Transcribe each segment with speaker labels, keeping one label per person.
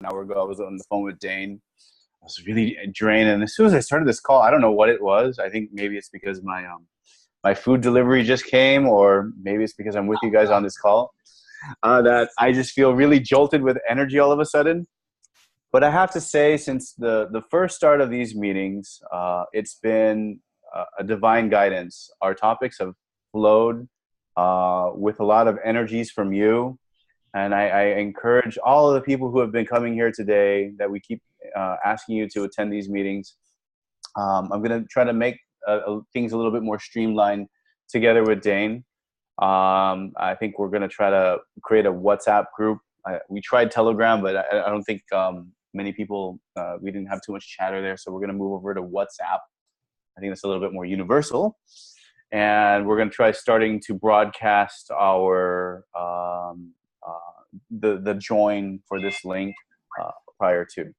Speaker 1: an hour ago. I was on the phone with Dane. I was really drained, and as soon as I started this call, I don't know what it was. I think maybe it's because my food delivery just came, or maybe it's because I'm with you guys on this call. That I just feel really jolted with energy all of a sudden. But I have to say, since the first start of these meetings, it's been a divine guidance. Our topics have flowed with a lot of energies from you. And I encourage all of the people who have been coming here today that we keep asking you to attend these meetings. I'm going to try to make things a little bit more streamlined together with Dane. I think we're going to try to create a WhatsApp group. We tried Telegram, but I don't think many people, we didn't have too much chatter there. So we're going to move over to WhatsApp. I think that's a little bit more universal. And we're going to try starting to broadcast our the join for this link prior to.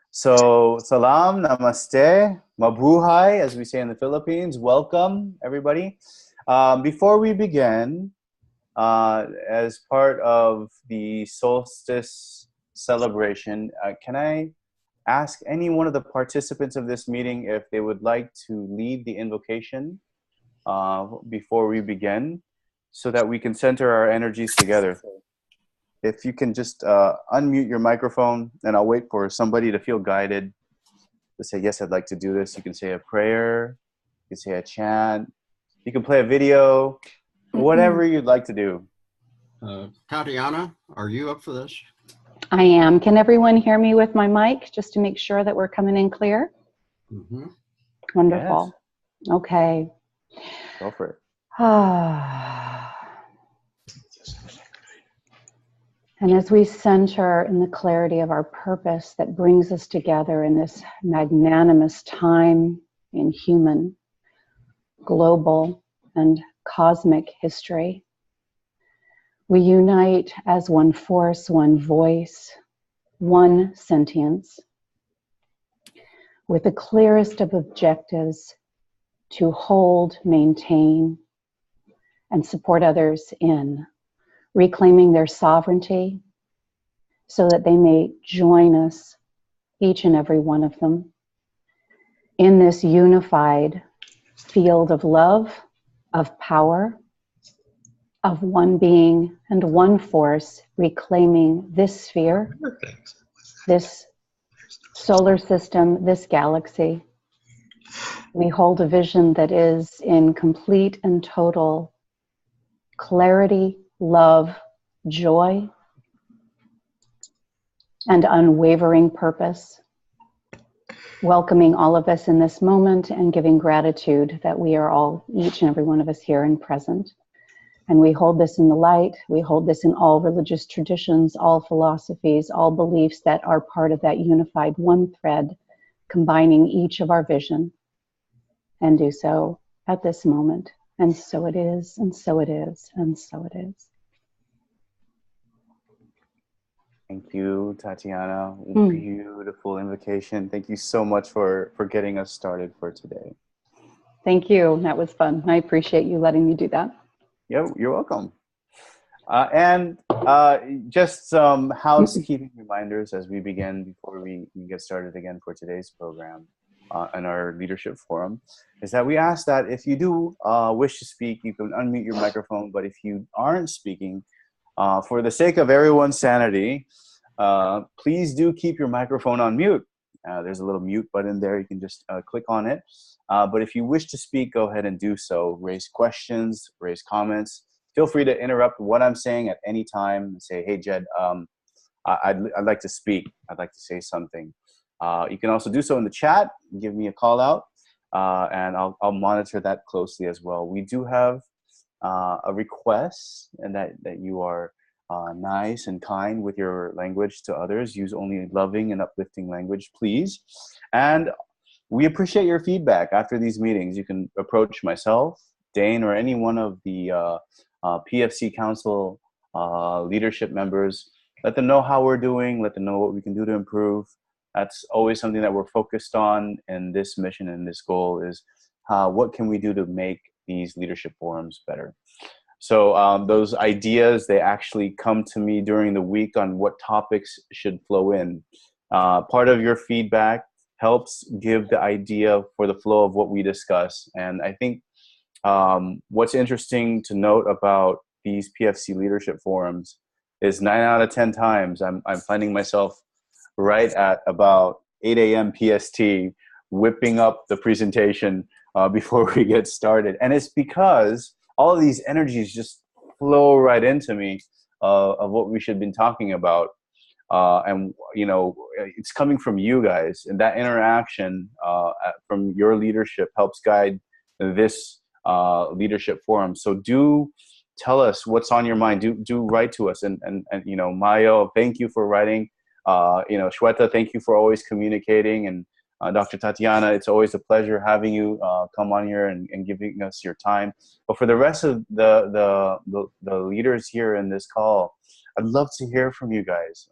Speaker 1: So salam, namaste, mabuhay, as we say in the Philippines. Welcome, everybody. Before we begin, as part of the solstice celebration, can I ask any one of the participants of this meeting if they would like to lead the invocation before we begin, so that we can center our energies together. If you can just unmute your microphone, and I'll wait for somebody to feel guided to say, yes, I'd like to do this. You can say a prayer, you can say a chant, you can play a video, whatever you'd like to do.
Speaker 2: Tatiana, are you up for this?
Speaker 3: I am. Can everyone hear me with my mic, just to make sure that we're coming in clear?
Speaker 2: Mm-hmm.
Speaker 3: Wonderful.
Speaker 1: Yes.
Speaker 3: Okay.
Speaker 1: Go for it.
Speaker 3: And as we center in the clarity of our purpose that brings us together in this magnanimous time in human, global, and cosmic history, we unite as one force, one voice, one sentience, with the clearest of objectives to hold, maintain, and support others in reclaiming their sovereignty so that they may join us, each and every one of them, in this unified field of love, of power, of one being and one force, reclaiming this sphere, this solar system, this galaxy. We hold a vision that is in complete and total clarity, love, joy, and unwavering purpose, welcoming all of us in this moment and giving gratitude that we are all, each and every one of us, here and present. And we hold this in the light. We hold this in all religious traditions, all philosophies, all beliefs that are part of that unified one thread, combining each of our vision, and do so at this moment. And so it is, and so it is, and so it is.
Speaker 1: Thank you, Tatiana. Beautiful invocation. Thank you so much for getting us started for today.
Speaker 3: Thank you. That was fun. I appreciate you letting me do that.
Speaker 1: Yeah, you're welcome. And just some housekeeping reminders as we begin before we get started again for today's program and our leadership forum, is that we ask that if you do wish to speak, you can unmute your microphone, but if you aren't speaking, for the sake of everyone's sanity, please do keep your microphone on mute. There's a little mute button there. You can just click on it. But if you wish to speak, go ahead and do so. Raise questions, raise comments. Feel free to interrupt what I'm saying at any time and say, hey, Jed, I'd like to speak. I'd like to say something. You can also do so in the chat. Give me a call out, and I'll monitor that closely as well. We do have a request, and that you are nice and kind with your language to others. Use only loving and uplifting language, please. And we appreciate your feedback after these meetings. You can approach myself, Dane, or any one of the PFC Council leadership members. Let them know how we're doing. Let them know what we can do to improve. That's always something that we're focused on in this mission and this goal is what can we do to make these leadership forums better. So those ideas, they actually come to me during the week on what topics should flow in. Part of your feedback helps give the idea for the flow of what we discuss. And I think what's interesting to note about these PFC leadership forums is 9 out of 10 times I'm finding myself right at about 8 a.m. PST whipping up the presentation before we get started. And it's because all of these energies just flow right into me of what we should be talking about. And, you know, it's coming from you guys, and that interaction from your leadership helps guide this leadership forum. So do tell us what's on your mind. Do write to us. And you know, Mayo, thank you for writing. You know, Shweta, thank you for always communicating. And Dr. Tatiana, it's always a pleasure having you come on here and giving us your time. But for the rest of the leaders here in this call, I'd love to hear from you guys.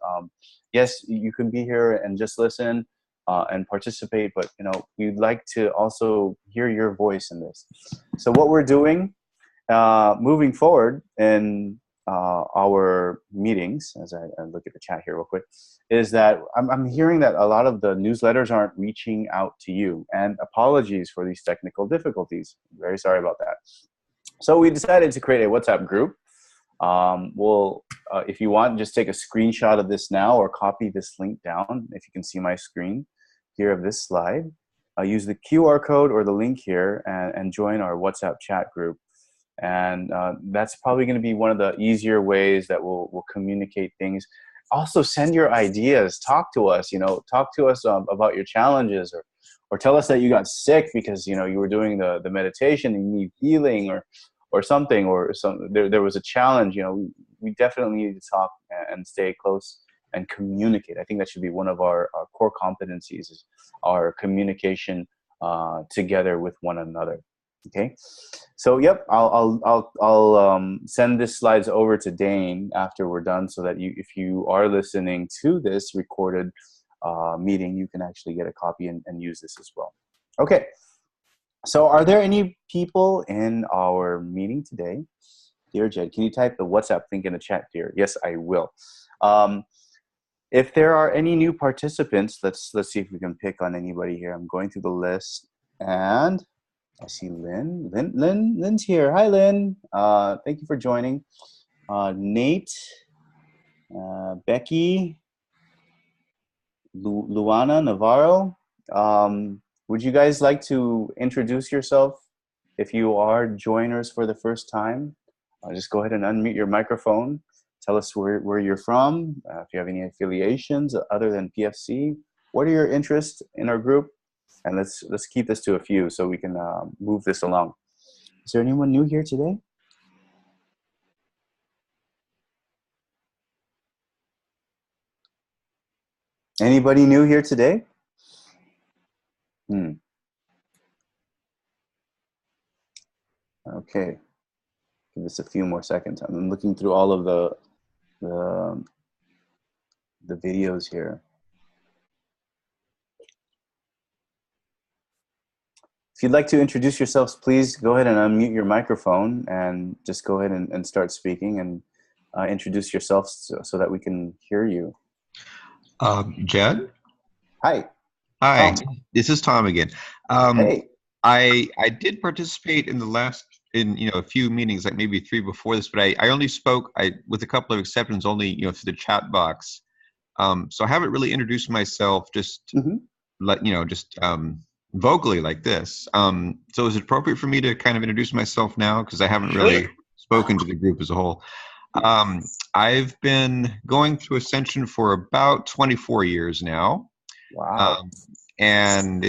Speaker 1: Yes, you can be here and just listen and participate, but you know, we'd like to also hear your voice in this. So what we're doing moving forward in our meetings, as I look at the chat here real quick, is that I'm hearing that a lot of the newsletters aren't reaching out to you, and apologies for these technical difficulties. Very sorry about that. So we decided to create a WhatsApp group. We'll, if you want, just take a screenshot of this now or copy this link down. If you can see my screen here of this slide, use the QR code or the link here and join our WhatsApp chat group. And that's probably going to be one of the easier ways that we'll communicate things. Also, send your ideas. Talk to us. You know, talk to us about your challenges, or tell us that you got sick because you know you were doing the meditation and you need healing, or something, or there was a challenge. You know, we definitely need to talk and stay close and communicate. I think that should be one of our core competencies, is our communication together with one another. Okay, so yep, I'll send this slides over to Dane after we're done, so that if you are listening to this recorded meeting, you can actually get a copy and use this as well. Okay, so are there any people in our meeting today? Dear Jed, can you type the WhatsApp link in the chat, dear? Yes, I will. If there are any new participants, let's see if we can pick on anybody here. I'm going through the list, and I see Lynn. Lynn's here. Hi, Lynn. Thank you for joining. Nate, Becky, Luana Navarro. Would you guys like to introduce yourself if you are joiners for the first time? Just go ahead and unmute your microphone. Tell us where you're from, if you have any affiliations other than PFC. What are your interests in our group? And let's keep this to a few so we can move this along. Is there anyone new here today? Anybody new here today? Okay. Give this a few more seconds. I'm looking through all of the videos here. If you'd like to introduce yourselves, please go ahead and unmute your microphone and just go ahead and start speaking and introduce yourselves so that we can hear you.
Speaker 4: Jed?
Speaker 1: Hi.
Speaker 4: Hi,
Speaker 1: Tom.
Speaker 4: This is Tom again.
Speaker 1: Hey.
Speaker 4: I did participate in a few meetings, like maybe 3 before this, but I only spoke, with a couple of exceptions, only through the chat box. So I haven't really introduced myself, just vocally like this. So is it appropriate for me to kind of introduce myself now, because I haven't really spoken to the group as a whole? I've been going through Ascension for about 24 years now.
Speaker 1: Wow.
Speaker 4: And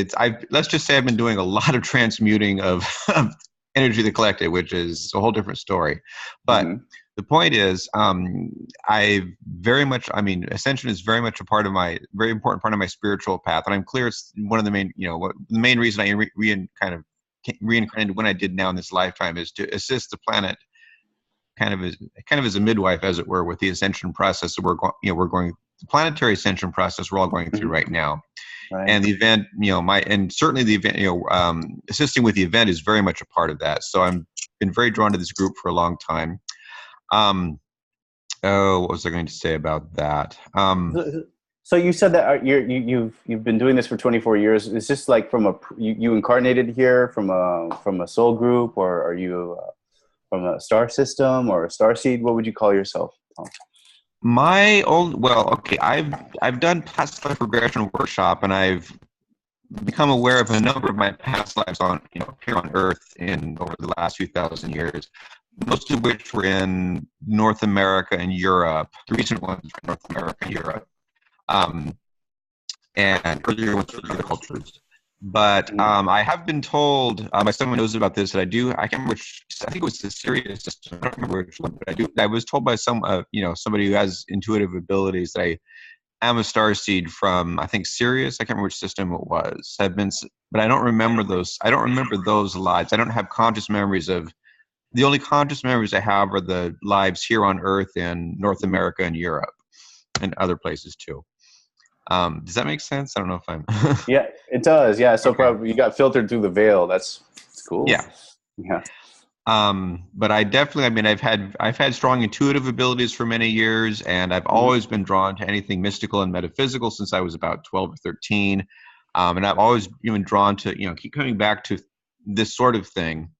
Speaker 4: let's just say I've been doing a lot of transmuting of energy of the collective, which is a whole different story. But the point is, Ascension is very much very important part of my spiritual path. And I'm clear it's one of the main, the main reason I reincarnated when I did now in this lifetime is to assist the planet kind of as a midwife, as it were, with the ascension process that we're going, the planetary ascension process we're all going through right now.
Speaker 1: Right.
Speaker 4: And the event, certainly the event, assisting with the event is very much a part of that. So I'm been very drawn to this group for a long time. What was I going to say about that?
Speaker 1: So you said that you've been doing this for 24 years. Is this like from you incarnated here from a soul group, or are you from a star system or a star seed? What would you call yourself, Tom?
Speaker 4: I've done past life regression workshop, and I've become aware of a number of my past lives on here on Earth over the last few thousand years. Most of which were in North America and Europe. The recent ones were North America and Europe. And earlier ones were other cultures. But I have been told by someone who knows about this that I can't remember I think it was the Sirius system. I don't remember which one, but I was told by somebody who has intuitive abilities that I am a starseed from, I think, Sirius. I can't remember which system it was. But I don't remember those. I don't remember those lives. I don't have conscious memories of. The only conscious memories I have are the lives here on Earth in North America and Europe and other places too. Does that make sense? I don't know if I'm.
Speaker 1: Yeah, it does. Yeah. So
Speaker 4: Okay.
Speaker 1: probably you got filtered through the veil. That's cool.
Speaker 4: Yeah.
Speaker 1: Yeah.
Speaker 4: But I've had strong intuitive abilities for many years, and I've always been drawn to anything mystical and metaphysical since I was about 12 or 13. And I've always been drawn to, keep coming back to this sort of thing.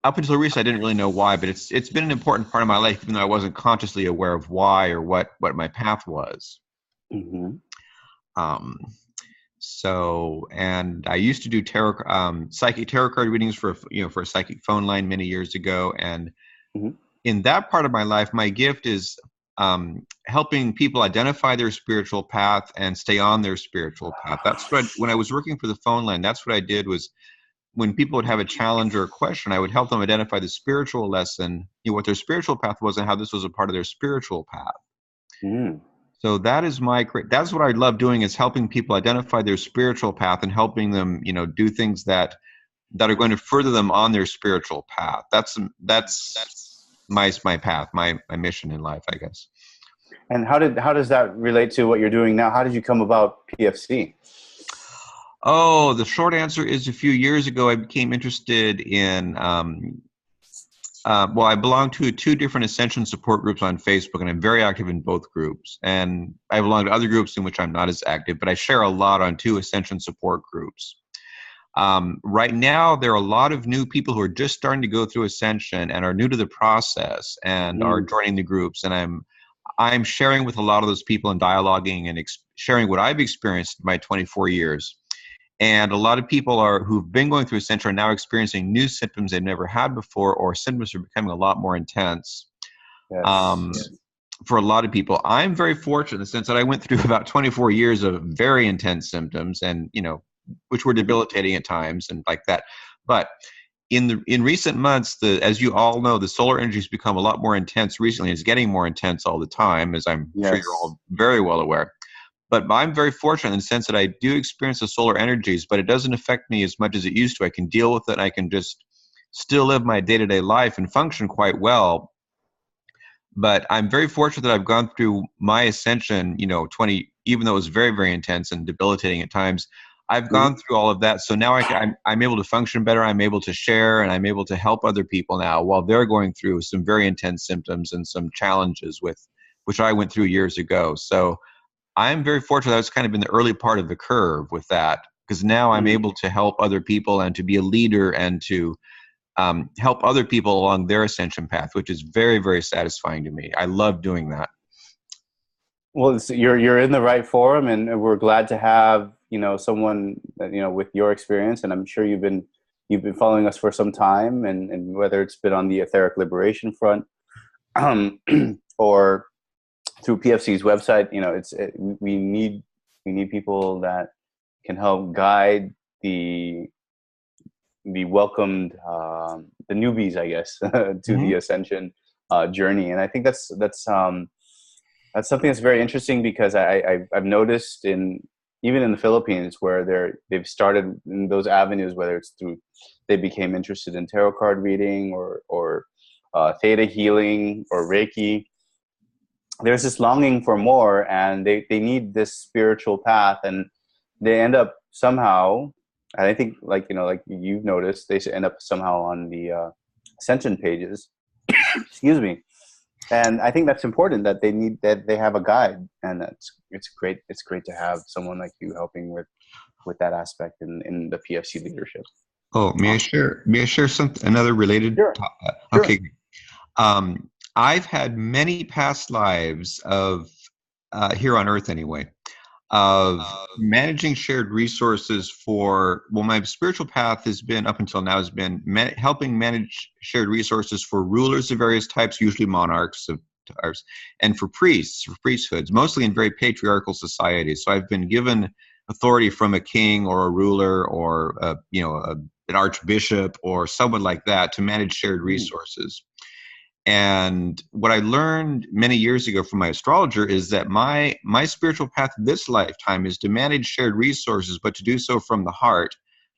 Speaker 4: Up until recently, I didn't really know why, but it's been an important part of my life, even though I wasn't consciously aware of why or what my path was.
Speaker 1: Mm-hmm.
Speaker 4: And I used to do psychic tarot card readings for a psychic phone line many years ago, and in that part of my life, my gift is helping people identify their spiritual path and stay on their spiritual path. That's when I was working for the phone line. That's what I did was. When people would have a challenge or a question, I would help them identify the spiritual lesson, what their spiritual path was and how this was a part of their spiritual path.
Speaker 1: Mm.
Speaker 4: So that's what I love doing, is helping people identify their spiritual path and helping them, do things that are going to further them on their spiritual path. That's my path, my mission in life, I guess.
Speaker 1: And how does that relate to what you're doing now? How did you come about PFC?
Speaker 4: Oh, the short answer is a few years ago, I became interested in, I belong to two different ascension support groups on Facebook, and I'm very active in both groups. And I belong to other groups in which I'm not as active, but I share a lot on two ascension support groups. Right now, there are a lot of new people who are just starting to go through ascension and are new to the process and are joining the groups. And I'm sharing with a lot of those people and dialoguing and sharing what I've experienced in my 24 years. And a lot of people who've been going through ascension are now experiencing new symptoms they've never had before, or symptoms are becoming a lot more intense. Yes. For a lot of people, I'm very fortunate in the sense that I went through about 24 years of very intense symptoms, and which were debilitating at times and like that. But in recent months, as you all know, the solar energy has become a lot more intense recently. It's getting more intense all the time, as I'm sure you're all very well aware. But I'm very fortunate in the sense that I do experience the solar energies, but it doesn't affect me as much as it used to. I can deal with it. I can just still live my day-to-day life and function quite well. But I'm very fortunate that I've gone through my ascension, even though it was very, very intense and debilitating at times, I've gone through all of that. So now I'm able to function better. I'm able to share, and I'm able to help other people now while they're going through some very intense symptoms and some challenges which I went through years ago. So I'm very fortunate that I was kind of in the early part of the curve with that, because now I'm able to help other people and to be a leader and to help other people along their ascension path, which is very, very satisfying to me. I love doing that.
Speaker 1: Well, you're in the right forum, and we're glad to have someone that, with your experience, and I'm sure you've been following us for some time, and whether it's been on the etheric liberation front or through PFC's website, we need people that can help guide the welcomed the newbies, I guess, to the ascension journey. And I think that's something that's very interesting, because I've noticed even in the Philippines, where they've started in those avenues, whether it's through they became interested in tarot card reading or theta healing or Reiki. There's this longing for more, and they need this spiritual path, and they end up somehow And I think, like, like you've noticed, they end up somehow on the Ascension pages. Excuse me. And I think that's important, that they have a guide, and it's great. It's great to have someone like you helping with that aspect in the PFC leadership.
Speaker 4: Oh, may I share? May I share another related?
Speaker 1: Sure.
Speaker 4: Okay. I've had many past lives of here on Earth, anyway, of managing shared resources for. Well, my spiritual path has been up until now has been helping manage shared resources for rulers of various types, usually monarchs of ours, and for priests, for priesthoods, mostly in very patriarchal societies. So I've been given authority from a king or a ruler or an archbishop or someone like that to manage shared resources. And what I learned many years ago from my astrologer is that my spiritual path this lifetime is to manage shared resources, but to do so from the heart,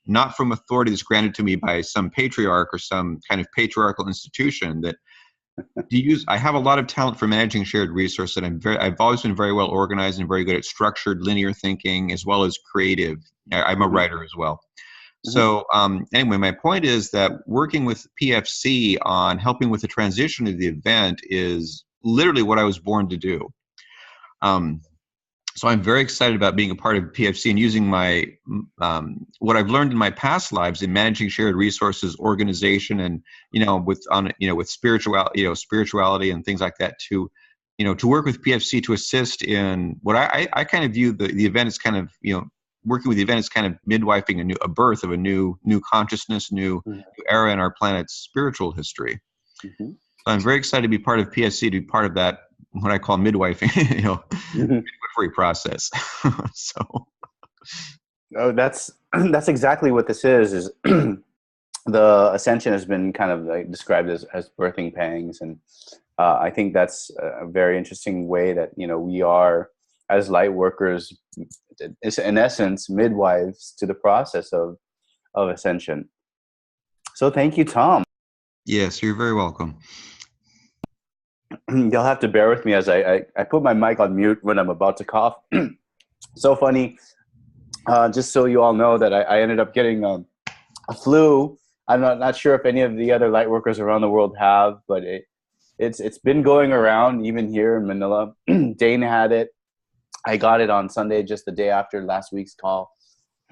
Speaker 4: not from authority that's granted to me by some patriarch or some kind of patriarchal institution. That I have a lot of talent for managing shared resources, and I've always been very well organized and very good at structured linear thinking as well as creative. I'm a writer as well. So anyway, my point is that working with PFC on helping with the transition of the event is literally what I was born to do. So I'm very excited about being a part of PFC and using my what I've learned in my past lives in managing shared resources, organization, and with spirituality and things like that to work with PFC to assist in what I kind of view the event as kind of working with the event is kind of midwifing a birth of a new consciousness, new era in our planet's spiritual history. So I'm very excited to be part of PFC, to be part of that, what I call midwifing, midwifery process. So,
Speaker 1: oh, that's exactly what this is. The ascension has been kind of like described as birthing pangs, and I think that's a very interesting way that we are, as light workers, is in essence midwives to the process of ascension. So thank you, Tom.
Speaker 4: Yes, you're very welcome.
Speaker 1: You'll have to bear with me as I put my mic on mute when I'm about to cough. So funny. Just so you all know that I ended up getting a flu. I'm not sure if any of the other light workers around the world have, but it's been going around even here in Manila. Dane had it. I got it on Sunday, just the day after last week's call,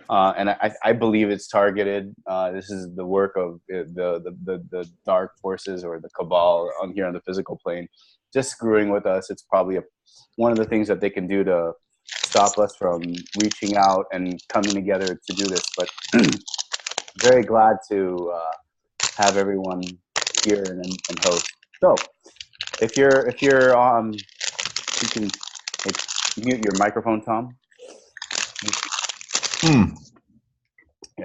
Speaker 1: and I believe it's targeted. This is the work of the dark forces or the cabal on here on the physical plane, just screwing with us. It's probably one of the things that they can do to stop us from reaching out and coming together to do this. But very glad to have everyone here and host. So if you're you can mute your microphone, Tom. Yeah,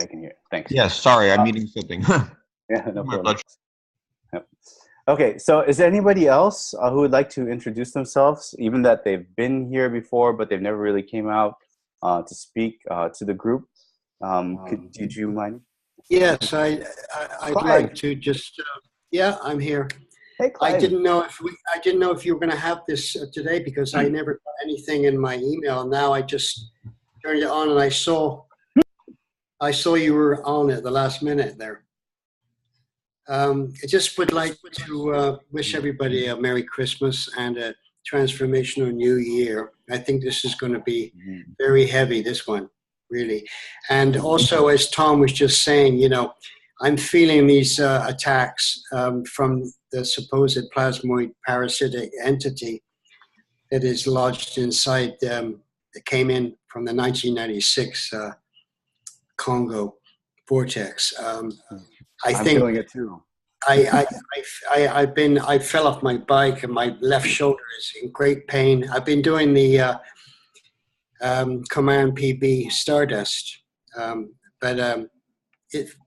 Speaker 1: I can hear it. Thanks.
Speaker 4: Yes, sorry, I'm eating something.
Speaker 1: Yeah, no problem. Yep. Okay, so is there anybody else who would like to introduce themselves, even that they've been here before, but they've never really came out to speak to the group? Did you mind?
Speaker 2: Yes, I'd like to just. Yeah, I'm here.
Speaker 1: Hey, Clive.
Speaker 2: I didn't know if you were going to have this today, because I never got anything in my email. Now I just turned it on and I saw you were on at the last minute there. I just would like to wish everybody a Merry Christmas and a transformational New Year. I think this is going to be very heavy, this one, really. And also, as Tom was just saying, I'm feeling these attacks from the supposed plasmoid parasitic entity that is lodged inside, that came in from the 1996 Congo vortex. I'm
Speaker 1: feeling it too.
Speaker 2: I fell off my bike and my left shoulder is in great pain. I've been doing the Command PB Stardust, but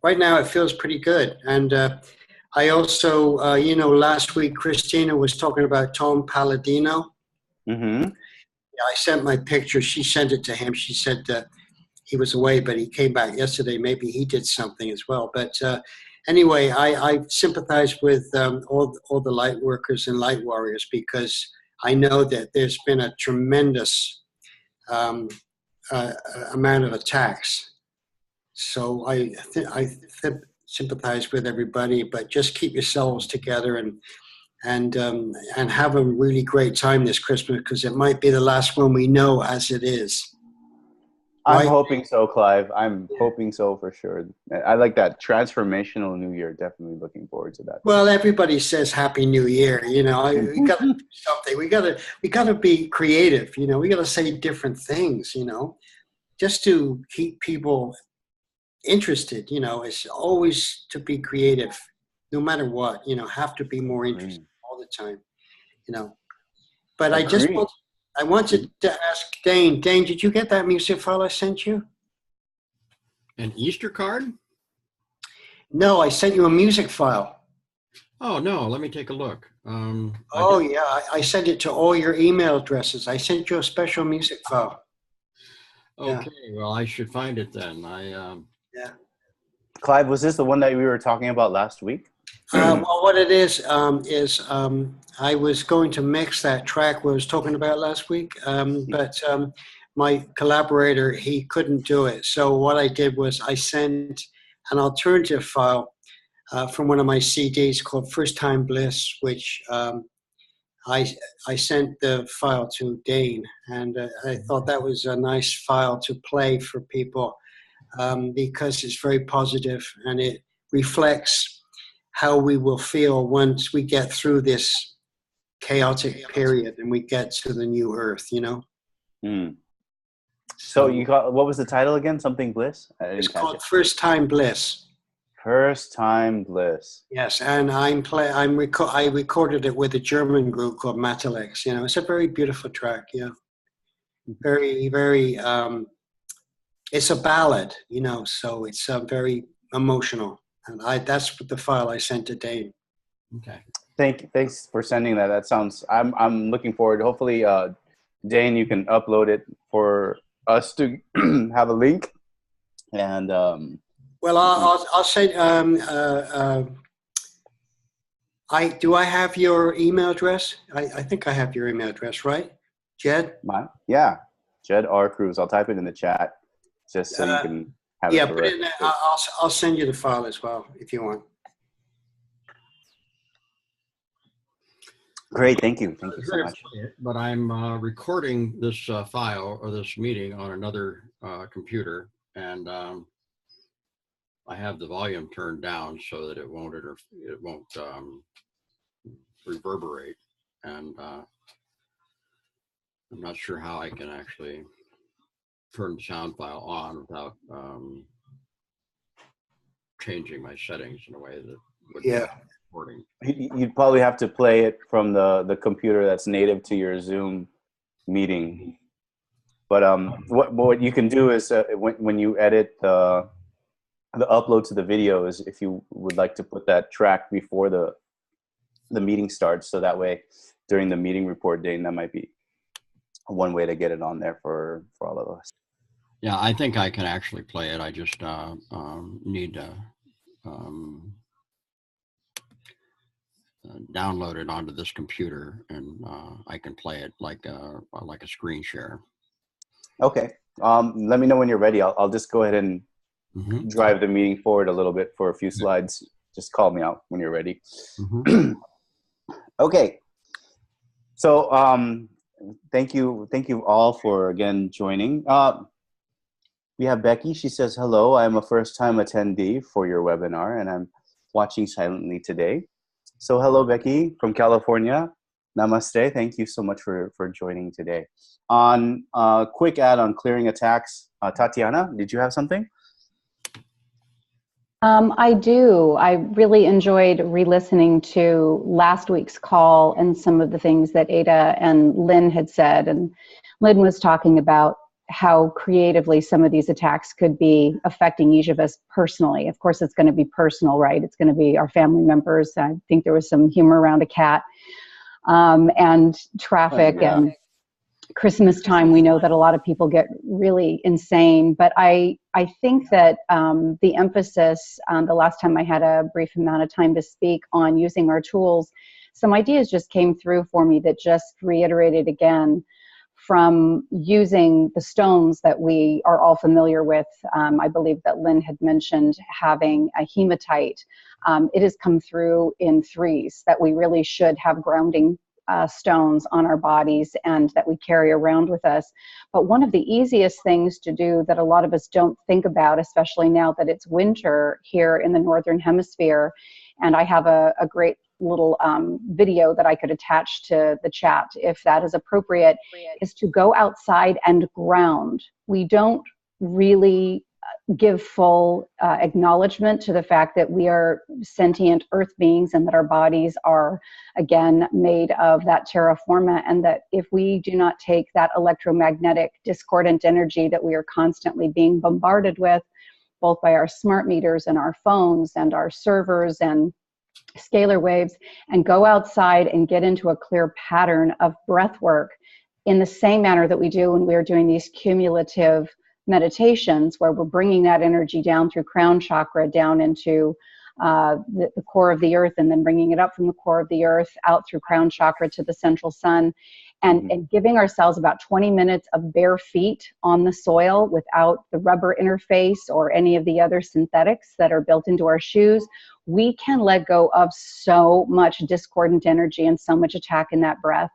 Speaker 2: right now it feels pretty good. And I also, last week Christina was talking about Tom Palladino.
Speaker 1: Mm-hmm.
Speaker 2: Yeah, I sent my picture. She sent it to him. She said he was away, but he came back yesterday. Maybe he did something as well. But anyway, I sympathize with all the light workers and light warriors, because I know that there's been a tremendous amount of attacks So I sympathize with everybody, but just keep yourselves together and have a really great time this Christmas, because it might be the last one we know as it is.
Speaker 1: I'm
Speaker 2: Right?
Speaker 1: hoping so, Clive. I'm hoping so for sure. I like that transformational New Year. Definitely looking forward to that.
Speaker 2: Well, everybody says Happy New Year. You know, we got to do something. We got to be creative. You know, we got to say different things. You know, just to keep people interested. You know, it's always to be creative, no matter what. You know, have to be more interested all the time. You know, but
Speaker 1: Agreed.
Speaker 2: I wanted to ask Dane. Dane, did you get that music file I sent you?
Speaker 5: An Easter card?
Speaker 2: No, I sent you a music file.
Speaker 5: Oh, no, let me take a look.
Speaker 2: I sent it to all your email addresses. I sent you a special music file.
Speaker 5: Okay, well, I should find it then.
Speaker 1: Clive, was this the one that we were talking about last week?
Speaker 2: Well, what it is I was going to mix that track we was talking about last week, but my collaborator, he couldn't do it. So what I did was I sent an alternative file from one of my CDs called First Time Bliss, which I sent the file to Dane, and I thought that was a nice file to play for people because it's very positive and it reflects how we will feel once we get through this chaotic period and we get to the new earth, you know?
Speaker 1: So you got, what was the title again? Something Bliss?
Speaker 2: It's called First Time Bliss.
Speaker 1: First Time Bliss.
Speaker 2: Yes, and I recorded it with a German group called Matalex. You know, it's a very beautiful track. Yeah, very, very. It's a ballad, you know, so it's very emotional. And that's the file I sent to Dane.
Speaker 5: Okay.
Speaker 1: Thanks for sending that. That sounds. I'm looking forward. Hopefully, Dane, you can upload it for us to have a link. And
Speaker 2: well, I'll say. Do I have your email address? I think I have your email address, right, Jed?
Speaker 1: Yeah, Jed R. Cruz. I'll type it in the chat just so you can have it.
Speaker 2: Yeah, put it in there. I'll send you the file as well if you want.
Speaker 1: Great, thank you. Thank you so much.
Speaker 5: But I'm recording this file or this meeting on another computer, and I have the volume turned down so that it won't reverberate, and I'm not sure how I can actually turn the sound file on without changing my settings in a way that would be recording.
Speaker 1: You'd probably have to play it from the computer that's native to your Zoom meeting. But what you can do is when you edit the upload to the video is if you would like to put that track before the meeting starts, so that way during the meeting report, Dane, that might be one way to get it on there for all of us.
Speaker 5: Yeah, I think I can actually play it. I just need to download it onto this computer, and I can play it like a screen share.
Speaker 1: Okay. Let me know when you're ready. I'll just go ahead and drive the meeting forward a little bit for a few slides. Just call me out when you're ready. Okay. So thank you all for again joining. We have Becky. She says, hello, I'm a first-time attendee for your webinar, and I'm watching silently today. So hello, Becky from California. Namaste. Thank you so much for joining today. On quick ad on clearing attacks, Tatiana, did you have something?
Speaker 3: I do. I really enjoyed re-listening to last week's call and some of the things that Ada and Lynn had said. And Lynn was talking about how creatively some of these attacks could be affecting each of us personally. Of course, it's going to be personal, right? It's going to be our family members. I think there was some humor around a cat and traffic and Christmas time. We know that a lot of people get really insane, but I think that the emphasis the last time I had a brief amount of time to speak on using our tools, some ideas just came through for me that just reiterated again from using the stones that we are all familiar with. I believe that Lynn had mentioned having a hematite. It has come through in threes that we really should have grounding stones on our bodies and that we carry around with us. But one of the easiest things to do that a lot of us don't think about, especially now that it's winter here in the Northern Hemisphere, and I have a great little video that I could attach to the chat if that is appropriate, is to go outside and ground. We don't really give full acknowledgement to the fact that we are sentient earth beings and that our bodies are, again, made of that terra firma, and that if we do not take that electromagnetic discordant energy that we are constantly being bombarded with, both by our smart meters and our phones and our servers and scalar waves, and go outside and get into a clear pattern of breath work in the same manner that we do when we're doing these cumulative meditations, where we're bringing that energy down through crown chakra down into the core of the earth, and then bringing it up from the core of the earth out through crown chakra to the central sun, and giving ourselves about 20 minutes of bare feet on the soil without the rubber interface or any of the other synthetics that are built into our shoes. We can let go of so much discordant energy and so much attack in that breath.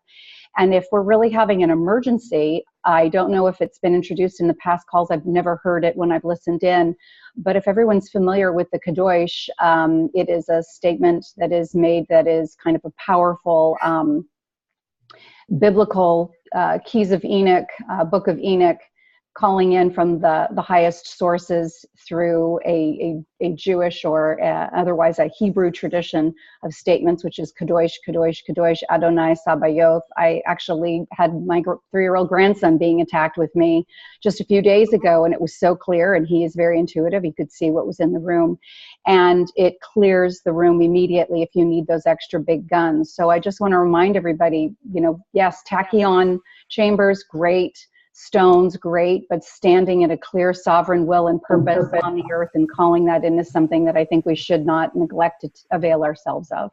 Speaker 3: And if we're really having an emergency, I don't know if it's been introduced in the past calls, I've never heard it when I've listened in, but if everyone's familiar with the Kadosh, it is a statement that is made that is kind of a powerful biblical Keys of Enoch, Book of Enoch, calling in from the highest sources through a Jewish or otherwise a Hebrew tradition of statements, which is Kadosh, Kadosh, Kadosh, Adonai Sabaoth. I actually had my 3-year-old grandson being attacked with me just a few days ago, and it was so clear, and he is very intuitive. He could see what was in the room, and it clears the room immediately if you need those extra big guns. So I just want to remind everybody, yes, tachyon chambers, great. Stones, great, but standing at a clear sovereign will and purpose on the earth and calling that in is something that I think we should not neglect to avail ourselves of.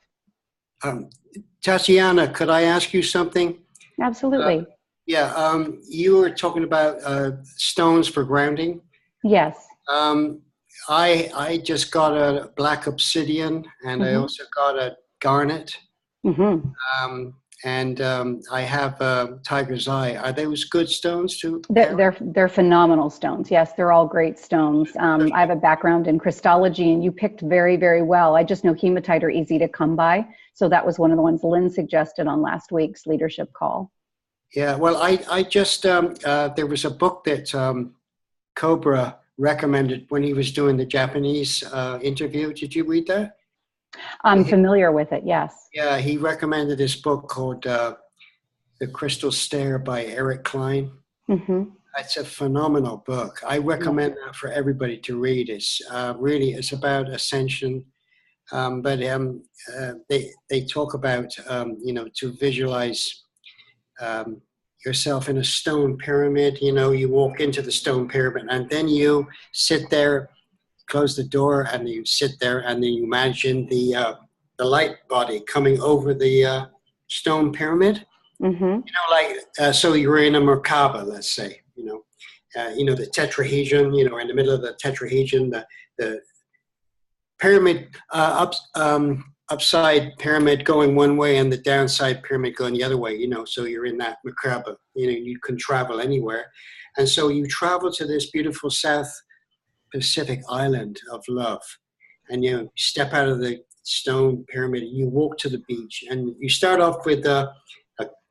Speaker 2: Tatiana, could I ask you something?
Speaker 3: Absolutely.
Speaker 2: You were talking about stones for grounding.
Speaker 3: Yes.
Speaker 2: I just got a black obsidian, and I also got a garnet. And I have tiger's eye. Are those good stones too?
Speaker 3: They're phenomenal stones. Yes, they're all great stones. I have a background in Christology, and you picked very, very well. I just know hematite are easy to come by, so that was one of the ones Lynn suggested on last week's leadership call. Yeah,
Speaker 2: well, I just there was a book that Cobra recommended when he was doing the Japanese interview. Did you read that?
Speaker 3: I'm familiar with it, yes.
Speaker 2: Yeah, he recommended this book called The Crystal Stair by Eric Klein. It's a phenomenal book. I recommend that for everybody to read. It's it's about ascension, but they talk about to visualize yourself in a stone pyramid. You walk into the stone pyramid, and then you sit there. Close the door, and you sit there, and then you imagine the light body coming over the stone pyramid. So you're in a Merkaba, let's say. The tetrahedron. In the middle of the tetrahedron, the pyramid upside pyramid going one way, and the downside pyramid going the other way. So you're in that Merkaba. You can travel anywhere, and so you travel to this beautiful South Pacific island of love, and you step out of the stone pyramid, you walk to the beach, and you start off with a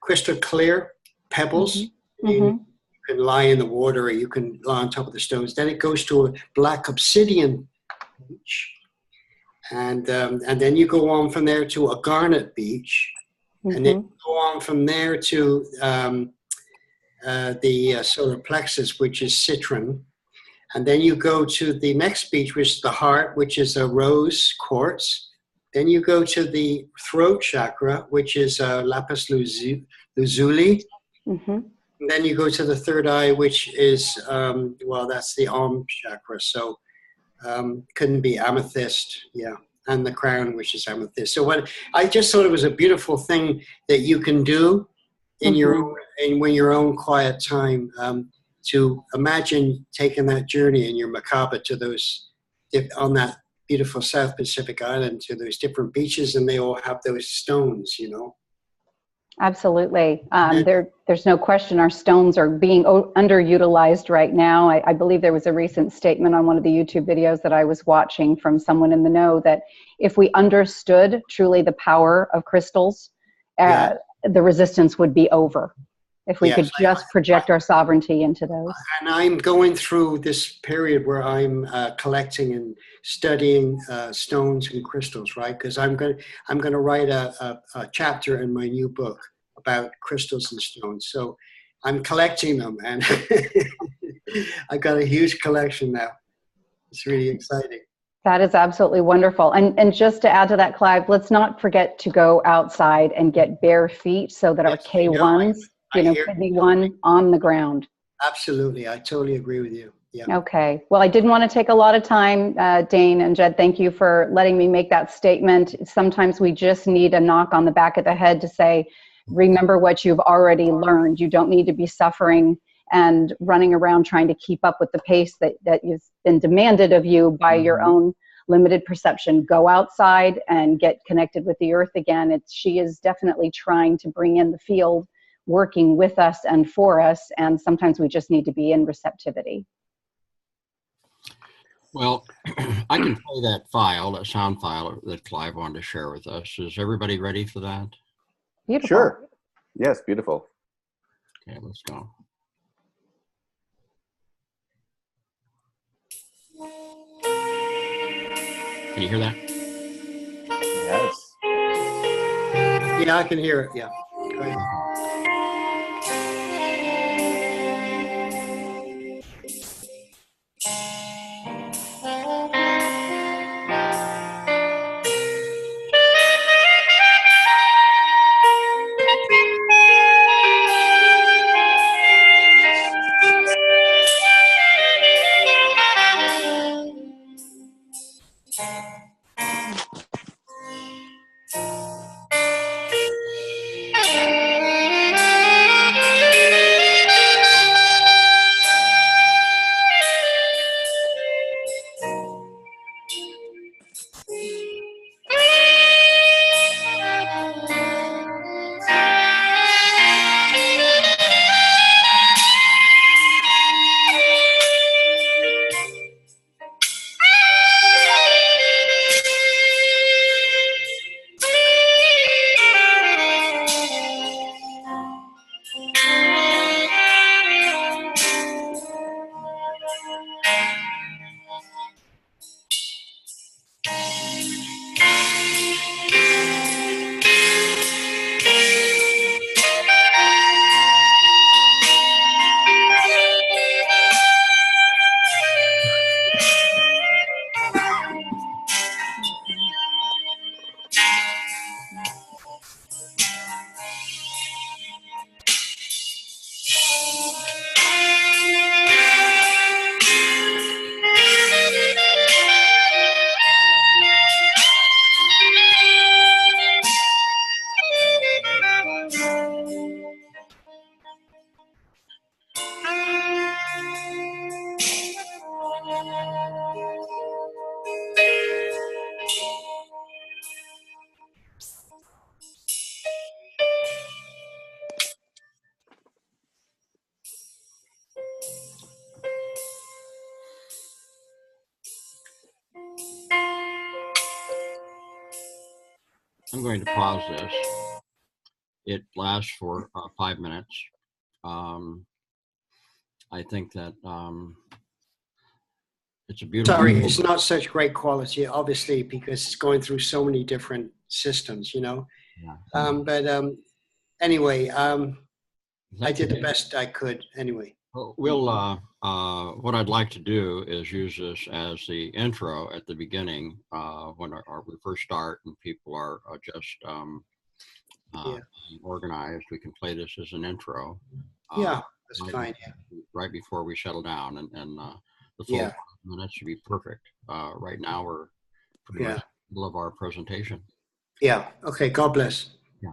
Speaker 2: crystal clear pebbles. You can lie in the water, or you can lie on top of the stones. Then it goes to a black obsidian beach, and then you go on from there to a garnet beach, and then you go on from there to the solar plexus, which is citron. And then you go to the next beach, which is the heart, which is a rose quartz. Then you go to the throat chakra, which is lapis lazuli. And then you go to the third eye, which is, that's the arm chakra. So couldn't be amethyst, and the crown, which is amethyst. So I just thought it was a beautiful thing that you can do in your own, in when your own quiet time, to imagine taking that journey in your macabre to those on that beautiful South Pacific island, to those different beaches, and they all have those stones, you know.
Speaker 3: Absolutely. There's no question our stones are being underutilized right now. I believe there was a recent statement on one of the YouTube videos that I was watching from someone in the know that if we understood truly the power of crystals, the resistance would be over. If we could just project our sovereignty into those.
Speaker 2: And I'm going through this period where I'm collecting and studying stones and crystals, right? Because I'm going to write a chapter in my new book about crystals and stones. So I'm collecting them, and I got a huge collection now. It's really exciting.
Speaker 3: That is absolutely wonderful. And just to add to that, Clive, let's not forget to go outside and get bare feet so that our K1s, kidney one on the ground.
Speaker 2: Absolutely. I totally agree with you. Yeah.
Speaker 3: Okay. Well, I didn't want to take a lot of time, Dane and Jed. Thank you for letting me make that statement. Sometimes we just need a knock on the back of the head to say, remember what you've already learned. You don't need to be suffering and running around trying to keep up with the pace that has been demanded of you by your own limited perception. Go outside and get connected with the earth again. She is definitely trying to bring in the field, working with us and for us, and sometimes we just need to be in receptivity.
Speaker 5: Well, I can play that file, that sound file that Clive wanted to share with us. Is everybody ready for that?
Speaker 3: Beautiful.
Speaker 1: Sure. Yes, beautiful.
Speaker 5: Okay, let's go. Can you hear that?
Speaker 1: Yes.
Speaker 2: Yeah, I can hear it. Yeah. Go ahead.
Speaker 5: I'm going to pause this. It lasts for 5 minutes. I think that it's a beautiful.
Speaker 2: Sorry, it's not such great quality, obviously, because it's going through so many different systems, you know.
Speaker 5: Yeah.
Speaker 2: But anyway, I did the best I could anyway.
Speaker 5: We'll, what I'd like to do is use this as the intro at the beginning when we first start and people are just organized. We can play this as an intro.
Speaker 2: Yeah, that's fine. Yeah.
Speaker 5: Right before we settle down, and the full 5 minutes should be perfect. Right now we're pretty much in the middle of our presentation.
Speaker 2: Yeah. Okay. God bless.
Speaker 5: Yeah.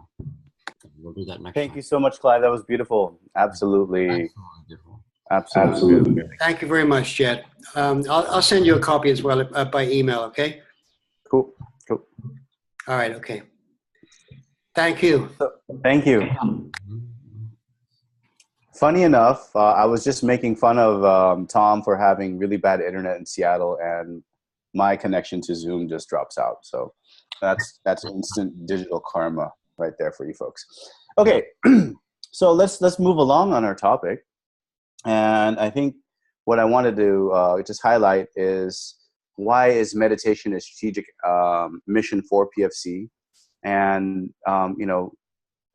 Speaker 5: We'll do that next
Speaker 1: Thank
Speaker 5: time.
Speaker 1: you so much, Clive. That was beautiful. Absolutely.
Speaker 5: Absolutely beautiful.
Speaker 1: Absolutely.
Speaker 2: Thank you very much, Jed. I'll send you a copy as well by email, okay?
Speaker 1: Cool. Cool.
Speaker 2: All right, okay. Thank you.
Speaker 1: Thank you. Funny enough, I was just making fun of Tom for having really bad internet in Seattle, and my connection to Zoom just drops out. So that's instant digital karma right there for you folks. Okay, so let's move along on our topic. And I think what I wanted to just highlight is, why is meditation a strategic mission for PFC? And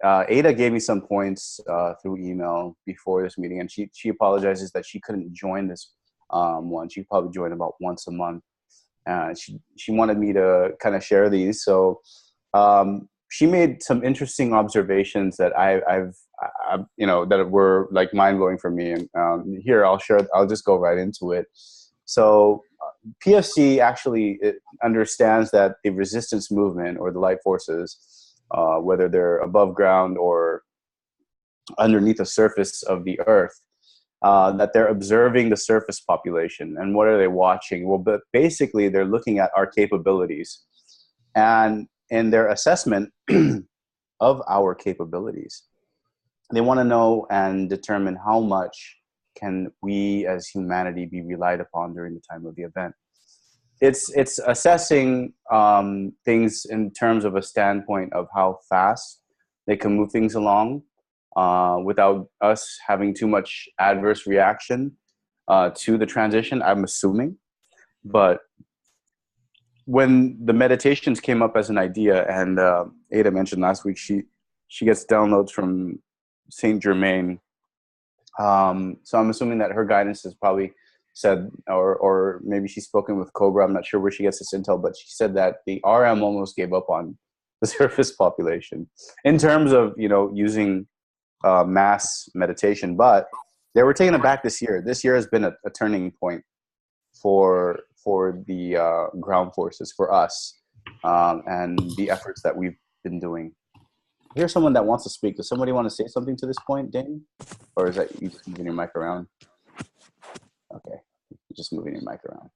Speaker 1: Ada gave me some points through email before this meeting, and she apologizes that she couldn't join this one. She probably join about once a month. She wanted me to kind of share these. So she made some interesting observations that I've that were like mind blowing for me. And here I'll share. I'll just go right into it. So PFC actually understands that the resistance movement, or the light forces, whether they're above ground or underneath the surface of the earth, that they're observing the surface population. And what are they watching? Well, but basically they're looking at our capabilities, and in their assessment of our capabilities, they want to know and determine how much can we as humanity be relied upon during the time of the event. It's assessing things in terms of a standpoint of how fast they can move things along without us having too much adverse reaction to the transition, I'm assuming. But when the meditations came up as an idea, and Ada mentioned last week, she gets downloads from Saint Germain. So I'm assuming that her guidance has probably said, or maybe she's spoken with Cobra. I'm not sure where she gets this intel, but she said that the RM almost gave up on the surface population in terms of using mass meditation, but they were taken aback this year. This year has been a turning point for the ground forces, for us, and the efforts that we've been doing. Here's someone that wants to speak. Does somebody want to say something to this point, Dane? Or is that you just moving your mic around? Okay, you're just moving your mic around.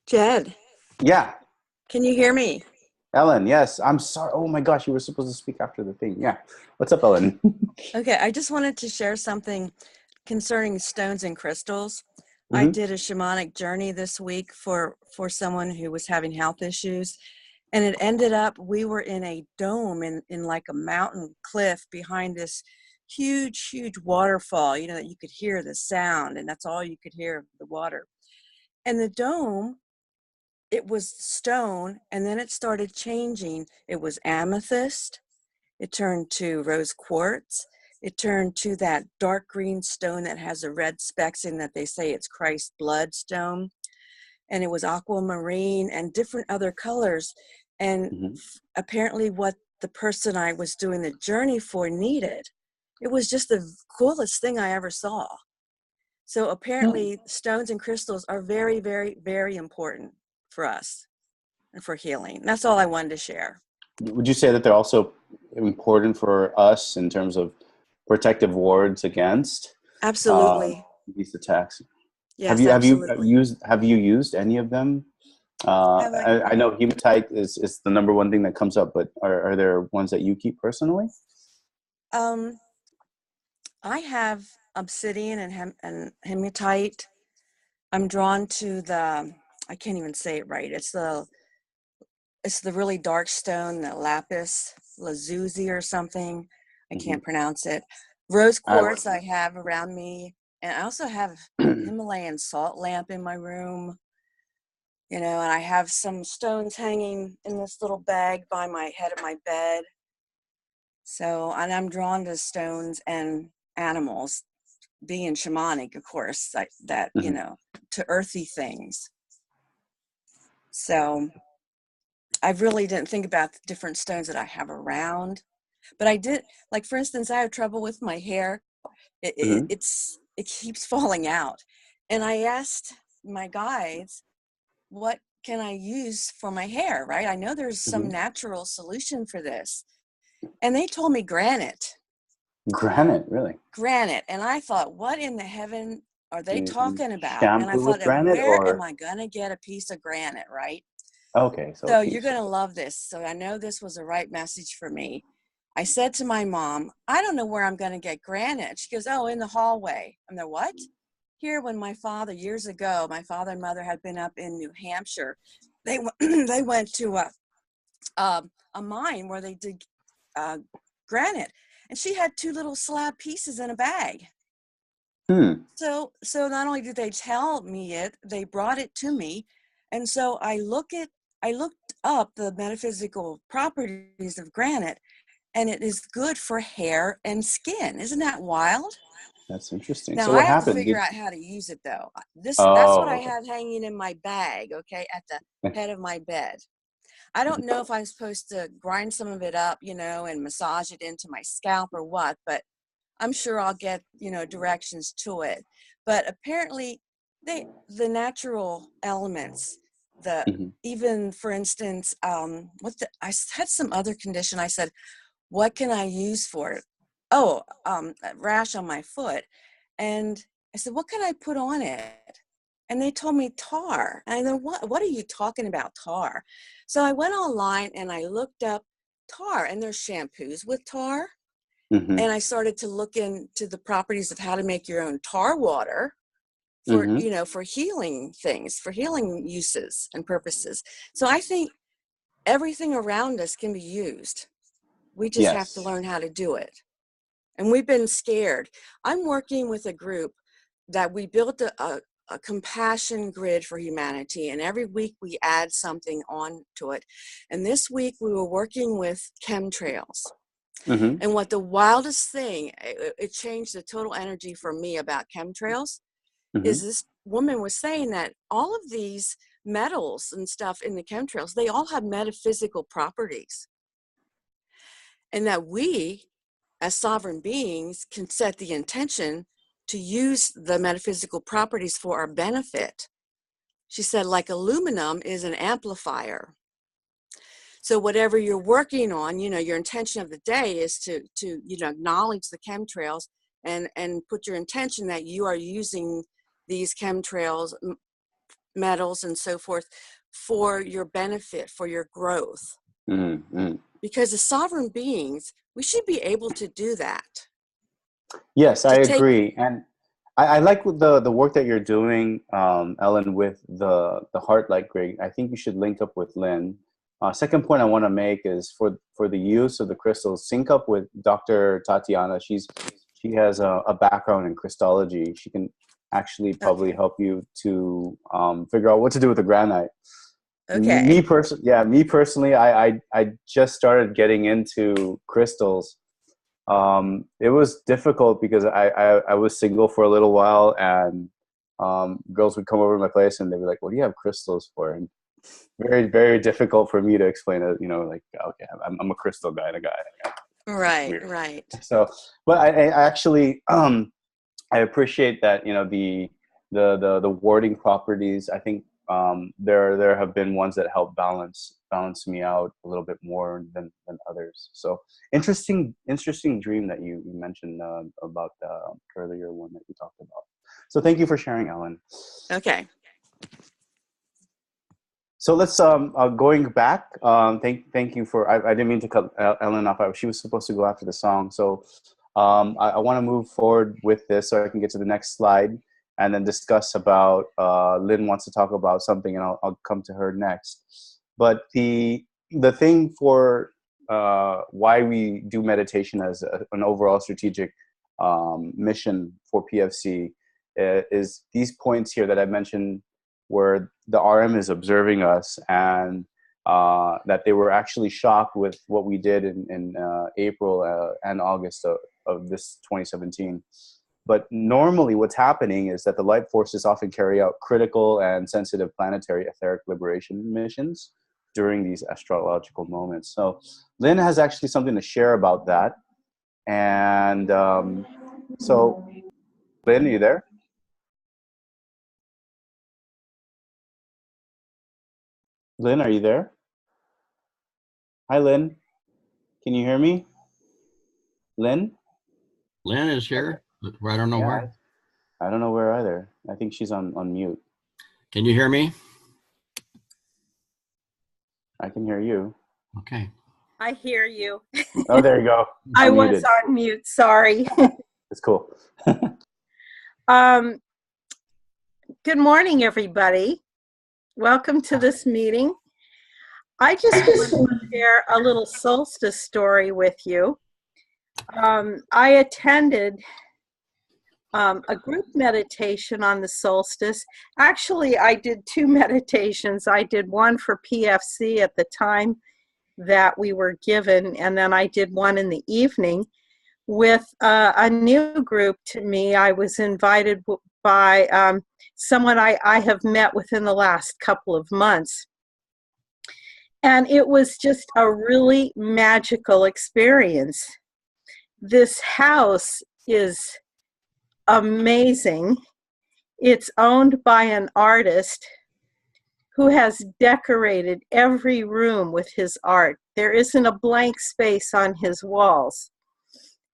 Speaker 6: Jed,
Speaker 1: Yeah.
Speaker 6: can you hear me?
Speaker 1: Ellen, yes. I'm sorry. Oh my gosh, you were supposed to speak after the thing. Yeah. What's up, Ellen?
Speaker 6: Okay, I just wanted to share something concerning stones and crystals. I
Speaker 1: Mm-hmm.
Speaker 6: did a shamanic journey this week for someone who was having health issues. And it ended up, we were in a dome in like a mountain cliff behind this huge, huge waterfall, that you could hear the sound, and that's all you could hear of the water. And the dome, it was stone, and then it started changing. It was amethyst. It turned to rose quartz. It turned to that dark green stone that has the red specks in that they say it's Christ's bloodstone. And it was aquamarine and different other colors. And apparently what the person I was doing the journey for needed. It was just the coolest thing I ever saw. So apparently stones and crystals are very, very, very important for us and for healing. That's all I wanted to share.
Speaker 1: Would you say that they're also important for us in terms of protective wards against
Speaker 6: Absolutely.
Speaker 1: these attacks?
Speaker 6: Yes,
Speaker 1: have you used any of them? I know hematite is the number one thing that comes up, but are there ones that you keep personally?
Speaker 6: I have obsidian and hematite. I'm drawn to I can't even say it right. It's the really dark stone, the lapis lazuli or something. I can't pronounce it. Rose quartz I have around me. And I also have Himalayan salt lamp in my room. And I have some stones hanging in this little bag by my head of my bed. So, and I'm drawn to stones and animals, being shamanic, of course, to earthy things. So I really didn't think about the different stones that I have around, but I did, like, for instance, I have trouble with my hair. It keeps falling out. And I asked my guides, what can I use for my hair, right? I know there's some natural solution for this. And they told me granite.
Speaker 1: Granite, really?
Speaker 6: Granite. And I thought, what in the heaven are they talking about? And I
Speaker 1: Shampoo with
Speaker 6: thought, and
Speaker 1: granite,
Speaker 6: where am
Speaker 1: or
Speaker 6: I going to get a piece of granite, right?
Speaker 1: okay, so a
Speaker 6: So you're
Speaker 1: piece.
Speaker 6: going to love this. So I know this was the right message for me. I said to my mom, I don't know where I'm going to get granite. She goes, oh, in the hallway. I'm there, what? Here, when my father, years ago, my father and mother had been up in New Hampshire. They they went to a mine where they did granite, and she had 2 little slab pieces in a bag. So not only did they tell me it, they brought it to me, and so I looked up the metaphysical properties of granite, and it is good for hair and skin. Isn't that wild?
Speaker 1: That's interesting.
Speaker 6: Now
Speaker 1: So
Speaker 6: I
Speaker 1: what
Speaker 6: have to
Speaker 1: happened?
Speaker 6: figure out how to use it though. That's what
Speaker 1: Oh,
Speaker 6: I
Speaker 1: okay.
Speaker 6: have hanging in my bag, okay, at the head of my bed. I don't know if I'm supposed to grind some of it up, and massage it into my scalp or what, but I'm sure I'll get, directions to it. But apparently the natural elements,
Speaker 1: Mhm.
Speaker 6: even for instance, I had some other condition. I said, what can I use for it? Oh, a rash on my foot. And I said, what can I put on it? And they told me tar. And I said, what are you talking about, tar? So I went online and I looked up tar, and there's shampoos with tar.
Speaker 1: Mhm.
Speaker 6: And I started to look into the properties of how to make your own tar water for,
Speaker 1: Mhm.
Speaker 6: for healing things, for healing uses and purposes. So I think everything around us can be used. We just have to
Speaker 1: Yes.
Speaker 6: learn how to do it. And we've been scared. I'm working with a group that we built a compassion grid for humanity, and every week we add something on to it. And this week we were working with chemtrails.
Speaker 1: Mhm.
Speaker 6: And what the wildest thing, it changed the total energy for me about chemtrails, is
Speaker 1: Mhm.
Speaker 6: this woman was saying that all of these metals and stuff in the chemtrails, they all have metaphysical properties. And that we, as sovereign beings, can set the intention to use the metaphysical properties for our benefit. She said, like aluminum is an amplifier. So whatever you're working on, your intention of the day is to acknowledge the chemtrails and put your intention that you are using these chemtrails, metals, and so forth for your benefit, for your growth.
Speaker 1: Mhm.
Speaker 6: Because as sovereign beings, we should be able to do that.
Speaker 1: Yes, I
Speaker 6: To take,
Speaker 1: agree, and I like the work that you're doing, Ellen, with the heart light grid. I think you should link up with Lynn. Second point I want to make is for the use of the crystals, sync up with Dr. Tatiana. She has a background in Christology. She can actually probably
Speaker 6: okay,
Speaker 1: help you to figure out what to do with the granite.
Speaker 6: okay,
Speaker 1: Me personally, I just started getting into crystals. It was difficult because I was single for a little while, and girls would come over to my place and they'd be like, what do you have crystals for? And very, very difficult for me to explain it, like, okay, I'm a crystal guy, it's
Speaker 6: right,
Speaker 1: weird.
Speaker 6: right.
Speaker 1: So, but I actually, I appreciate that, the warding properties. I think there have been ones that help balance me out a little bit more than others. So interesting dream that you mentioned about the earlier one that you talked about. So thank you for sharing, Ellen.
Speaker 6: Okay.
Speaker 1: So let's going back. Thank you for. I didn't mean to cut Ellen off. She was supposed to go after the song. So I want to move forward with this so I can get to the next slide and then discuss about. Lynn wants to talk about something, and I'll come to her next. But the thing for why we do meditation as an overall strategic mission for PFC is these points here that I mentioned, where the RM is observing us, and that they were actually shocked with what we did in April and August of this 2017. But normally what's happening is that the light forces often carry out critical and sensitive planetary etheric liberation missions during these astrological moments. So Lynn has actually something to share about that. And so Lynn, are you there? Lynn, are you there? Hi, Lynn. Can you hear me? Lynn?
Speaker 5: Lynn is here, but I don't know
Speaker 1: Yeah,
Speaker 5: where.
Speaker 1: I don't know where either. I think she's on mute.
Speaker 5: Can you hear me?
Speaker 1: I can hear you.
Speaker 5: Okay.
Speaker 7: I hear you.
Speaker 1: Oh, there you go.
Speaker 7: I was
Speaker 1: Unmuted.
Speaker 7: on mute, sorry.
Speaker 1: It's cool.
Speaker 7: Um, good morning, everybody. Welcome to this meeting. I just want to share a little solstice story with you. I attended a group meditation on the solstice. Actually, I did two meditations. I did one for PFC at the time that we were given, and then I did one in the evening with a new group to me. I was invited by someone I have met within the last couple of months. And it was just a really magical experience. This house is amazing. It's owned by an artist who has decorated every room with his art. There isn't a blank space on his walls.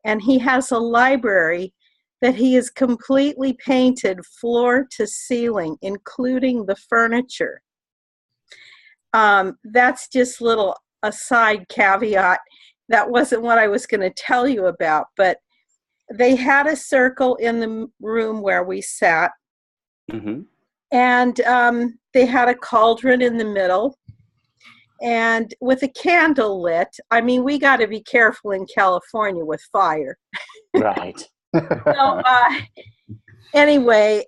Speaker 7: And he has a library that he has completely painted floor to ceiling, including the furniture. That's just a little aside caveat. That wasn't what I was going to tell you about, but they had a circle in the room where we sat,
Speaker 1: Mm-hmm.
Speaker 7: and they had a cauldron in the middle, and with a candle lit. I mean, we got to be careful in California with fire.
Speaker 1: Right.
Speaker 7: So anyway,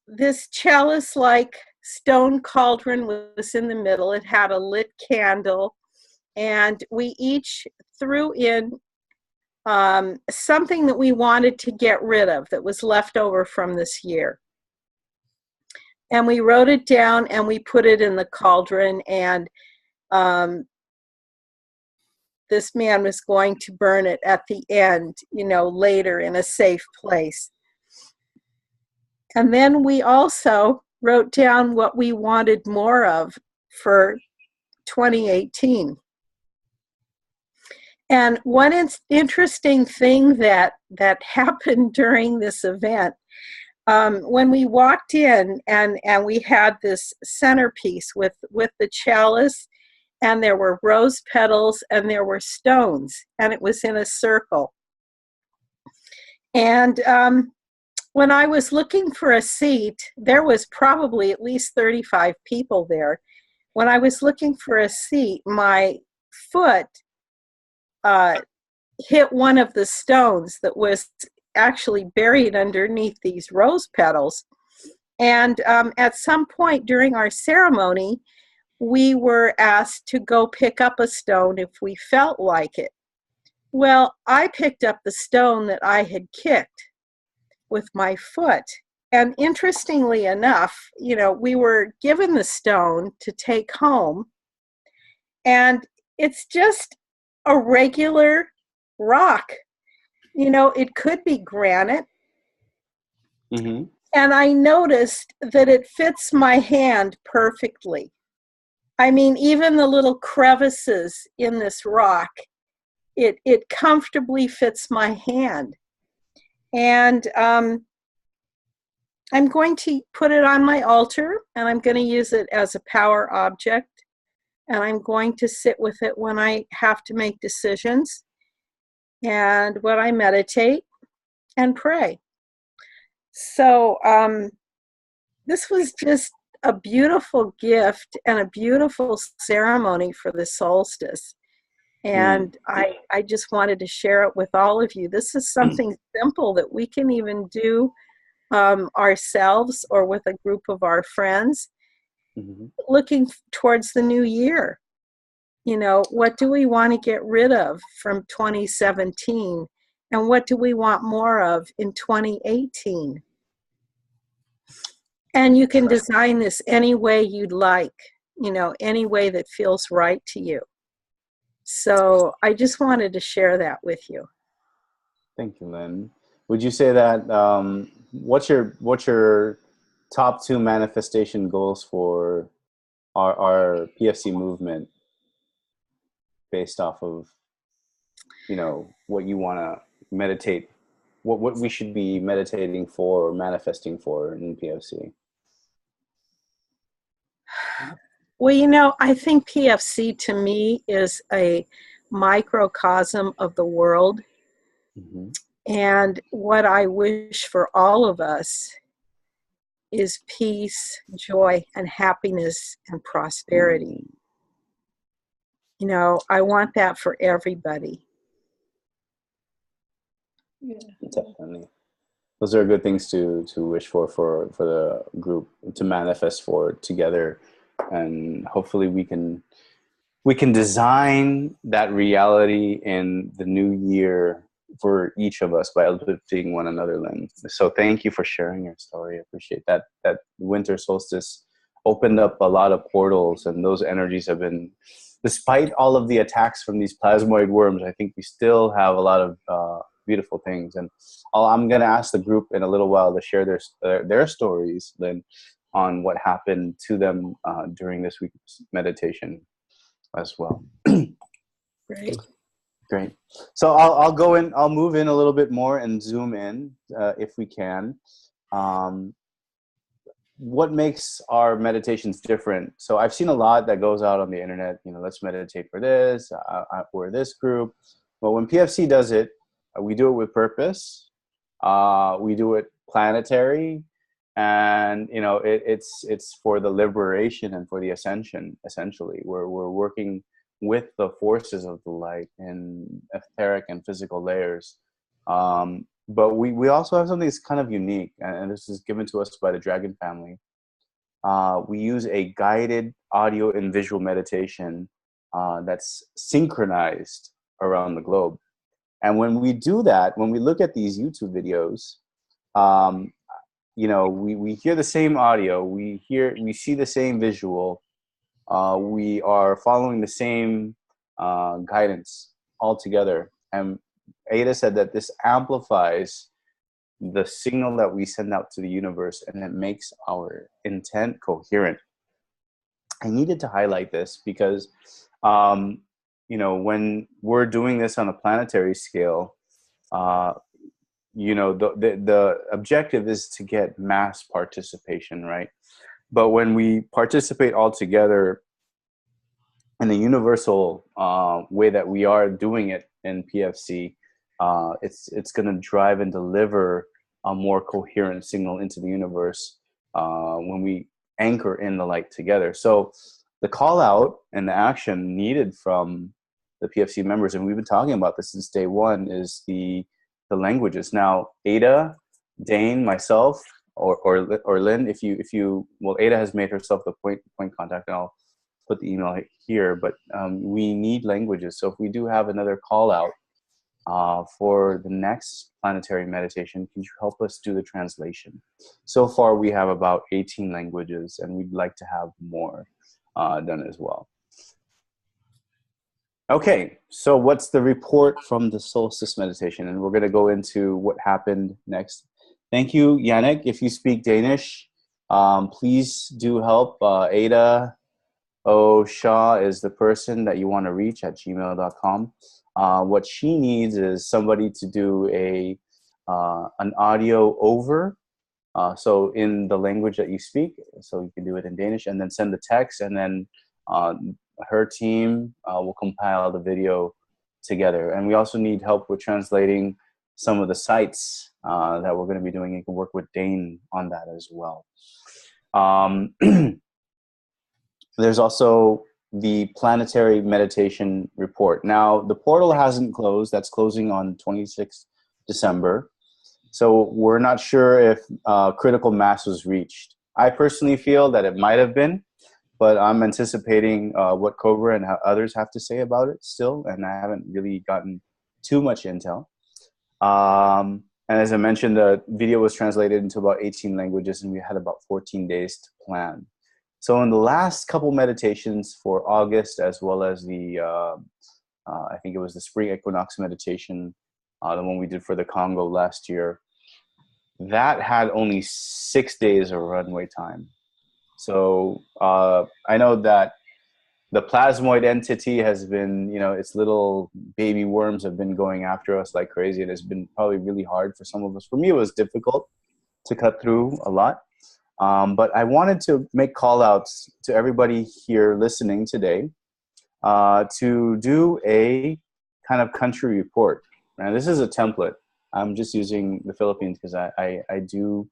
Speaker 7: this chalice-like stone cauldron was in the middle. It had a lit candle, and we each threw in something that we wanted to get rid of that was left over from this year. And we wrote it down and we put it in the cauldron, and this man was going to burn it at the end, later in a safe place. And then we also wrote down what we wanted more of for 2018. And one interesting thing that happened during this event, when we walked in and we had this centerpiece with the chalice, and there were rose petals and there were stones, and it was in a circle. And when I was looking for a seat, there was probably at least 35 people there. When I was looking for a seat, my foot hit one of the stones that was actually buried underneath these rose petals. And at some point during our ceremony, we were asked to go pick up a stone if we felt like it. Well, I picked up the stone that I had kicked with my foot. And interestingly enough, we were given the stone to take home, and it's just a regular rock. It could be granite.
Speaker 1: Mm-hmm.
Speaker 7: And I noticed that it fits my hand perfectly. I mean, even the little crevices in this rock, it comfortably fits my hand. And I'm going to put it on my altar, and I'm going to use it as a power object. And I'm going to sit with it when I have to make decisions, and when I meditate and pray. So this was just a beautiful gift and a beautiful ceremony for the solstice. And I just wanted to share it with all of you. This is something simple that we can even do ourselves or with a group of our friends,
Speaker 1: Mm-hmm.
Speaker 7: looking towards the new year. What do we want to get rid of from 2017? And what do we want more of in 2018? And you can design this any way you'd like, any way that feels right to you. So I just wanted to share that with you.
Speaker 1: Thank you, Lynn. Would you say that what's your top 2 manifestation goals for our PFC movement? based off of, you know, what you want to meditate, what we should be meditating for or manifesting for in PFC?
Speaker 7: Well, you know, I think PFC to me is a microcosm of the world.
Speaker 1: Mm-hmm.
Speaker 7: And what I wish for all of us is peace, joy, and happiness and prosperity. You know, I want that for everybody.
Speaker 1: Definitely. Those are good things to wish for the group, to manifest for together, and hopefully we can design that reality in the new year for each of us by uplifting one another, Lynn. So thank you for sharing your story. I appreciate that. That winter solstice opened up a lot of portals, and those energies have been, despite all of the attacks from these plasmoid worms, I think we still have a lot of beautiful things. And I'm going to ask the group in a little while to share their stories, Lynn, on what happened to them during this week's meditation as well. Great. So I'll go in. I'll move in a little bit more and zoom in if we can. What makes our meditations different? So I've seen a lot that goes out on the internet. You know, let's meditate for this. We're this group. But when PFC does it, we do it with purpose. We do it planetary, and you know, it's for the liberation and for the ascension. Essentially, we're working with the forces of the light in etheric and physical layers. But we also have something that's kind of unique, and this is given to us by the Dragon family. We use a guided audio and visual meditation that's synchronized around the globe. And when we do that, when we look at these YouTube videos, you know, we hear the same audio, we see the same visual, we are following the same guidance altogether. And Ada said that this amplifies the signal that we send out to the universe, and it makes our intent coherent. I needed to highlight this because, you know, when we're doing this on a planetary scale, you know, the objective is to get mass participation, right? But when we participate all together in the universal way that we are doing it in PFC, it's going to drive and deliver a more coherent signal into the universe when we anchor in the light together. So the call out and the action needed from the PFC members, and we've been talking about this since day one, is the languages. Now, Ada, Dane, myself, or Lynn, if you well, Ada has made herself the point contact, and I'll put the email here. But we need languages. So if we do have another call out for the next planetary meditation, can you help us do the translation? So far, we have about 18 languages, and we'd like to have more done as well. Okay, so what's the report from the solstice meditation? And we're going to go into what happened next. Thank you, Yannick. If you speak Danish, please do help. Ada O. Shaw is the person that you want to reach at gmail.com. What she needs is somebody to do an audio over, so in the language that you speak, so you can do it in Danish, and then send the text, and then her team will compile the video together. And we also need help with translating some of the sites that we're going to be doing. You can work with Dane on that as well. There's also the planetary meditation report. Now, the portal hasn't closed. That's closing on 26th December. So we're not sure if critical mass was reached. I personally feel that it might have been, but I'm anticipating what Cobra and others have to say about it still, and I haven't really gotten too much intel. And as I mentioned, the video was translated into about 18 languages, and we had about 14 days to plan. So in the last couple meditations for August, as well as the, I think it was the spring equinox meditation, the one we did for the Congo last year, that had only 6 days of runway time. So I know that the plasmoid entity has been, its little baby worms have been going after us like crazy, and it's been probably really hard for some of us. For me, it was difficult to cut through a lot. But I wanted to make call outs to everybody here listening today to do a kind of country report. Now, this is a template. I'm just using the Philippines because I do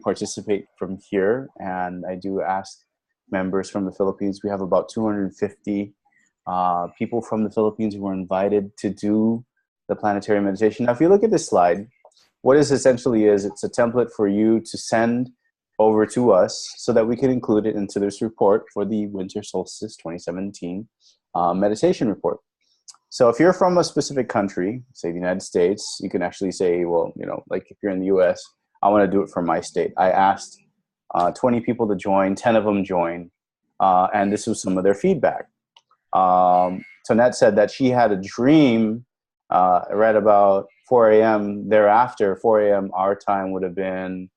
Speaker 1: participate from here, and I do ask members from the Philippines. We have about 250 people from the Philippines who were invited to do the planetary meditation. Now, if you look at this slide, what this essentially is, it's a template for you to send over to us so that we can include it into this report for the Winter Solstice 2017 meditation report. So if you're from a specific country, say the United States, you can actually say, well, like if you're in the US, I want to do it for my state. I asked 20 people to join, 10 of them joined, and this was some of their feedback. Tonette said that she had a dream right about 4 a.m. thereafter. 4 a.m. our time would have been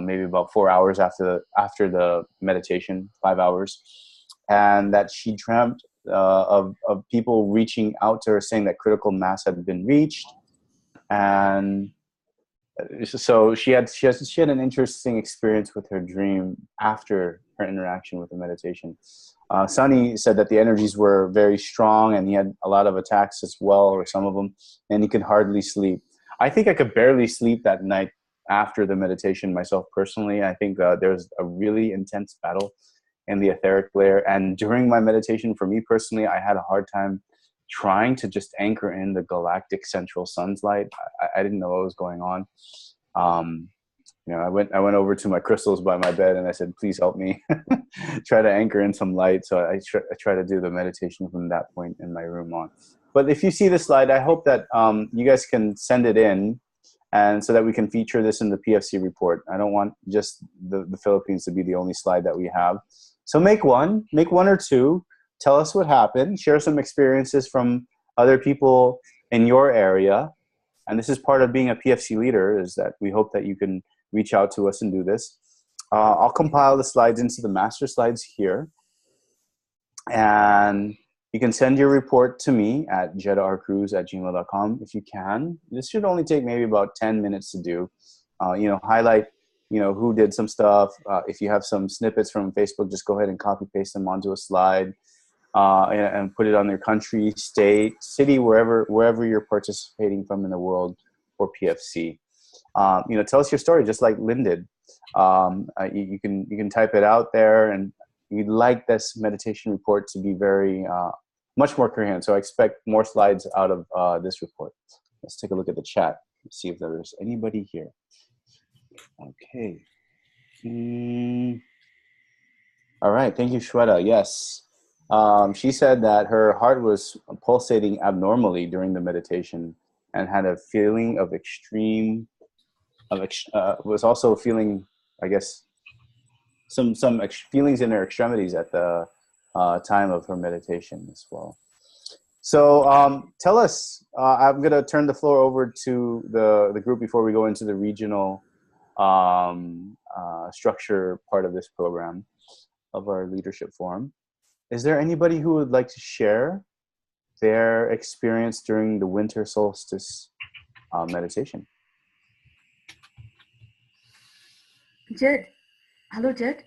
Speaker 1: maybe about 4 hours after the meditation, 5 hours, and that she dreamt of people reaching out to her saying that critical mass had been reached, and so she had an interesting experience with her dream after her interaction with the meditation. Sunny said that the energies were very strong, and he had a lot of attacks as well, or some of them, and he could hardly sleep. I think I could barely sleep that night after the meditation myself personally. I think there was a really intense battle in the etheric layer, and during my meditation, for me personally, I had a hard time trying to just anchor in the galactic central sun's light. I didn't know what was going on. I went over to my crystals by my bed and I said, please help me try to anchor in some light. So I try to do the meditation from that point in my room on. But if you see the slide, I hope that you guys can send it in, and so that we can feature this in the PFC report. I don't want just the Philippines to be the only slide that we have. So make one or two. Tell us what happened. Share some experiences from other people in your area. And this is part of being a PFC leader, is that we hope that you can reach out to us and do this. I'll compile the slides into the master slides here. And you can send your report to me at jedarcruz@gmail.com if you can. This should only take maybe about 10 minutes to do. Highlight, who did some stuff. If you have some snippets from Facebook, just go ahead and copy paste them onto a slide. And put it on their country, state, city, wherever you're participating from in the world for PFC. Tell us your story, just like Lynn did. You can type it out there, and we'd like this meditation report to be very much more coherent. So I expect more slides out of this report. Let's take a look at the chat. Let's see if there's anybody here. Okay. All right. Thank you, Shweta. Yes. She said that her heart was pulsating abnormally during the meditation and had a feeling of was also feeling, I guess, some feelings in her extremities at the time of her meditation as well. So tell us, I'm going to turn the floor over to the group before we go into the regional structure part of this program of our leadership forum. Is there anybody who would like to share their experience during the winter solstice meditation?
Speaker 8: Jed. Hello, Jed.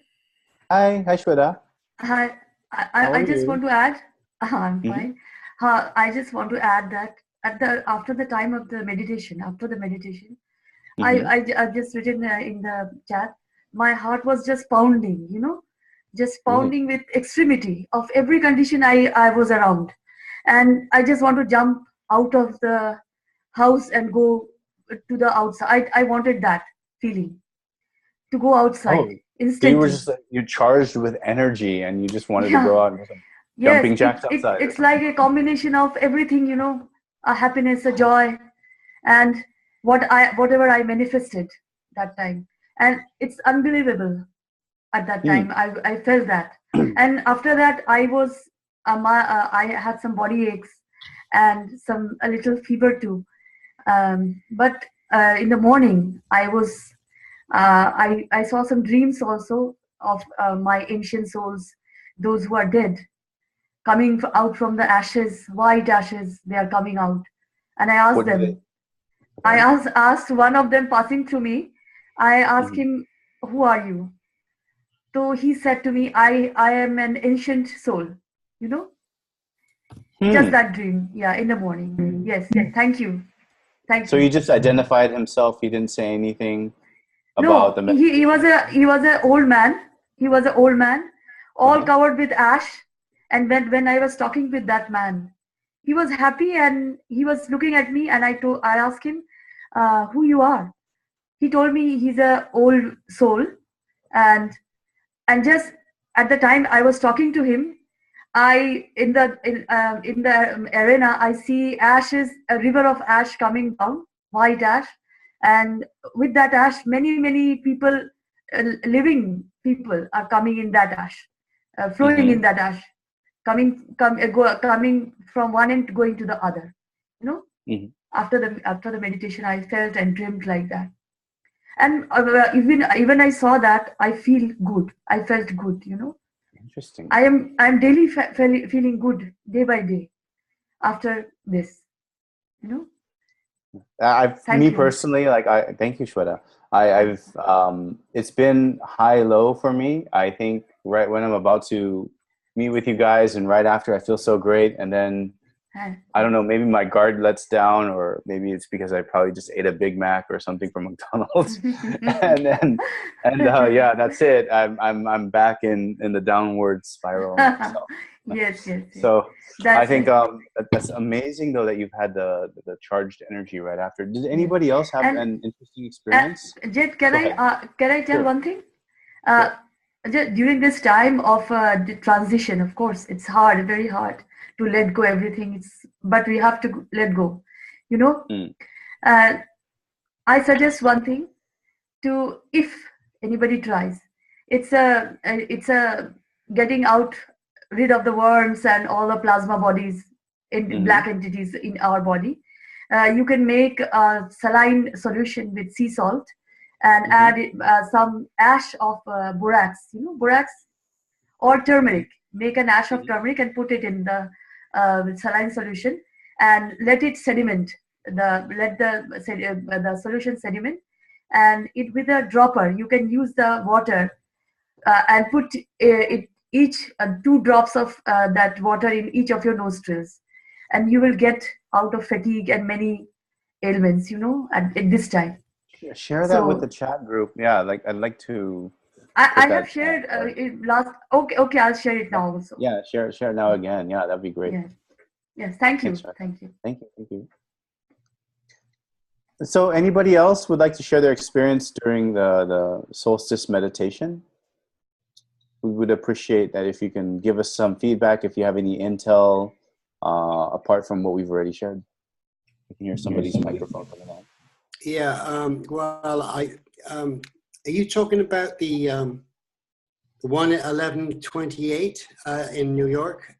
Speaker 1: Hi, Shweta.
Speaker 8: Hi. I just want to add, I'm fine. I just want to add that after the time of the meditation, I just written in the chat, my heart was just pounding, just pounding with extremity of every condition I was around. And I just want to jump out of the house and go to the outside. I wanted that feeling, to go outside instantly.
Speaker 1: So you're charged with energy and you just wanted to go out and do some jumping jacks outside.
Speaker 8: It's like a combination of everything, a happiness, a joy, and whatever I manifested that time. And it's unbelievable. At that time, I felt that, and after that, I had some body aches and a little fever too. But in the morning, I saw some dreams also of my ancient souls those who are dead, coming out from the ashes, white ashes, they are coming out. And I asked
Speaker 1: What do
Speaker 8: them,
Speaker 1: they?
Speaker 8: I asked one of them passing through me, I asked
Speaker 1: Mhm.
Speaker 8: him, who are you? So he said to me, I am an ancient soul, you know, just
Speaker 1: Hmm.
Speaker 8: that dream. Yeah, in the morning. Yes, thank you. Thank
Speaker 1: So he
Speaker 8: you.
Speaker 1: just identified himself. He didn't say anything about
Speaker 8: No,
Speaker 1: the
Speaker 8: he was a old man. He was an old man, all
Speaker 1: Uh-huh.
Speaker 8: covered with ash. And when I was talking with that man, he was happy and he was looking at me. And I asked him, who you are. He told me he's a old soul, and just at the time I was talking to him, I in the arena I see ashes, a river of ash coming down, white ash, and with that ash, many people, living people are coming in that ash, flowing in
Speaker 1: Mhm.
Speaker 8: that ash, coming from one end going to the other. You know,
Speaker 1: Mhm.
Speaker 8: after the meditation, I felt and dreamt like that, and even I saw that, I feel good. I felt good. You know,
Speaker 1: Interesting.
Speaker 8: I'm daily feeling good day by day after this. You know,
Speaker 1: Me
Speaker 8: thank you.
Speaker 1: personally, like I thank you, Shweta. I've it's been high low for me. I think right when I'm about to meet with you guys, and right after, I feel so great, and then I don't know, maybe my guard lets down, or maybe it's because I probably just ate a Big Mac or something from McDonald's, and then yeah, that's it. I'm back in the downward spiral myself.
Speaker 8: Yes.
Speaker 1: So I
Speaker 8: That's
Speaker 1: think
Speaker 8: it.
Speaker 1: that's amazing though that you've had the charged energy right after. Did
Speaker 8: Yes.
Speaker 1: anybody else have
Speaker 8: And
Speaker 1: an interesting experience?
Speaker 8: Jet,
Speaker 1: Go ahead.
Speaker 8: can I tell
Speaker 1: Sure,
Speaker 8: one thing?
Speaker 1: sure.
Speaker 8: Uh, During this time of the transition, of course, it's hard, very hard to let go everything. But we have to let go. You know,
Speaker 1: Mm.
Speaker 8: uh, I suggest one thing to, if anybody tries, it's a getting out, rid of the worms and all the plasma bodies in
Speaker 1: Mm-hmm.
Speaker 8: black entities in our body. You can make a saline solution with sea salt and
Speaker 1: Mm-hmm.
Speaker 8: add some ash of borax, borax or turmeric. Make an ash of
Speaker 1: Mm-hmm.
Speaker 8: turmeric and put it in the saline solution and let it sediment. The solution sediment, and it with a dropper. You can use the water and put it each 2 drops of that water in each of your nostrils, and you will get out of fatigue and many ailments. At this time.
Speaker 1: Share that with the
Speaker 8: So
Speaker 1: chat group. Yeah, like I'd like to
Speaker 8: I
Speaker 1: put
Speaker 8: have
Speaker 1: that.
Speaker 8: shared it last. Okay, I'll share it
Speaker 1: Yeah,
Speaker 8: now also.
Speaker 1: yeah. Share it now again. Yeah, that'd be great.
Speaker 8: Yes. Thank
Speaker 1: Thanks,
Speaker 8: you.
Speaker 1: Shweta.
Speaker 8: Thank you.
Speaker 1: Thank you. So, anybody else would like to share their experience during the solstice meditation? We would appreciate that if you can give us some feedback, if you have any intel apart from what we've already shared. You can hear somebody's microphone coming on.
Speaker 2: Yeah. Well, are you talking about the one at 11:28 in New York?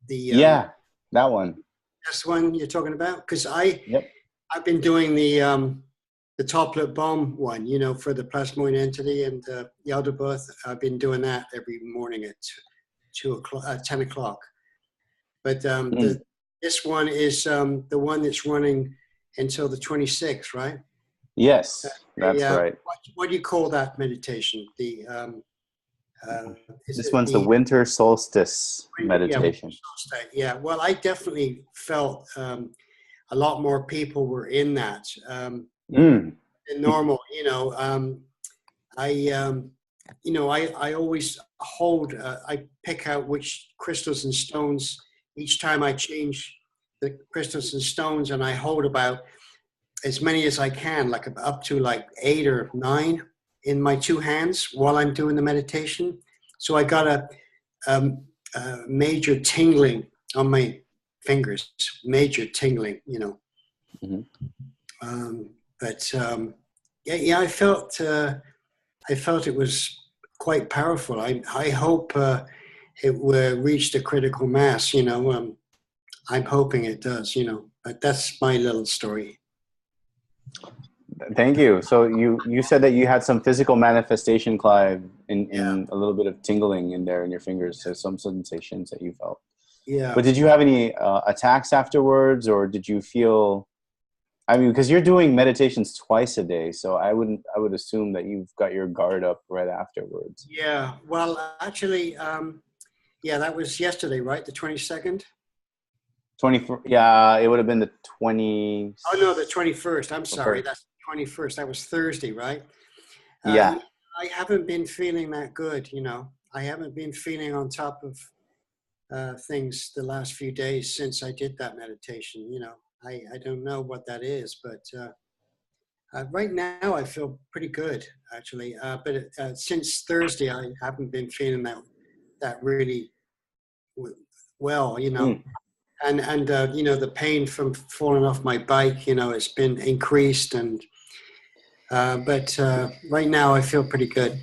Speaker 1: Yeah, that one.
Speaker 2: This one you're talking about? Because
Speaker 1: Yep.
Speaker 2: I've been doing the Toplet Bomb one, for the plasmoid entity and the Yaldabaoth. I've been doing that every morning at 10 o'clock. But this one is the one that's running until the 26th, right?
Speaker 1: Yes, that's right.
Speaker 2: What do you call that meditation?
Speaker 1: This one's the winter solstice meditation.
Speaker 2: Yeah. Well, I definitely felt a lot more people were in that than normal. I always hold. I pick out which crystals and stones each time I change the crystals and stones, and I hold about as many as I can, like up to like 8 or 9 in my 2 hands while I'm doing the meditation. So I got a major tingling on my fingers, major tingling,
Speaker 1: Mm-hmm.
Speaker 2: Yeah, I felt it was quite powerful. I hope it will reach the critical mass. I'm hoping it does. But that's my little story.
Speaker 1: Thank you. So you said that you had some physical manifestation, Clive, in a little bit of tingling in there in your fingers. So some sensations that you felt.
Speaker 2: Yeah.
Speaker 1: But did you have any attacks afterwards, or did you feel? I mean, because you're doing meditations twice a day, so I would assume that you've got your guard up right afterwards.
Speaker 2: Yeah. Well, actually, yeah, that was yesterday, right? The 22nd.
Speaker 1: 24. Yeah, it would have been the 20.
Speaker 2: Oh no, the 21st. I'm sorry,
Speaker 1: Okay.
Speaker 2: that's the 21st. That was Thursday, right?
Speaker 1: Yeah.
Speaker 2: I haven't been feeling that good. I haven't been feeling on top of things the last few days since I did that meditation. I don't know what that is, but right now I feel pretty good actually. But since Thursday, I haven't been feeling that really well.
Speaker 1: Mm.
Speaker 2: And the pain from falling off my bike, it's been increased, but right now I feel pretty good.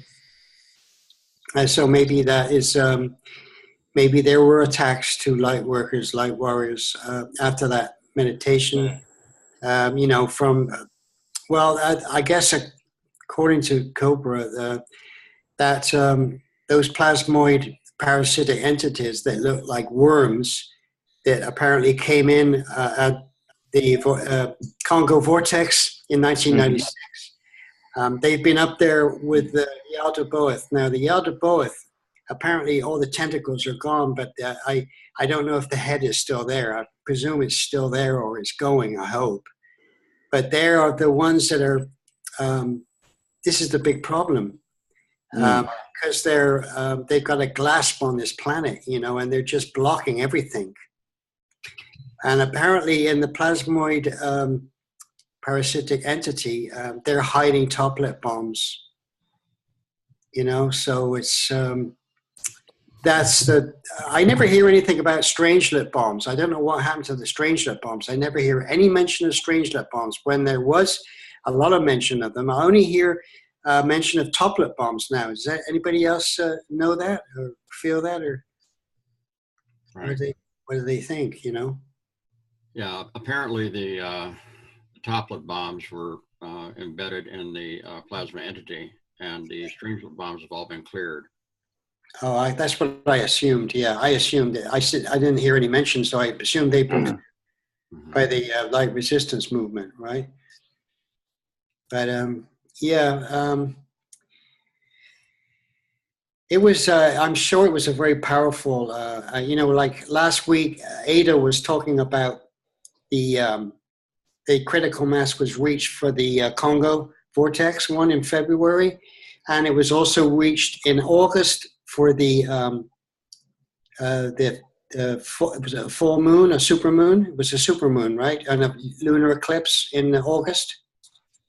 Speaker 2: So maybe that is maybe there were attacks to light workers, light warriors after that meditation. I guess according to Cobra, that those plasmoid parasitic entities that look like worms that apparently came in at the Congo vortex in 1996. They've been up there with the Yaldabaoth. Now, the Yaldabaoth, apparently all the tentacles are gone, but I don't know if the head is still there. I presume it's still there, or it's going, I hope. But they are the ones that are, this is the big problem. Because they've got a grasp on this planet, and they're just blocking everything. And apparently in the plasmoid parasitic entity, they're hiding toplet bombs. So it's, I never hear anything about strangelet bombs. I don't know what happened to the strangelet bombs. I never hear any mention of strangelet bombs. When there was a lot of mention of them, I only hear mention of toplet bombs now. Does anybody else know that or feel that, or
Speaker 5: Right.
Speaker 2: what do they think,
Speaker 5: Yeah, apparently the toplet bombs were embedded in the plasma entity, and the strangelet bombs have all been cleared.
Speaker 2: Oh, that's what I assumed. Yeah, I assumed it. I didn't hear any mention, so I assumed they've been by the light resistance movement, right? But it was. I'm sure it was a very powerful. Like last week, Ada was talking about the critical mass was reached for the Congo vortex one in February, and it was also reached in August for the it was a full moon, a supermoon. It was a supermoon, right? And a lunar eclipse in August.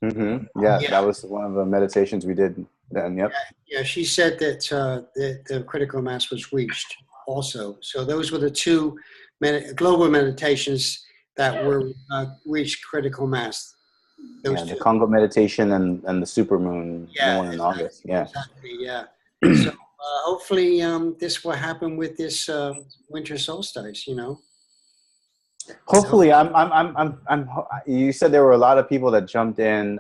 Speaker 1: Mm-hmm. Yeah, that was one of the meditations we did then. Yep.
Speaker 2: Yeah, she said that the critical mass was reached also. So those were the two global meditations that were reached critical mass. Those two.
Speaker 1: The Congo meditation and the supermoon, the one in August. Yeah.
Speaker 2: Exactly. Yeah. So hopefully this will happen with this winter solstice.
Speaker 1: Hopefully, you said there were a lot of people that jumped in.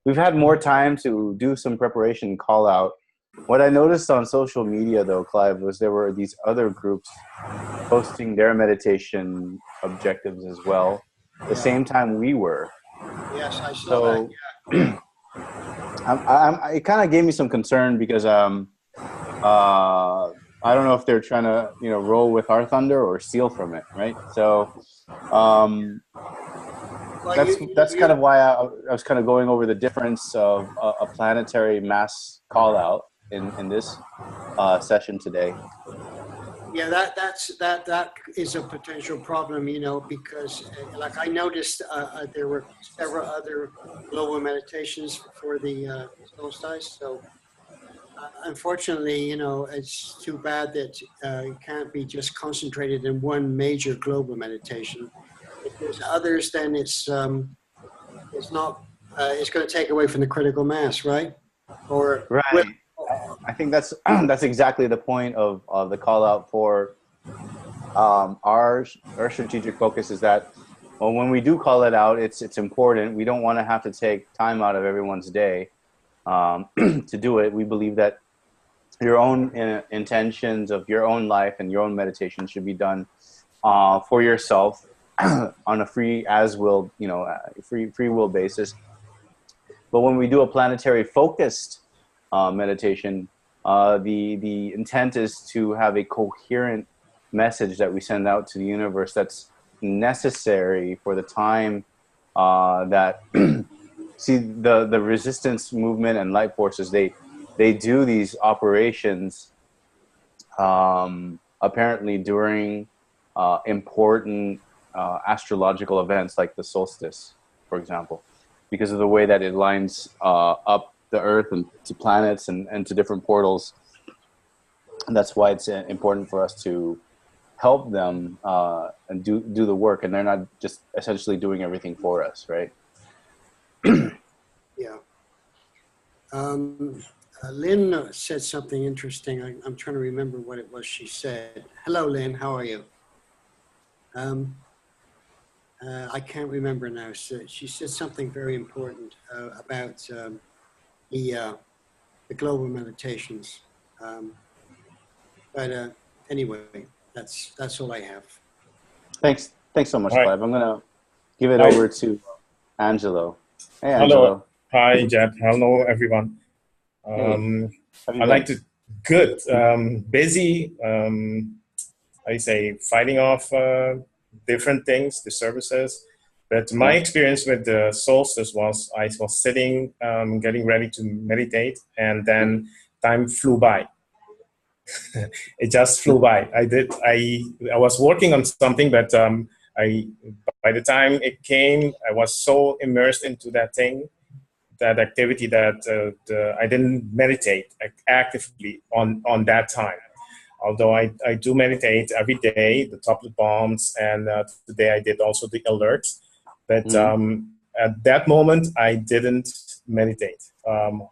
Speaker 1: We've had more time to do some preparation call out. What I noticed on social media though, Clive, was there were these other groups posting their meditation objectives as well, the same time we were.
Speaker 2: Yes, I saw that.
Speaker 1: Yeah. It kind of gave me some concern because I don't know if they're trying to, roll with our thunder or steal from it, right? So that's kind of why I was kind of going over the difference of a planetary mass call out in this session today.
Speaker 2: Yeah, that is a potential problem, because like I noticed there were several other global meditations for the solstice. So unfortunately, it's too bad that it can't be just concentrated in one major global meditation. If there's others, then it's not. It's going to take away from the critical mass, right? Or
Speaker 1: right. I think that's exactly the point of the call out for our strategic focus is that well, when we do call it out, it's important. We don't want to have to take time out of everyone's day to do it. We believe that your own intentions of your own life and your own meditation should be done for yourself on a free will basis. But when we do a planetary focused meditation, the intent is to have a coherent message that we send out to the universe that's necessary for the time that see the resistance movement and light forces, they do these operations apparently during important astrological events like the solstice, for example, because of the way that it lines up the earth and to planets and to different portals. And that's why it's important for us to help them and do the work, and they're not just essentially doing everything for us, right?
Speaker 2: Yeah. Lynn said something interesting. I'm trying to remember what it was she said. Hello, Lynn. How are you? I can't remember now. So she said something very important about the global meditations. But anyway, that's all I have.
Speaker 1: Thanks so much,
Speaker 9: Right.
Speaker 1: Clive. I'm gonna give it over to Angelo. Hey, Angelo.
Speaker 9: Hello. Hi, Jed. Hello, everyone.
Speaker 1: How you
Speaker 9: I
Speaker 1: doing?
Speaker 9: like to, good. Busy, I say, fighting off different things, the services. But my experience with the solstice was I was sitting, getting ready to meditate, and then time flew by. It just flew by. I was working on something, but by the time it came, I was so immersed into that thing, that activity, that I didn't meditate actively on that time. Although I do meditate every day, the tablet bombs, and today I did also the alerts. But at that moment, I didn't meditate.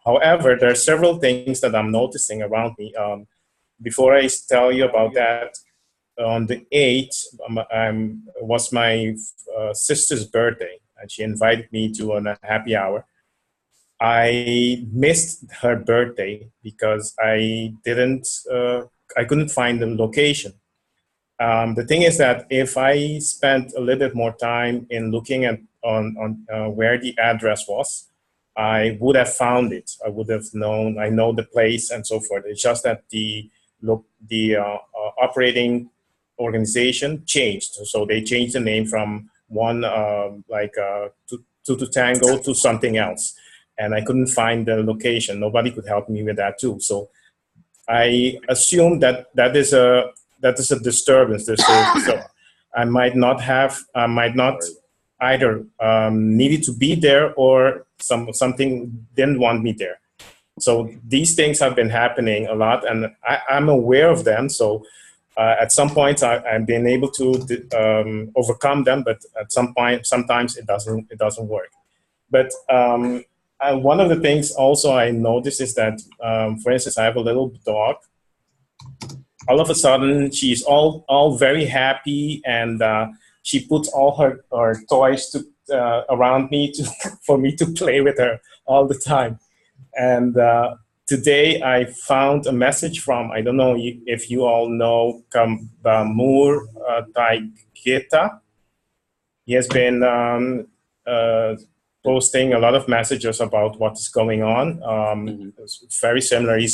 Speaker 9: However, there are several things that I'm noticing around me. Before I tell you about that, on the 8th was my sister's birthday, and she invited me to a happy hour. I missed her birthday because I couldn't find the location. The thing is that if I spent a little bit more time in looking at on where the address was, I would have found it. I would have known. I know the place and so forth. It's just that the operating organization changed. So they changed the name from one to Tango to something else, and I couldn't find the location. Nobody could help me with that too. So I assume that is a disturbance. So I might not either needed to be there, or something didn't want me there. So these things have been happening a lot, and I'm aware of them. So at some point, I've been able to overcome them, but at some point, sometimes it doesn't work. But one of the things also I noticed is that, for instance, I have a little dog. All of a sudden, she's all very happy, and she puts all her toys around me for me to play with her all the time. And today I found a message from, I don't know if you all know Kambamur Taigeta. He has been posting a lot of messages about what is going on. It's very similar. He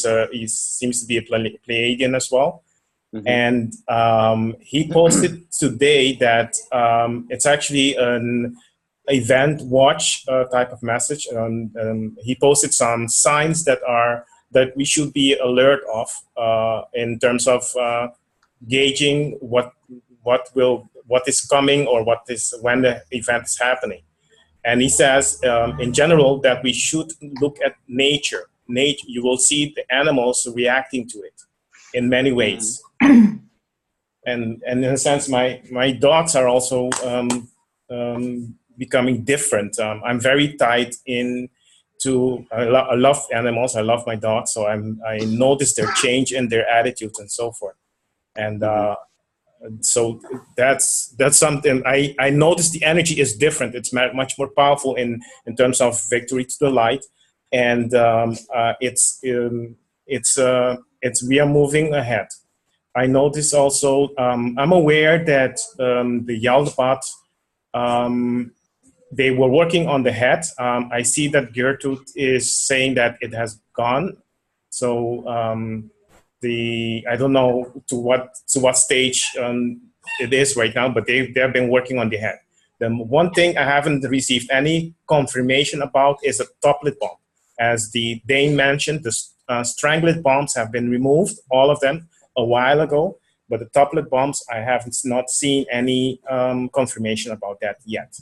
Speaker 9: seems to be a Pleiadian as well. And he posted today that it's actually an event watch type of message. He posted some signs that we should be alert of in terms of gauging what is coming, or when the event is happening. And he says, in general, that we should look at nature. You will see the animals reacting to it in many ways. And in a sense, my dogs are also becoming different. I'm very tied into. I love animals. I love my dogs, so I notice their change in their attitudes and so forth. And So that's something I noticed. The energy is different. It's much more powerful in terms of victory to the light, and it's we are moving ahead. I notice also. I'm aware that the Yaldabaoth, they were working on the head. I see that Gertrude is saying that it has gone. So I don't know to what stage it is right now, but they've been working on the head. The one thing I haven't received any confirmation about is a toplet bomb. As the Dane mentioned, the stranglet bombs have been removed, all of them, a while ago. But the toplet bombs, I haven't not seen any confirmation about that yet.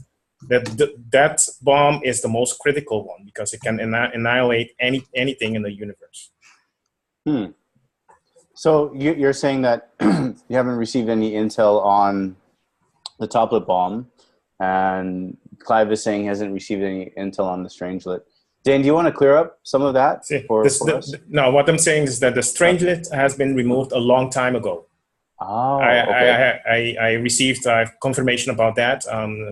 Speaker 9: That bomb is the most critical one because it can annihilate anything in the universe.
Speaker 1: So you're saying that you haven't received any intel on the toplet bomb, and Clive is saying he hasn't received any intel on the strangelet. Dane, do you want to clear up some of that for us?
Speaker 9: No, what I'm saying is that the strangelet has been removed a long time ago.
Speaker 1: Oh, okay.
Speaker 9: I received confirmation about that.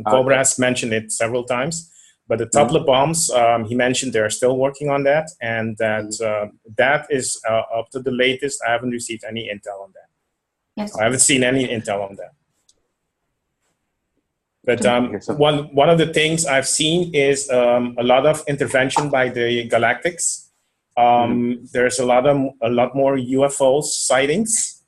Speaker 9: Cobra has mentioned it several times. But the toplet bombs, he mentioned they're still working on that, and that is up to the latest. I haven't received any intel on that.
Speaker 10: Yes.
Speaker 9: I haven't seen any intel on that. But one of the things I've seen is a lot of intervention by the Galactics. There's a lot more UFO sightings.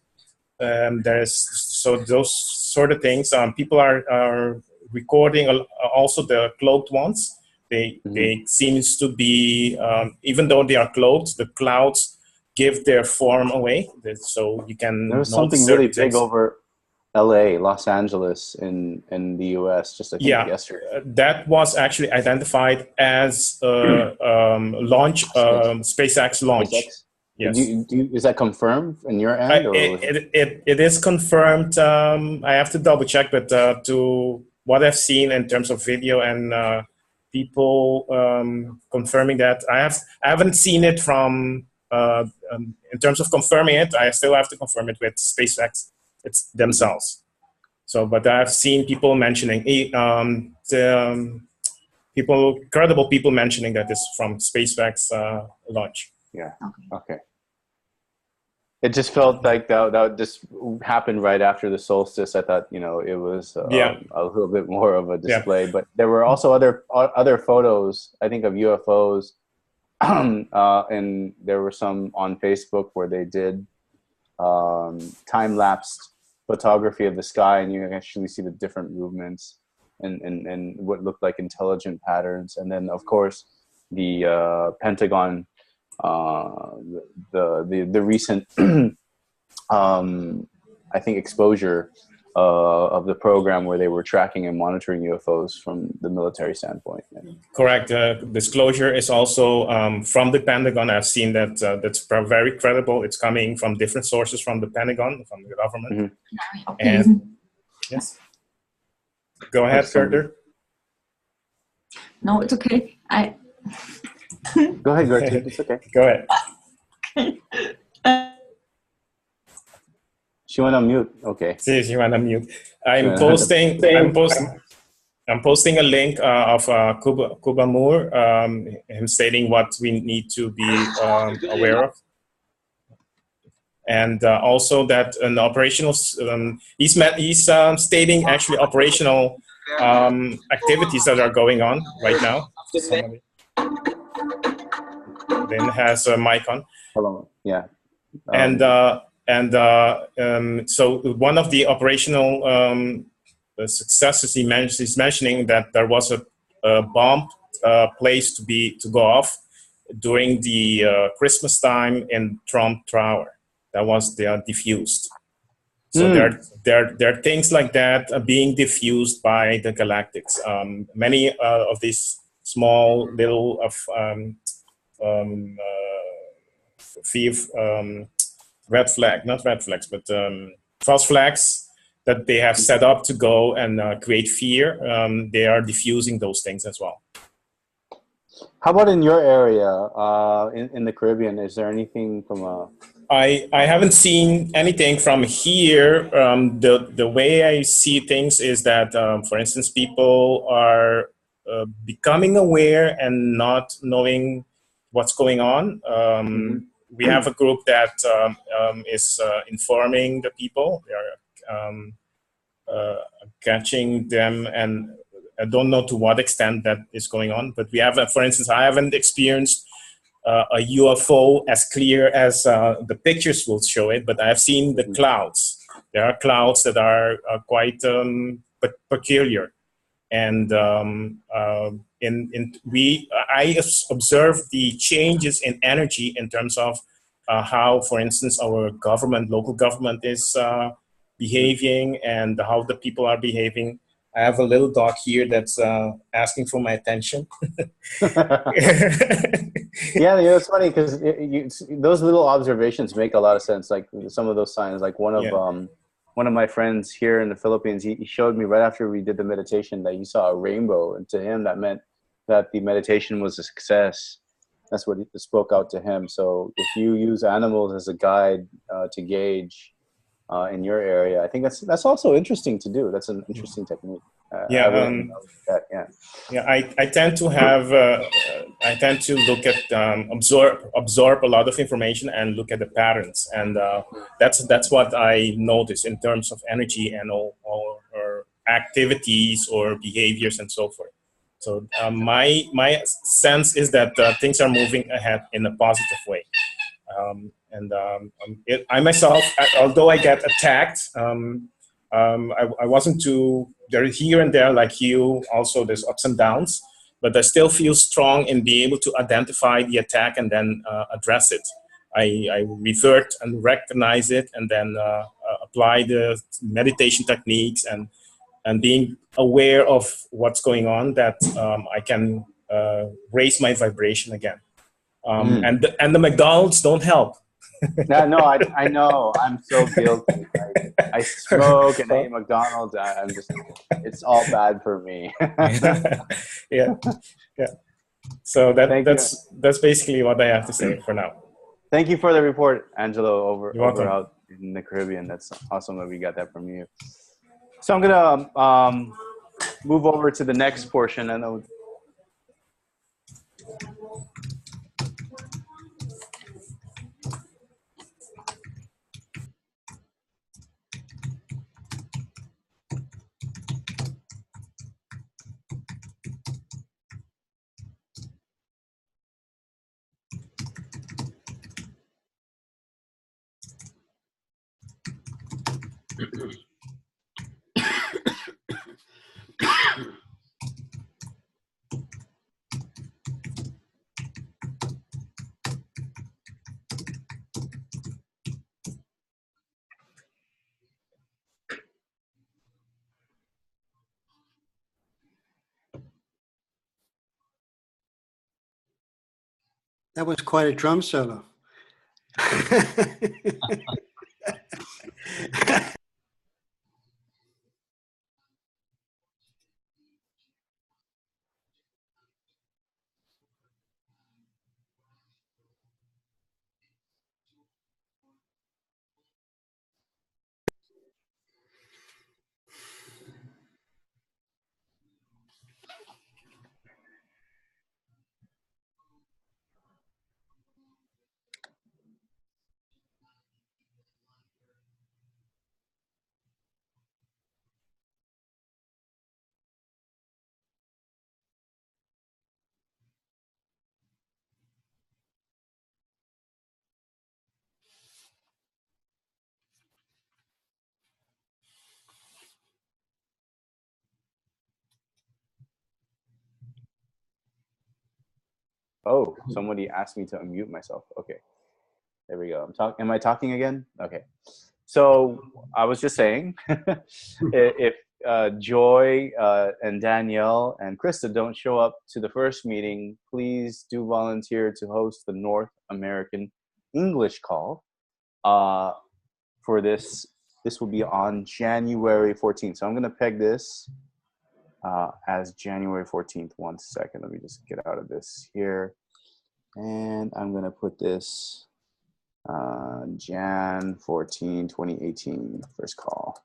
Speaker 9: So those sort of things. People are recording also the cloaked ones. They seems to be, even though they are cloaked, the clouds give their form away. So you can.
Speaker 1: There was something really big over LA, Los Angeles in the US just I think yesterday.
Speaker 9: That was actually identified as launch, SpaceX launch. SpaceX? Yes.
Speaker 1: Is that confirmed in your end?
Speaker 9: It is confirmed. I have to double check, but to what I've seen in terms of video and people confirming that, I haven't seen it from in terms of confirming it. I still have to confirm it with SpaceX themselves. So, but I've seen people mentioning credible people mentioning that it's from SpaceX launch.
Speaker 1: Yeah. Okay. It just felt like that just happened right after the solstice. I thought, it was a little bit more of a display, but there were also other photos, I think, of UFOs, and there were some on Facebook where they did time-lapsed photography of the sky, and you actually see the different movements and what looked like intelligent patterns, and then of course the Pentagon. The recent I think exposure of the program where they were tracking and monitoring UFOs from the military standpoint.
Speaker 9: Correct. Disclosure is also from the Pentagon. I've seen that that's very credible. It's coming from different sources from the Pentagon, from the government. And yes, go ahead, Carter.
Speaker 10: No, it's okay.
Speaker 1: Go ahead, Gertrude. It's okay.
Speaker 9: Go ahead.
Speaker 1: She went on mute. Okay.
Speaker 9: She went on mute. I'm posting a link of Kuba Moore, him stating what we need to be aware of. And also that an operational, he's stating actually operational activities that are going on right now. Then has a mic on.
Speaker 1: Hello. Yeah.
Speaker 9: So one of the operational successes he's mentioning that there was a bomb placed to go off during the Christmas time in Trump Tower. That was diffused. So there are things like that being diffused by the Galactics. Many of these small little red flag, not red flags, but false flags that they have set up to go and create fear. They are diffusing those things as well.
Speaker 1: How about in your area, in the Caribbean? Is there anything from
Speaker 9: I haven't seen anything from here. The way I see things is that, for instance, people are becoming aware and not knowing what's going on. We have a group that is informing the people. They are catching them, and I don't know to what extent that is going on. But we have, for instance, I haven't experienced a UFO as clear as the pictures will show it, but I've seen the clouds. There are clouds that are quite peculiar, and I observe the changes in energy in terms of how, for instance, our government, local government, is behaving and how the people are behaving. I have a little dog here that's asking for my attention.
Speaker 1: Yeah, it's funny because those little observations make a lot of sense. Like some of those signs, like one of my friends here in the Philippines, he showed me right after we did the meditation that he saw a rainbow, and to him that meant that the meditation was a success. That's what spoke out to him. So if you use animals as a guide to gauge in your area, I think that's also interesting to do. That's an interesting technique.
Speaker 9: I tend to have I tend to look at absorb a lot of information and look at the patterns, and that's what I notice in terms of energy and all or activities or behaviors and so forth. So my sense is that things are moving ahead in a positive way. I myself, although I get attacked, I wasn't too, there here and there like you, also there's ups and downs, but I still feel strong in being able to identify the attack and then address it. I revert and recognize it, and then apply the meditation techniques and being aware of what's going on, that I can raise my vibration again. And the McDonald's don't help.
Speaker 1: No, I know. I'm so guilty. I smoke and I eat McDonald's. I'm just, it's all bad for me.
Speaker 9: yeah. So that's basically what I have to say for now.
Speaker 1: Thank you for the report, Angelo, over
Speaker 9: welcome.
Speaker 1: out in the Caribbean. That's awesome that we got that from you. So I'm gonna move over to the next portion. I know.
Speaker 2: That was quite a drum solo.
Speaker 1: Oh, somebody asked me to unmute myself. Okay, there we go. Am I talking again? Okay. So I was just saying, if Joy and Danielle and Krista don't show up to the first meeting, please do volunteer to host the North American English call for this. This will be on January 14th. So I'm going to peg this as January 14th. 1 second. Let me just get out of this here. And I'm going to put this Jan 14, 2018, first call.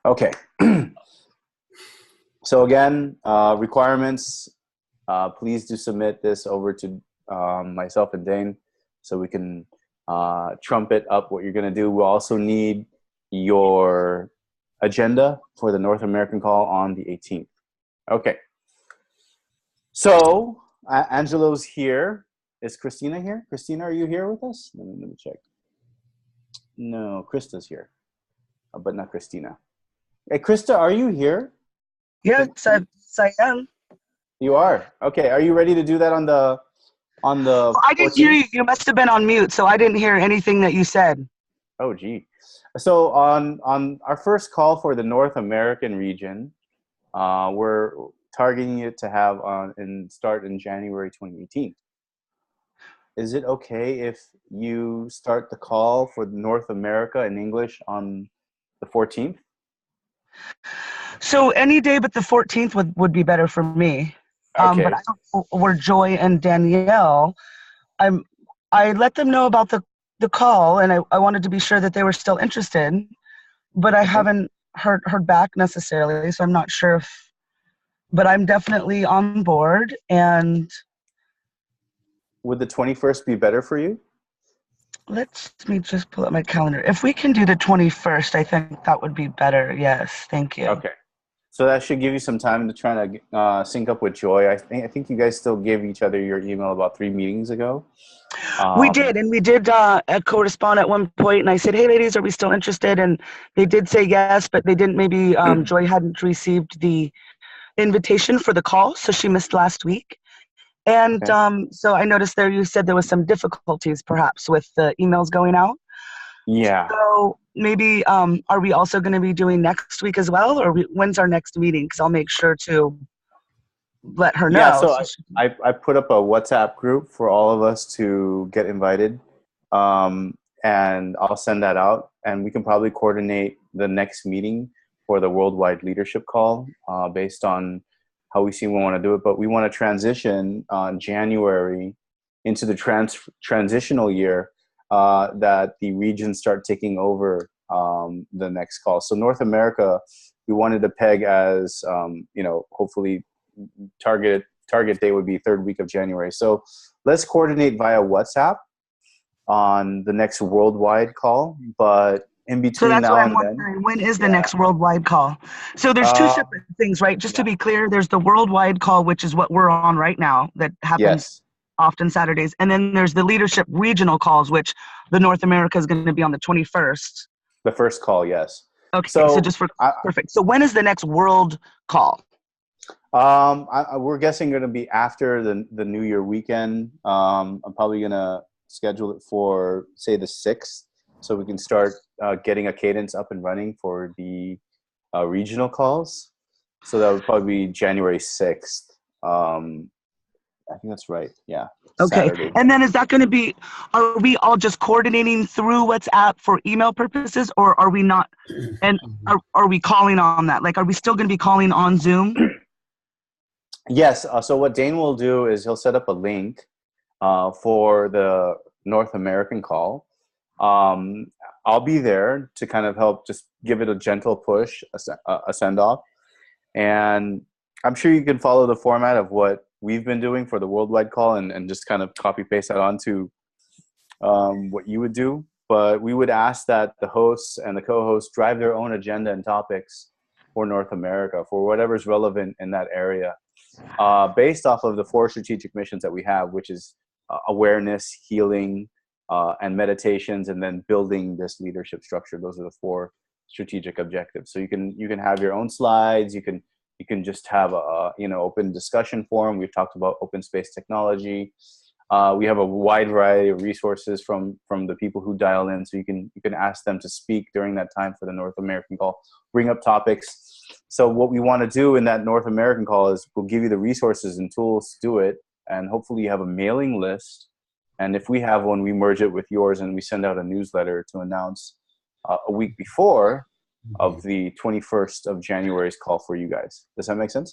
Speaker 1: Okay. So again, requirements, please do submit this over to myself and Dane so we can trumpet up what you're going to do. We'll also need your agenda for the North American call on the 18th. Okay. So Angelo's here. Is Christina here? Christina, are you here with us? Let me check. No, Krista's here, but not Christina. Hey, Krista, are you here?
Speaker 10: Yes, I am.
Speaker 1: You are. Okay. Are you ready to do that on the
Speaker 10: I didn't hear you. You must have been on mute, so I didn't hear anything that you said.
Speaker 1: Oh, gee. So on our first call for the North American region, we're targeting it to have start in January 2018. Is it okay if you start the call for North America in English on the 14th?
Speaker 10: So any day but the 14th would be better for me.
Speaker 1: Okay.
Speaker 10: But I don't know where Joy and Danielle, I let them know about the call, and I wanted to be sure that they were still interested, but I haven't heard back necessarily, so I'm not sure if, but I'm definitely on board. And
Speaker 1: would the 21st be better for you?
Speaker 10: let me just pull up my calendar. If we can do the 21st, I think that would be better. Yes, thank you.
Speaker 1: Okay. So that should give you some time to try to sync up with Joy. I think you guys still gave each other your email about 3 meetings ago.
Speaker 10: We did, and we did correspond at one point, and I said, hey, ladies, are we still interested? And they did say yes, but they didn't, maybe Joy hadn't received the invitation for the call, so she missed last week. And
Speaker 1: Okay.
Speaker 10: so I noticed there you said there was some difficulties perhaps with the emails going out.
Speaker 1: Yeah.
Speaker 10: So maybe are we also going to be doing next week as well, or when's our next meeting? Because I'll make sure to let her know.
Speaker 1: Yeah, so I put up a WhatsApp group for all of us to get invited, and I'll send that out, and we can probably coordinate the next meeting for the worldwide leadership call based on how we see we want to do it. But we want to transition January into the transitional year that the regions start taking over the next call. So North America, we wanted to peg as, hopefully target date would be 3rd week of January. So let's coordinate via WhatsApp on the next worldwide call. But in between
Speaker 10: so that's
Speaker 1: now
Speaker 10: what I'm
Speaker 1: and
Speaker 10: wondering.
Speaker 1: then,
Speaker 10: when is the next worldwide call? So there's two separate things, right? Just to be clear, there's the worldwide call, which is what we're on right now, that happens often Saturdays. And then there's the leadership regional calls, which the North America is going to be on the 21st.
Speaker 1: The first call, yes.
Speaker 10: Okay, so just for perfect. So when is the next world call?
Speaker 1: We're guessing going to be after the New Year weekend. I'm probably going to schedule it for, say, the 6th, so we can start getting a cadence up and running for the regional calls. So that would probably be January 6th. I think that's right. Yeah.
Speaker 10: Okay.
Speaker 1: Saturday.
Speaker 10: And then is that going to be, are we all just coordinating through WhatsApp for email purposes, or are we not? And are we calling on that? Like, are we still going to be calling on Zoom?
Speaker 1: Yes. So what Dane will do is he'll set up a link for the North American call. I'll be there to kind of help just give it a gentle push, a send off. And I'm sure you can follow the format of what we've been doing for the worldwide call and just kind of copy paste that onto what you would do. But we would ask that the hosts and the co-hosts drive their own agenda and topics for North America, for whatever's relevant in that area, based off of the 4 strategic missions that we have, which is awareness, healing, and meditations, and then building this leadership structure. Those are the 4 strategic objectives. So you can have your own slides. You can just have a open discussion forum. We've talked about open space technology. We have a wide variety of resources from the people who dial in. So you can ask them to speak during that time for the North American call, bring up topics. So what we want to do in that North American call is we'll give you the resources and tools to do it. And hopefully you have a mailing list. And if we have one, we merge it with yours and we send out a newsletter to announce a week before of the 21st of January's call for you guys. Does that make sense?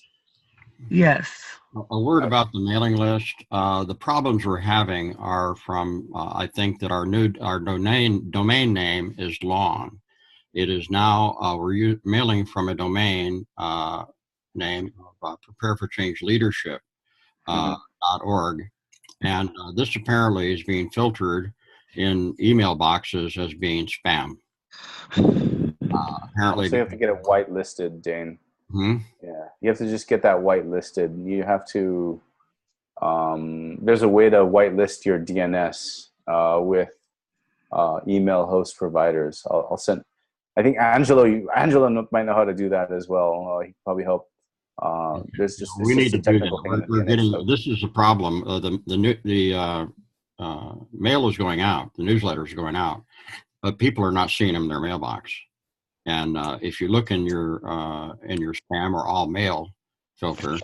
Speaker 10: Yes.
Speaker 5: A word about the mailing list. The problems we're having are from, I think that our domain name is long. It is now, we're mailing from a domain name of Prepare for Change Leadership .org. And this apparently is being filtered in email boxes as being spam. Apparently,
Speaker 1: so you have to get it whitelisted, Dane.
Speaker 5: Hmm?
Speaker 1: Yeah, you have to just get that whitelisted. You have to. There's a way to whitelist your DNS with email host providers. I'll send. I think Angelo might know how to do that as well. He can probably help. There's just
Speaker 5: we need to do
Speaker 1: technical
Speaker 5: that.
Speaker 1: thing.
Speaker 5: We're getting, this is a problem. The mail is going out. The newsletter is going out, but people are not seeing them in their mailbox. And if you look in your spam or all mail filter,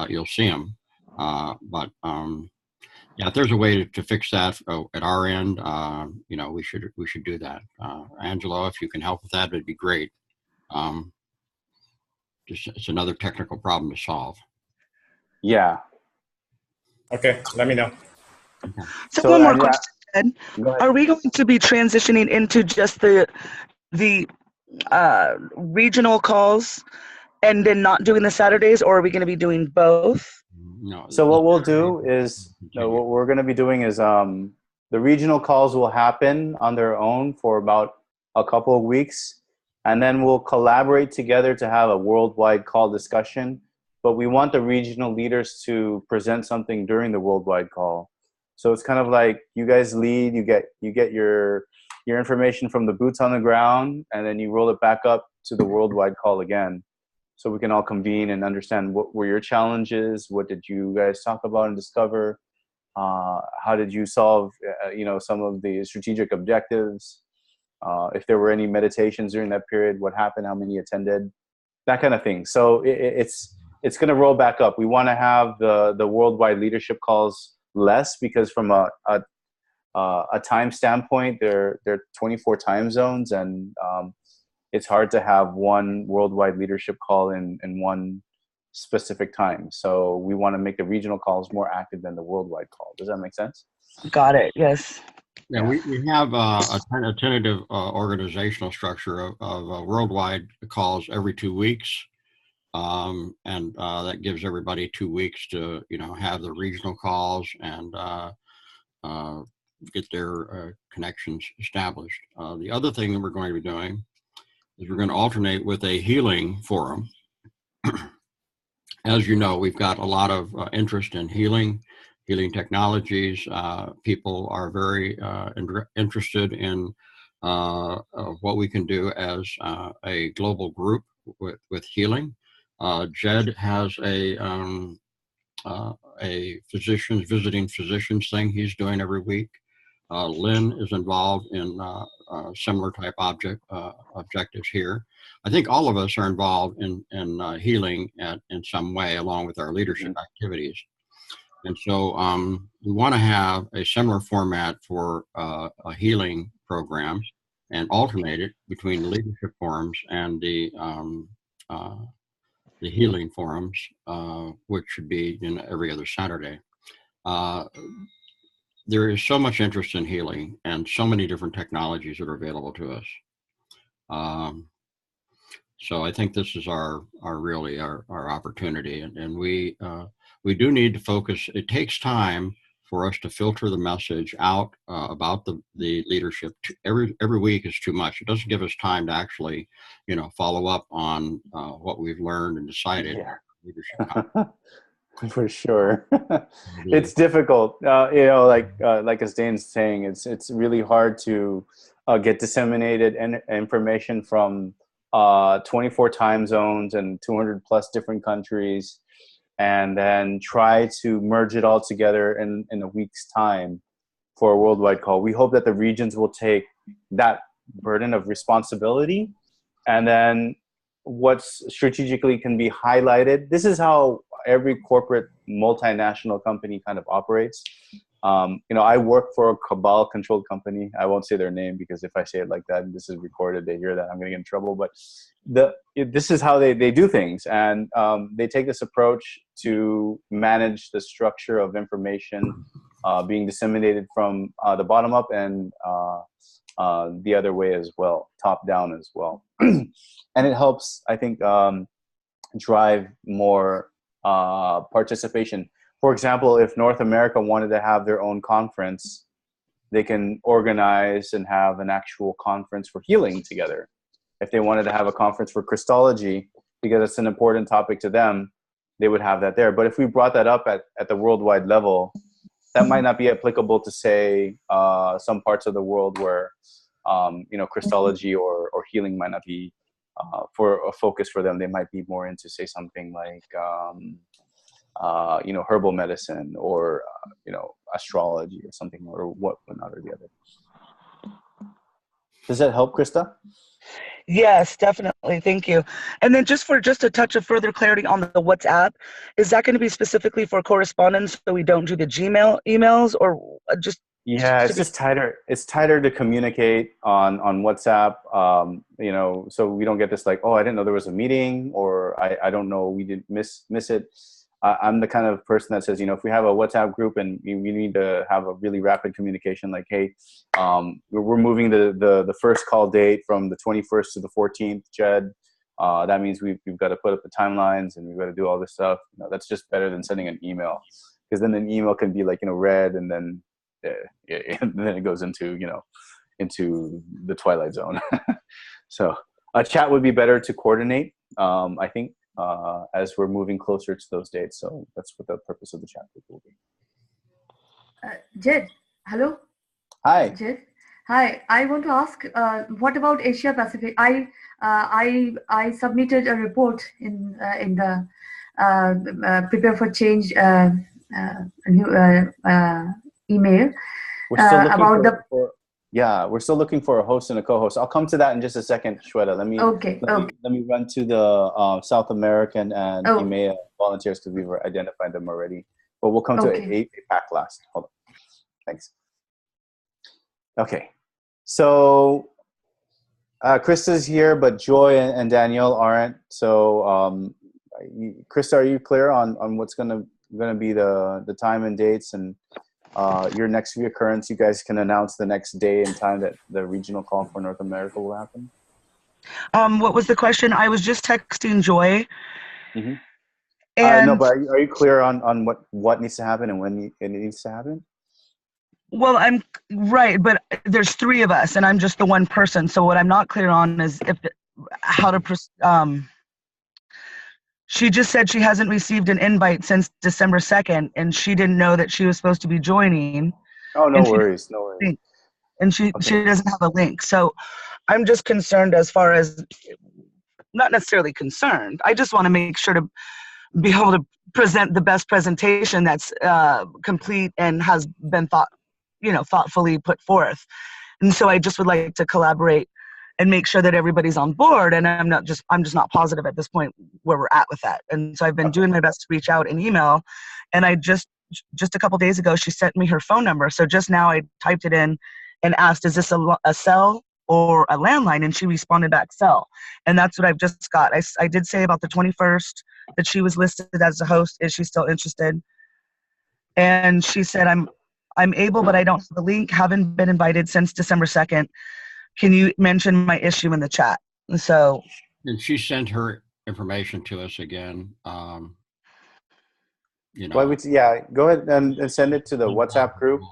Speaker 5: you'll see them. Yeah, if there's a way to fix that at our end, we should do that. Angelo, if you can help with that, it'd be great. It's another technical problem to solve.
Speaker 1: Yeah.
Speaker 9: Okay, let me know.
Speaker 5: Okay.
Speaker 10: So one more question, Ed. Are we going to be transitioning into just the regional calls and then not doing the Saturdays, or are we going to be doing both?
Speaker 5: No.
Speaker 1: So what we'll do is, what we're going to be doing is the regional calls will happen on their own for about a couple of weeks, and then we'll collaborate together to have a worldwide call discussion. But we want the regional leaders to present something during the worldwide call. So it's kind of like you guys lead, you get your information from the boots on the ground, and then you roll it back up to the worldwide call again. So we can all convene and understand what were your challenges, what did you guys talk about and discover, how did you solve, some of the strategic objectives, if there were any meditations during that period, what happened, how many attended, that kind of thing. So it's going to roll back up. We want to have the worldwide leadership calls less because from a time standpoint, they're 24 time zones, and it's hard to have one worldwide leadership call in one specific time. So we want to make the regional calls more active than the worldwide call. Does that make sense?
Speaker 10: Got it. Yes.
Speaker 5: Yeah, we have a tentative organizational structure of worldwide calls every 2 weeks. And that gives everybody 2 weeks to, have the regional calls and get their connections established. The other thing that we're going to be doing is we're going to alternate with a healing forum. As you know, we've got a lot of interest in healing technologies. People are very interested in what we can do as a global group with healing. Jed has a visiting physicians thing he's doing every week. Lynn is involved in similar type objectives here. I think all of us are involved in healing in some way, along with our leadership activities. And so we want to have a similar format for a healing program and alternate it between the leadership forums and the healing forums, which should be every other Saturday. There is so much interest in healing and so many different technologies that are available to us. So I think this is our opportunity, and we do need to focus. It takes time for us to filter the message out about the leadership. Every week is too much. It doesn't give us time to actually, follow up on what we've learned and decided.
Speaker 1: Yeah.
Speaker 5: Leadership.
Speaker 1: For sure. It's difficult. Like as Dane's saying, it's really hard to get disseminated information from 24 time zones and 200 plus different countries, and then try to merge it all together in a week's time for a worldwide call. We hope that the regions will take that burden of responsibility, and then what's strategically can be highlighted. This is how every corporate multinational company kind of operates. I work for a cabal-controlled company. I won't say their name because if I say it like that, and this is recorded, they hear that, I'm going to get in trouble. But this is how they do things. And they take this approach to manage the structure of information being disseminated from the bottom up and the other way as well, top down as well. And it helps, I think, drive more participation. For example, if North America wanted to have their own conference, they can organize and have an actual conference for healing together. If they wanted to have a conference for Christology, because it's an important topic to them, they would have that there. But if we brought that up at the worldwide level, that might not be applicable to, say, some parts of the world where, Christology or healing might not be for a focus for them. They might be more into, say, something like, herbal medicine or, astrology or something, or whatnot or the other. Does that help, Krista?
Speaker 10: Yes, definitely. Thank you. And then just a touch of further clarity on the WhatsApp, is that going to be specifically for correspondence so we don't do the Gmail emails, or just?
Speaker 1: Yeah, it's just tighter. It's tighter to communicate on WhatsApp, so we don't get this like, oh, I didn't know there was a meeting, or I don't know, we didn't miss it. I'm the kind of person that says, if we have a WhatsApp group and we need to have a really rapid communication, like, hey, we're moving the first call date from the 21st to the 14th, Jed. That means we've got to put up the timelines and we've got to do all this stuff. That's just better than sending an email, because then an email can be like, read, and then and then it goes into the twilight zone. So a chat would be better to coordinate, I think. As we're moving closer to those dates. So that's what the purpose of the chat group will be.
Speaker 8: Jed, hello.
Speaker 1: Hi.
Speaker 8: Jed, hi. I want to ask, what about Asia Pacific? I submitted a report in the Prepare for Change email
Speaker 1: We're still looking
Speaker 8: about
Speaker 1: we're still looking for a host and a co-host. I'll come to that in just a second, Shweta. Let me run to the South American and EMEA volunteers, because we've identified them already. But we'll come to APAC last. Hold on. Thanks. Okay. So Krista's here, but Joy and Danielle aren't. So Krista, are you clear on what's going to be the time and dates, and your next reoccurrence? You guys can announce the next day and time that the regional call for North America will happen.
Speaker 10: What was the question? I was just texting Joy.
Speaker 1: Mm-hmm.
Speaker 10: And
Speaker 1: no, but are you clear on what needs to happen and when it needs to happen?
Speaker 10: Well, I'm right, but there's three of us, and I'm just the one person. So what I'm not clear on is she just said she hasn't received an invite since December 2nd, and she didn't know that she was supposed to be joining.
Speaker 1: Oh, no worries.
Speaker 10: And she doesn't have a link. So I'm just concerned, as far as, not necessarily concerned, I just want to make sure to be able to present the best presentation that's complete and has been thoughtfully put forth. And so I just would like to collaborate and make sure that everybody's on board. And I'm just not positive at this point where we're at with that. And so I've been doing my best to reach out and email. And I just a couple days ago, she sent me her phone number. So just now I typed it in and asked, is this a cell or a landline? And she responded back, cell. And that's what I've just got. I did say about the 21st that she was listed as a host. Is she still interested? And she said, I'm able, but I don't have the link. Haven't been invited since December 2nd. Can you mention my issue in the chat? So.
Speaker 5: And she sent her information to us again.
Speaker 1: Go ahead and send it to the WhatsApp group.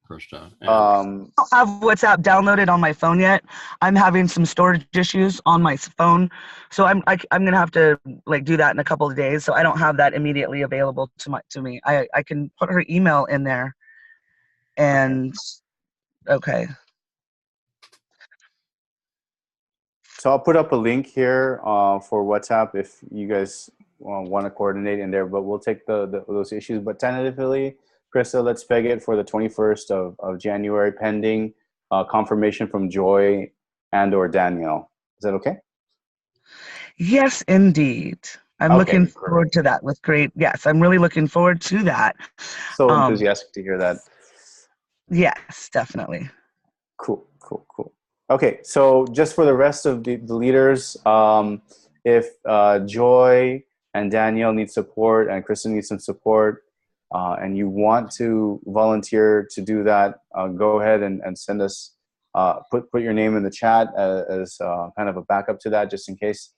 Speaker 5: Krista.
Speaker 10: I don't have WhatsApp downloaded on my phone yet. I'm having some storage issues on my phone, so I'm gonna have to do that in a couple of days. So I don't have that immediately available to me. I can put her email in there, and okay.
Speaker 1: So I'll put up a link here for WhatsApp if you guys want to coordinate in there, but we'll take those issues. But tentatively, Krista, let's peg it for the 21st of January, pending confirmation from Joy and or Danielle. Is that okay?
Speaker 10: Yes, indeed. I'm looking forward to that with great. Yes, I'm really looking forward to that.
Speaker 1: So enthusiastic to hear that.
Speaker 10: Yes, definitely.
Speaker 1: Cool. Okay, so just for the rest of the leaders, if Joy and Danielle need support and Kristen needs some support, and you want to volunteer to do that, go ahead and send us, put your name in the chat as kind of a backup to that, just in case,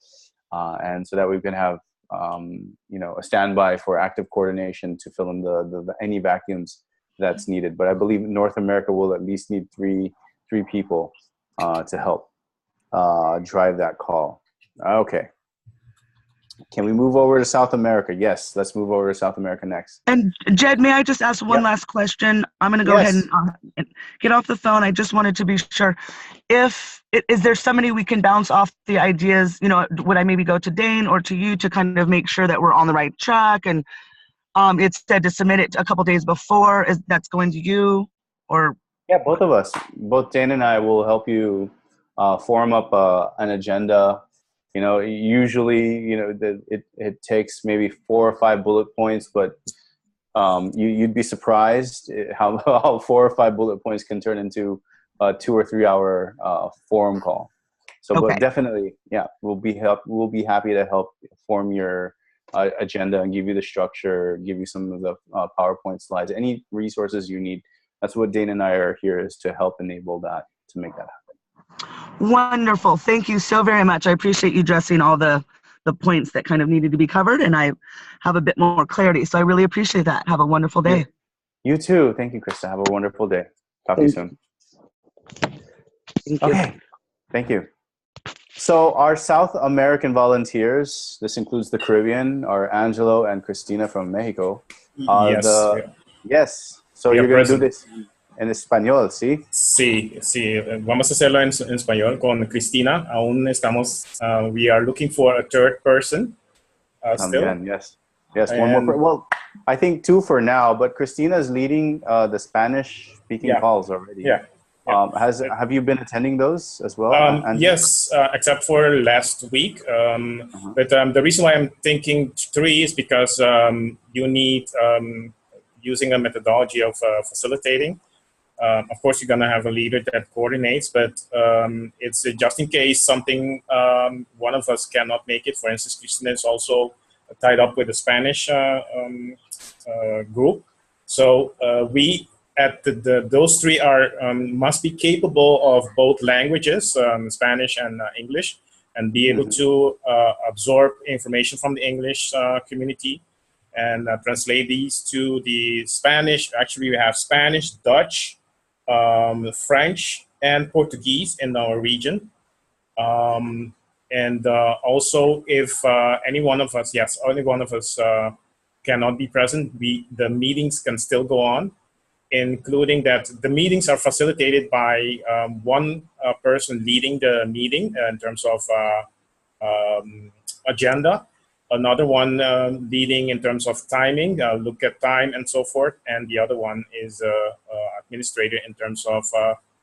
Speaker 1: and so that we can have a standby for active coordination to fill in the any vacuums that's needed. But I believe North America will at least need three people to help drive that call. Okay. Can we move over to South America? Yes, let's move over to South America next.
Speaker 10: And Jed, may I just ask one last question? I'm going to go ahead and get off the phone. I just wanted to be sure. Is there somebody we can bounce off the ideas? Would I maybe go to Dane or to you to kind of make sure that we're on the right track? And it said to submit it a couple days before. That's going to you, or?
Speaker 1: Yeah, both of us. Both Dane and I will help you form up an agenda. Usually, it takes maybe 4 or 5 bullet points, but you'd be surprised how 4 or 5 bullet points can turn into a 2 or 3 hour forum call. So,
Speaker 10: Okay.
Speaker 1: But definitely, yeah, we'll be happy to help form your agenda and give you the structure, give you some of the PowerPoint slides, any resources you need. That's what Dane and I are here, is to help enable that, to make that happen.
Speaker 10: Wonderful. Thank you so very much. I appreciate you addressing all the points that kind of needed to be covered, and I have a bit more clarity. So I really appreciate that. Have a wonderful day.
Speaker 1: You too. Thank you, Krista. Have a wonderful day. Talk to you soon.
Speaker 10: Thank you.
Speaker 1: Okay. Thank you. So our South American volunteers, this includes the Caribbean, are Angelo and Cristina from Mexico. Yes. So you're going to do this en español, ¿sí?
Speaker 9: Sí. Vamos a hacerlo en español con Cristina. Aún estamos, we are looking for a third person still.
Speaker 1: Yes, one more. Well, I think 2 for now, but Cristina is leading the Spanish-speaking calls already.
Speaker 9: Yeah.
Speaker 1: Have you been attending those as well?
Speaker 9: Yes, except for last week. But the reason why I'm thinking 3 is because you need using a methodology of facilitating. Of course, you're going to have a leader that coordinates, but it's just in case something, one of us cannot make it. For instance, Cristina is also tied up with the Spanish group. So we, at those 3 are must be capable of both languages, Spanish and English, and be able to absorb information from the English community and translate these to the Spanish. Actually, we have Spanish, Dutch, French, and Portuguese in our region. And also, if any one of us cannot be present, the meetings can still go on, including that the meetings are facilitated by one person leading the meeting in terms of agenda, another one leading in terms of timing, look at time and so forth, and the other one is administrator in terms of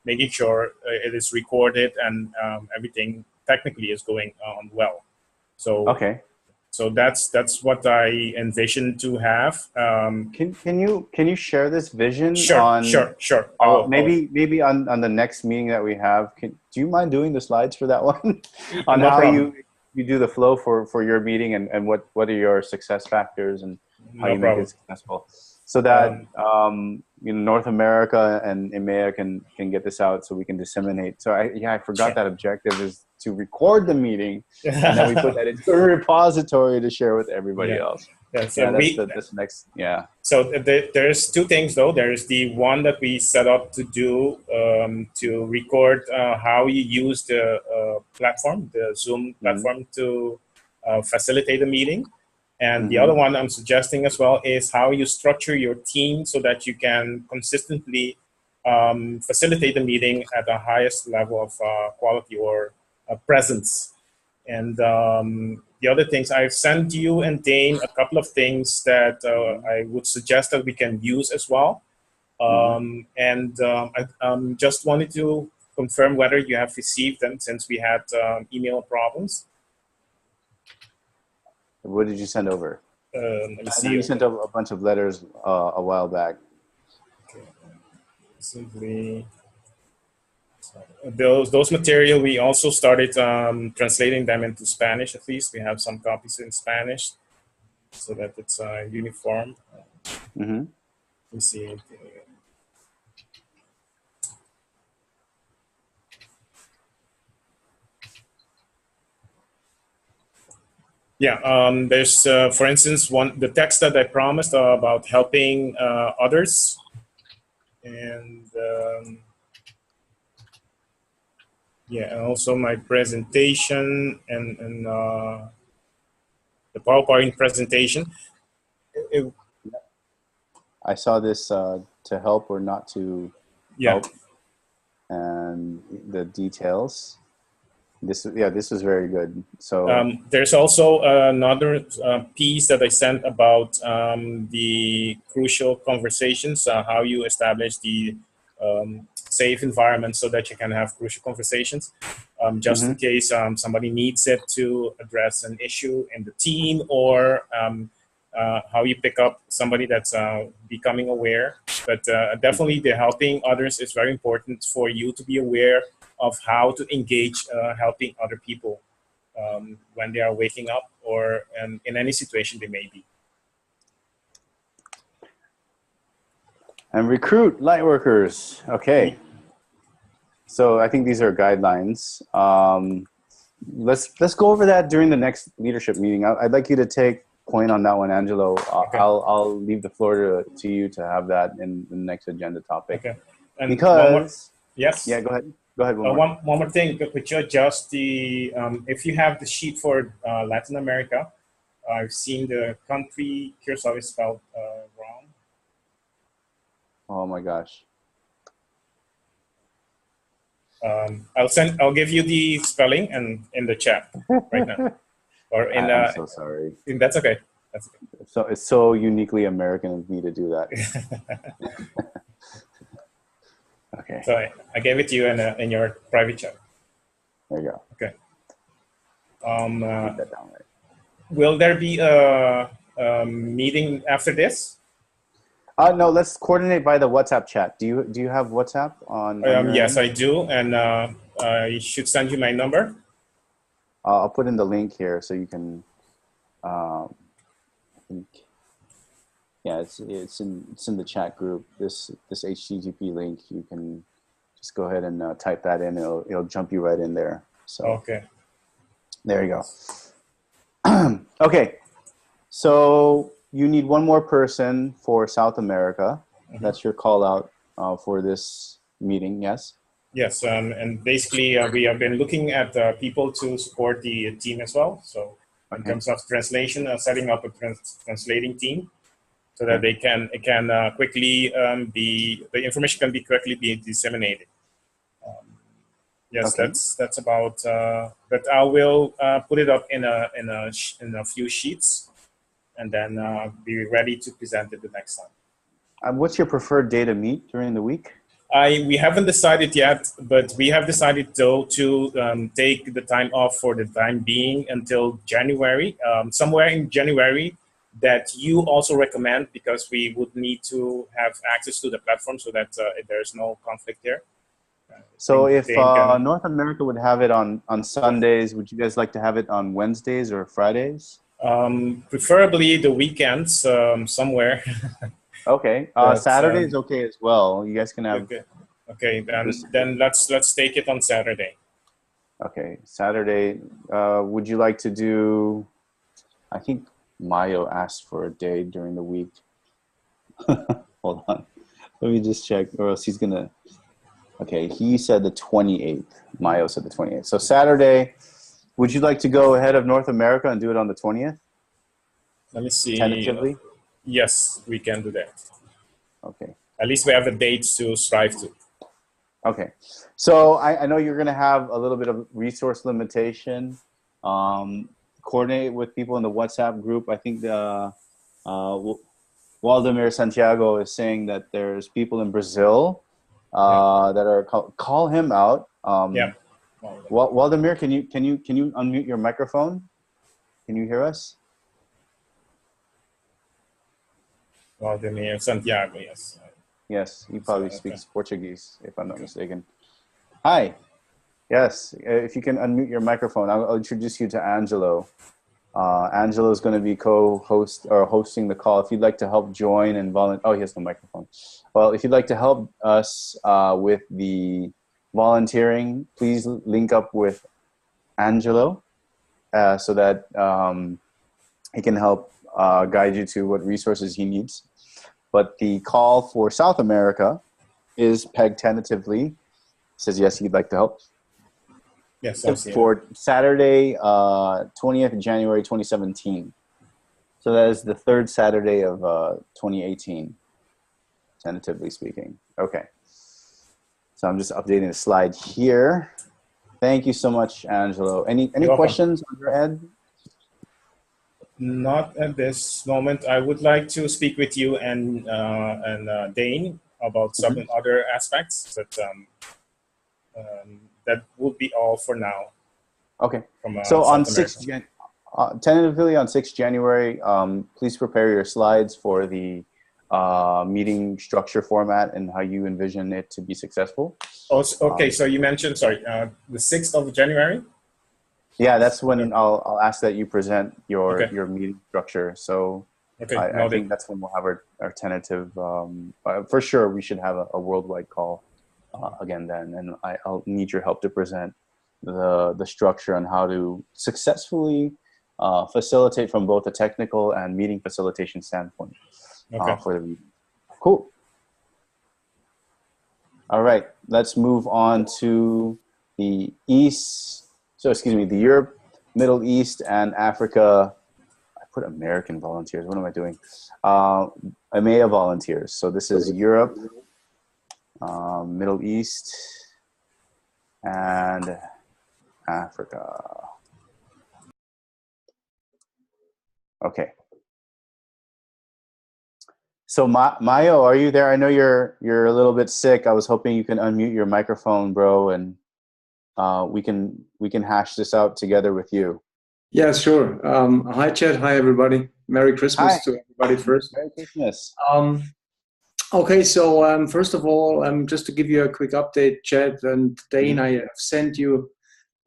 Speaker 9: making sure it is recorded and everything technically is going on well. So
Speaker 1: okay.
Speaker 9: So that's what I envision to have.
Speaker 1: Can you share this vision?
Speaker 9: Sure.
Speaker 1: Maybe on the next meeting that we have. Do you mind doing the slides for that one? On
Speaker 9: No
Speaker 1: how
Speaker 9: problem.
Speaker 1: you do the flow for your meeting and what are your success factors and how
Speaker 9: No
Speaker 1: you
Speaker 9: problem.
Speaker 1: make it successful, so that North America and EMEA can get this out so we can disseminate. So I forgot that objective is to record the meeting and then we put that into a repository to share with everybody else.
Speaker 9: So
Speaker 1: that's next. Yeah.
Speaker 9: So there's 2 things though. There's the one that we set up to do to record how you use the platform, the Zoom platform, to facilitate the meeting. And the other one I'm suggesting as well is how you structure your team so that you can consistently facilitate the meeting at the highest level of quality or presence. And the other things, I've sent you and Dane a couple of things that I would suggest that we can use as well. I just wanted to confirm whether you have received them, since we had email problems.
Speaker 1: What did you send over?
Speaker 9: Let me
Speaker 1: I
Speaker 9: see.
Speaker 1: know you sent over a bunch of letters a while back.
Speaker 9: Simply, those material we also started translating them into Spanish. At least we have some copies in Spanish, so that it's uniform.
Speaker 1: Mm-hmm.
Speaker 9: Let me see. Yeah, there's, for instance, the text that I promised about helping others, and yeah, and also my presentation and the PowerPoint presentation.
Speaker 1: I saw this to help or not to
Speaker 9: Yeah.
Speaker 1: help, and the details. This was very good. So
Speaker 9: there's also another piece that I sent about the crucial conversations, how you establish the safe environment so that you can have crucial conversations, just in case somebody needs it to address an issue in the team, or how you pick up somebody that's becoming aware. But definitely the helping others is very important for you to be aware of how to engage helping other people when they are waking up, or in any situation they may be.
Speaker 1: And recruit light workers. Okay. So I think these are guidelines. Let's go over that during the next leadership meeting. I'd like you to take point on that one, Angelo.
Speaker 9: Okay.
Speaker 1: I'll leave the floor to you to have that in the next agenda topic.
Speaker 9: Okay. And
Speaker 1: because
Speaker 9: yes.
Speaker 1: Yeah, go ahead. Go ahead.
Speaker 9: One more thing. Could you adjust the if you have the sheet for Latin America? I've seen the country Curacao is spelled wrong.
Speaker 1: Oh my gosh.
Speaker 9: I'll give you the spelling and in the chat right now. Or in
Speaker 1: I'm so sorry.
Speaker 9: That's okay. That's okay.
Speaker 1: So it's so uniquely American of me to do that. Okay.
Speaker 9: So I gave it to you in your private chat.
Speaker 1: There you go.
Speaker 9: Okay.
Speaker 1: Put that down right.
Speaker 9: Will there be a meeting after this?
Speaker 1: No, let's coordinate by the WhatsApp chat. Do you have WhatsApp on
Speaker 9: yes, I do, and I should send you my number.
Speaker 1: I'll put in the link here so you can. I think, yeah, it's in the chat group. This HTTP link, you can just go ahead and type that in. It'll jump you right in there. So
Speaker 9: okay,
Speaker 1: there you go. Okay, so you need one more person for South America. Mm-hmm. That's your call out for this meeting. Yes.
Speaker 9: Yes, and basically we have been looking at people to support the team as well. So in terms of translation, setting up a translating team, so that it can quickly the information can be quickly be disseminated. Yes, okay. That's about. But I will put it up in a few sheets, and then be ready to present it the next time.
Speaker 1: What's your preferred day to meet during the week?
Speaker 9: We haven't decided yet, but we have decided though to take the time off for the time being until January, somewhere in January, that you also recommend, because we would need to have access to the platform so that there's no conflict there.
Speaker 1: So if North America would have it on Sundays, would you guys like to have it on Wednesdays or Fridays?
Speaker 9: Preferably the weekends, somewhere.
Speaker 1: Okay, Saturday is okay as well. You guys can have.
Speaker 9: Okay, then let's take it on Saturday.
Speaker 1: Okay, Saturday. Would you like to do? I think Mayo asked for a day during the week. Hold on, let me just check, or else he's gonna. Okay, he said the 28th. Mayo said the 28th. So Saturday. Would you like to go ahead of North America and do it on the 20th?
Speaker 9: Let me see.
Speaker 1: Tentatively.
Speaker 9: Yes, we can do that.
Speaker 1: Okay.
Speaker 9: At least we have a date to strive to. Okay.
Speaker 1: So I know you're going to have a little bit of resource limitation. Coordinate with people in the WhatsApp group. I think Waldemir Santiago is saying that there's people in Brazil that are call him out.
Speaker 9: Yeah.
Speaker 1: Waldemir, can you unmute your microphone? Can you hear us?
Speaker 9: Waldemir Santiago, yes.
Speaker 1: Yes, he probably
Speaker 9: Okay.
Speaker 1: speaks Portuguese, if I'm not mistaken. Hi. Yes, if you can unmute your microphone, I'll introduce you to Angelo. Angelo is going to be co-host or hosting the call. If you'd like to help join and volunteer, oh, he has no microphone. Well, if you'd like to help us with the volunteering, please link up with Angelo so that he can help guide you to what resources he needs. But the call for South America is pegged tentatively. Says yes, he'd like to help.
Speaker 9: Yes, I see it.
Speaker 1: For Saturday, 20th of January 2017. So that is the third Saturday of 2018, tentatively speaking. Okay. So I'm just updating the slide here. Thank you so much, Angelo. Any
Speaker 9: welcome.
Speaker 1: questions on your end?
Speaker 9: Not at this moment. I would like to speak with you and Dane about some other aspects, but that would be all for now.
Speaker 1: Okay.
Speaker 9: From,
Speaker 1: so on
Speaker 9: South
Speaker 1: 6th tentatively on 6th January, please prepare your slides for the meeting structure format and how you envision it to be successful.
Speaker 9: Oh, okay. So you mentioned, the 6th of January?
Speaker 1: Yeah, that's when I'll ask that you present your
Speaker 9: Okay.
Speaker 1: your meeting structure. So
Speaker 9: Okay,
Speaker 1: I think that's when we'll have our tentative. For sure, we should have a worldwide call again then, and I'll need your help to present the structure on how to successfully facilitate from both a technical and meeting facilitation standpoint for the meeting. Cool. All right, let's move on to the the Europe, Middle East, and Africa. I put American volunteers. What am I doing? EMEA volunteers. So this is Europe, Middle East, and Africa. Okay. So Mayo, are you there? I know you're a little bit sick. I was hoping you can unmute your microphone, bro, and we can hash this out together with you.
Speaker 11: Yeah, sure. Hi, Chad. Hi, everybody. Merry Christmas to everybody first.
Speaker 1: Merry Christmas.
Speaker 11: Okay, so first of all, just to give you a quick update, Chad and Dane, I have sent you,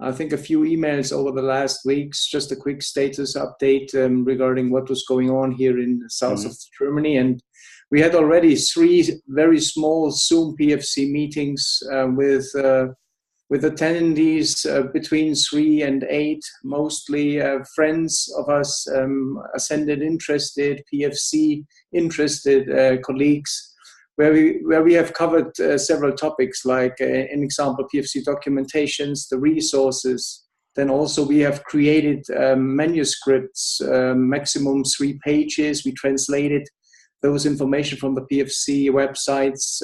Speaker 11: I think, a few emails over the last weeks, just a quick status update regarding what was going on here in the south of Germany. And we had already 3 very small Zoom PFC meetings with attendees between 3 and 8, mostly friends of us, Ascended interested, PFC interested colleagues, where we have covered several topics, like an example, PFC documentations, the resources. Then also we have created manuscripts, maximum 3 pages. We translated those information from the PFC websites,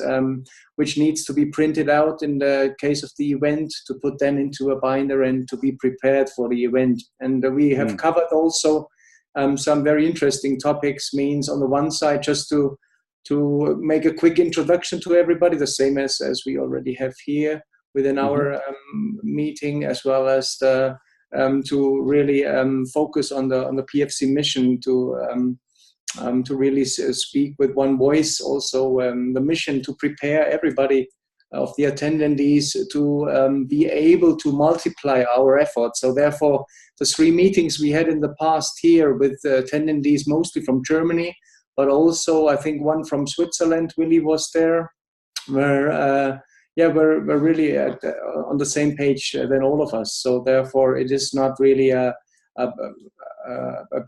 Speaker 11: which needs to be printed out in the case of the event to put them into a binder and to be prepared for the event. And we have covered also some very interesting topics, means on the one side, just to make a quick introduction to everybody, the same as we already have here within our meeting, as well as to really focus on the PFC mission to really speak with one voice. Also, the mission to prepare everybody of the attendees to be able to multiply our efforts. So therefore, the 3 meetings we had in the past here with attendees, mostly from Germany, but also I think one from Switzerland, Willie was there, where we're really on the same page than all of us. So therefore, it is not really a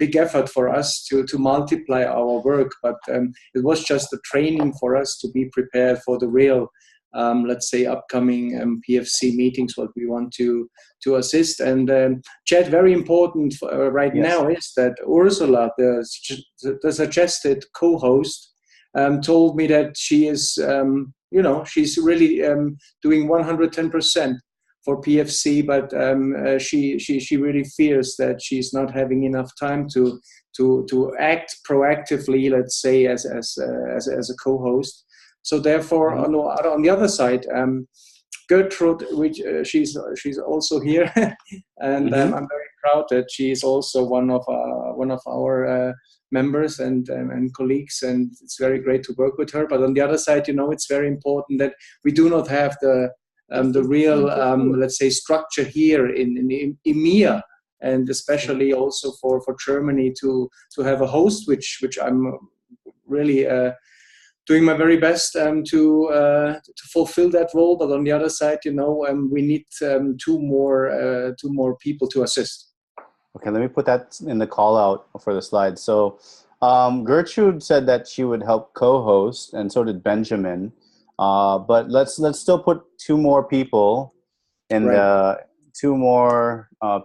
Speaker 11: big effort for us to multiply our work, but it was just a training for us to be prepared for the real, let's say, upcoming PFC meetings, what we want to assist. And Chad, very important right now is that Ursula, the suggested co-host, told me that she is, she's really doing 110% for PFC, but she really fears that she's not having enough time to act proactively, let's say, as a co-host. So therefore, on the other side, Gertrude, which she's also here, and I'm very proud that she is also one of our members and colleagues, and it's very great to work with her. But on the other side, it's very important that we do not have the real, let's say, structure here in EMEA, and especially also for Germany to have a host, which I'm really doing my very best to fulfill that role. But on the other side, we need two more people to assist.
Speaker 1: Okay, let me put that in the call out for the slide. So Gertrude said that she would help co-host, and so did Benjamin. But let's still put two more people in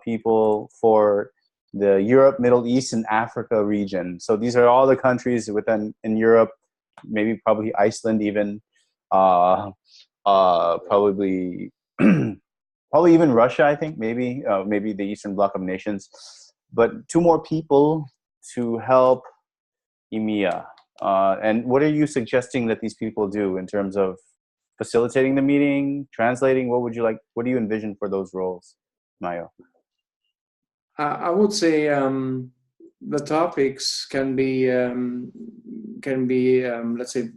Speaker 1: people for the Europe, Middle East, and Africa region. So these are all the countries in Europe, maybe probably Iceland even, probably probably even Russia, I think, maybe the Eastern Bloc of Nations. But two more people to help EMEA. And what are you suggesting that these people do in terms of facilitating the meeting, translating? What do you envision for those roles, Mayo?
Speaker 11: I would say the topics can be let's say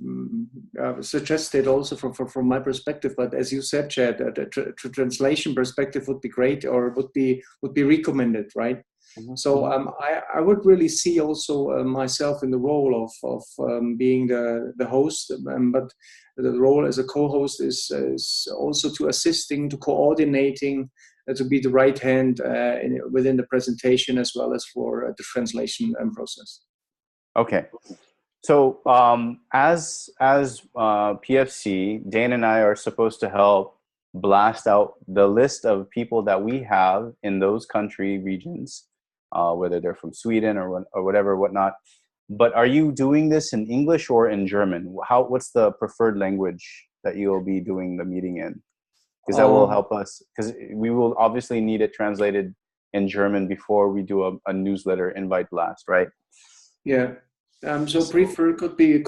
Speaker 11: suggested also from my perspective. But as you said, Chad, the translation perspective would be great, or would be recommended, right? So I would really see also myself in the role of being the host, but the role as a co-host is also to assisting, to coordinating, to be the right hand within the presentation as well as for the translation process.
Speaker 1: Okay. So as PFC, Dane and I are supposed to help blast out the list of people that we have in those country regions, whether they're from Sweden or whatnot. But are you doing this in English or in German? What's the preferred language that you'll be doing the meeting in? Because that will help us, because we will obviously need it translated in German before we do a newsletter invite blast, right?
Speaker 11: Yeah. So prefer could be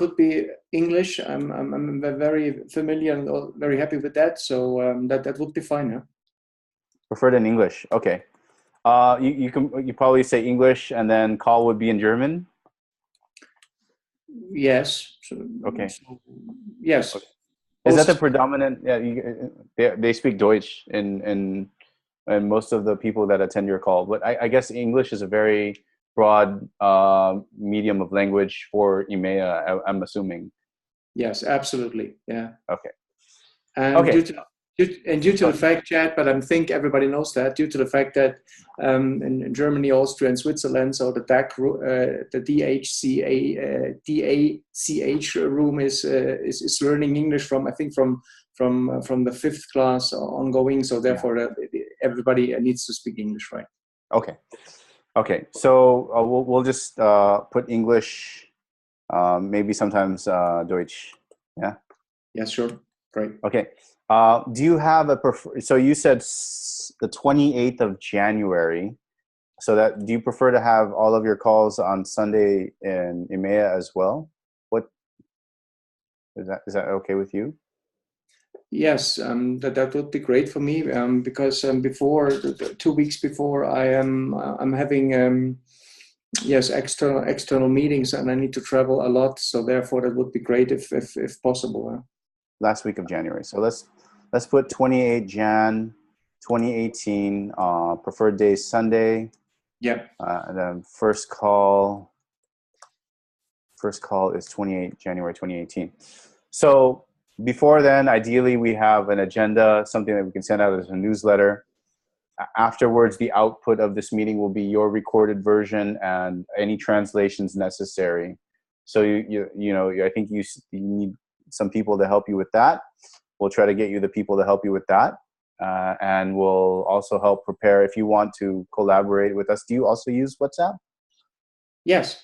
Speaker 11: English. I'm very familiar and very happy with that. So that would be fine. Yeah.
Speaker 1: Preferred in English. Okay. You probably say English, and then call would be in German.
Speaker 11: Yes.
Speaker 1: Okay.
Speaker 11: Yes.
Speaker 1: Okay. Is that the predominant? Yeah, they speak Deutsch in most of the people that attend your call. But I guess English is a very broad medium of language for EMEA, I'm assuming.
Speaker 11: Yes, absolutely. Yeah.
Speaker 1: Okay.
Speaker 11: And due to the fact, Chad, but I think everybody knows that, due to the fact that in Germany, Austria, and Switzerland, so the DACH, the DACH room is learning English from the 5th class ongoing. So therefore, everybody needs to speak English, right?
Speaker 1: Okay. Okay. So we'll just put English, maybe sometimes Deutsch. Yeah.
Speaker 11: Yeah, sure. Great.
Speaker 1: Okay. Do you have so you said the 28th of January, so do you prefer to have all of your calls on Sunday in EMEA as well? What is that okay with you?
Speaker 11: Yes, that would be great for me, because before 2 weeks before I'm having external meetings, and I need to travel a lot, so therefore that would be great if possible.
Speaker 1: Last week of January. So let's put 28 Jan 2018, preferred day Sunday.
Speaker 11: Yeah.
Speaker 1: And then first call is 28 January 2018. So before then, ideally we have an agenda, something that we can send out as a newsletter. Afterwards, the output of this meeting will be your recorded version and any translations necessary. So I think you need some people to help you with that. We'll try to get you the people to help you with that. And we'll also help prepare if you want to collaborate with us. Do you also use WhatsApp?
Speaker 11: Yes.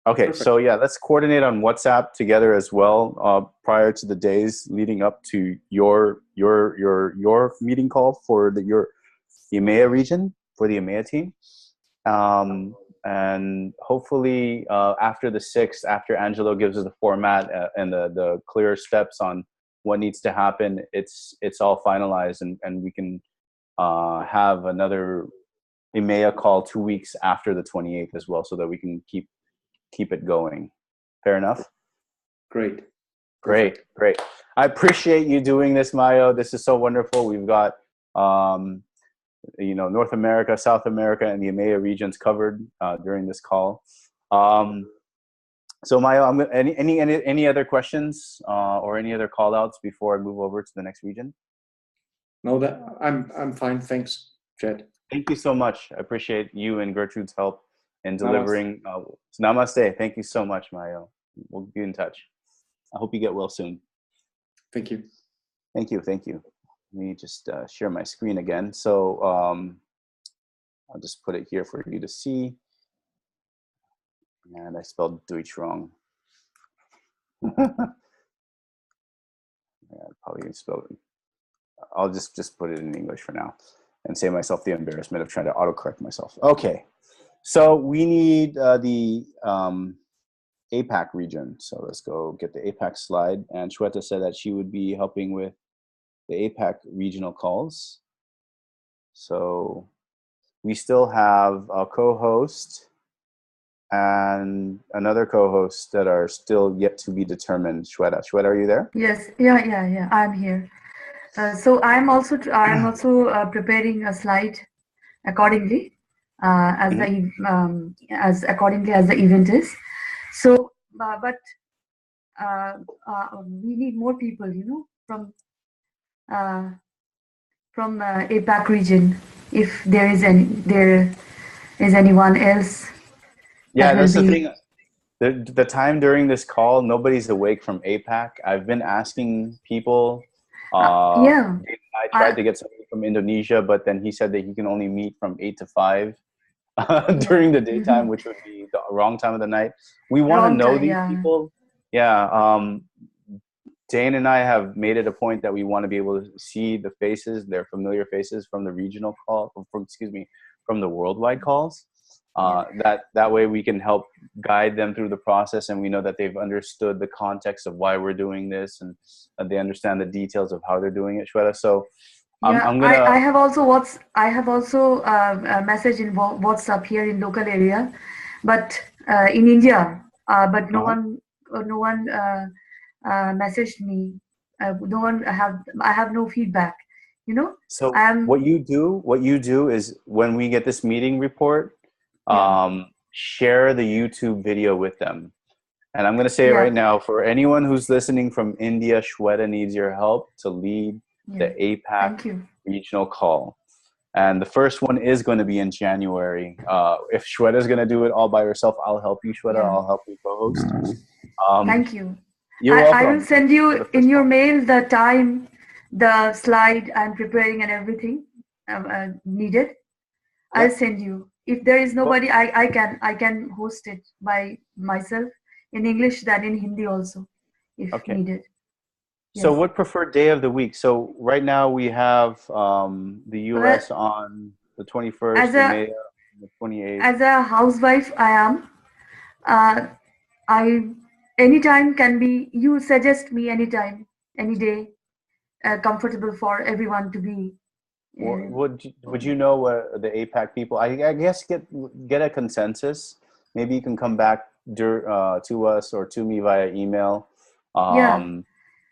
Speaker 1: Okay.
Speaker 11: Perfect.
Speaker 1: So yeah, let's coordinate on WhatsApp together as well, prior to the days leading up to your meeting call for your EMEA region, for the EMEA team. And hopefully after the 6th, after Angelo gives us the format and the clear steps on what needs to happen, it's all finalized, and we can have another EMEA call 2 weeks after the 28th as well, so that we can keep it going. Fair enough?
Speaker 11: Great.
Speaker 1: Great. I appreciate you doing this, Mayo. This is so wonderful. We've got North America, South America, and the EMEA regions covered during this call. So Mayo, any other questions or any other call outs before I move over to the next region?
Speaker 11: No, that I'm fine. Thanks, Jed.
Speaker 1: Thank you so much. I appreciate you and Gertrude's help in delivering. Namaste. Thank you so much, Mayo. We'll be in touch. I hope you get well soon.
Speaker 11: Thank you.
Speaker 1: Thank you. Let me just share my screen again. So I'll just put it here for you to see. And I spelled Deutsch wrong. Probably spelled it. I'll just put it in English for now and save myself the embarrassment of trying to autocorrect myself. Okay, so we need the APAC region. So let's go get the APAC slide. And Shweta said that she would be helping with the APAC regional calls. So we still have a co-host and another co-host that are still yet to be determined. Shweta, are you there?
Speaker 8: Yes, yeah. I'm here. So I'm also preparing a slide accordingly as accordingly as the event is. So, but we need more people, from APAC region. If there is anyone else.
Speaker 1: Yeah, that's the thing. The time during this call, nobody's awake from APAC. I've been asking people. I tried to get somebody from Indonesia, but then he said that he can only meet from 8 to 5 during the daytime, which would be the wrong time of the night. We want to know these people. Yeah. Dane and I have made it a point that we want to be able to see the faces, their familiar faces from the regional call, from the worldwide calls. That way we can help guide them through the process, and we know that they've understood the context of why we're doing this, and they understand the details of how they're doing it, Shweta. So I'm gonna.
Speaker 8: I have also a message in WhatsApp here in local area, but in India, but no one messaged me. I have no feedback.
Speaker 1: So what you do is when we get this meeting report. Share the YouTube video with them. And I'm going to say it right now, for anyone who's listening from India, Shweta needs your help to lead the APAC regional call. And the first one is going to be in January. If Shweta is going to do it all by herself, I'll help you, Shweta. I'll help you co-host.
Speaker 8: Thank you.
Speaker 1: You're welcome.
Speaker 8: I will send you in your mail the time, the slide I'm preparing and everything needed. I'll send you. If there is nobody, I can host it by myself in English, than in Hindi also, if needed. Yes.
Speaker 1: So what preferred day of the week? So right now we have the US on the 21st, the 28th.
Speaker 8: As a housewife, I am. Anytime can be, you suggest me anytime, any day, comfortable for everyone to be.
Speaker 1: Would you know the APAC people? I guess get a consensus. Maybe you can come back to us or to me via email.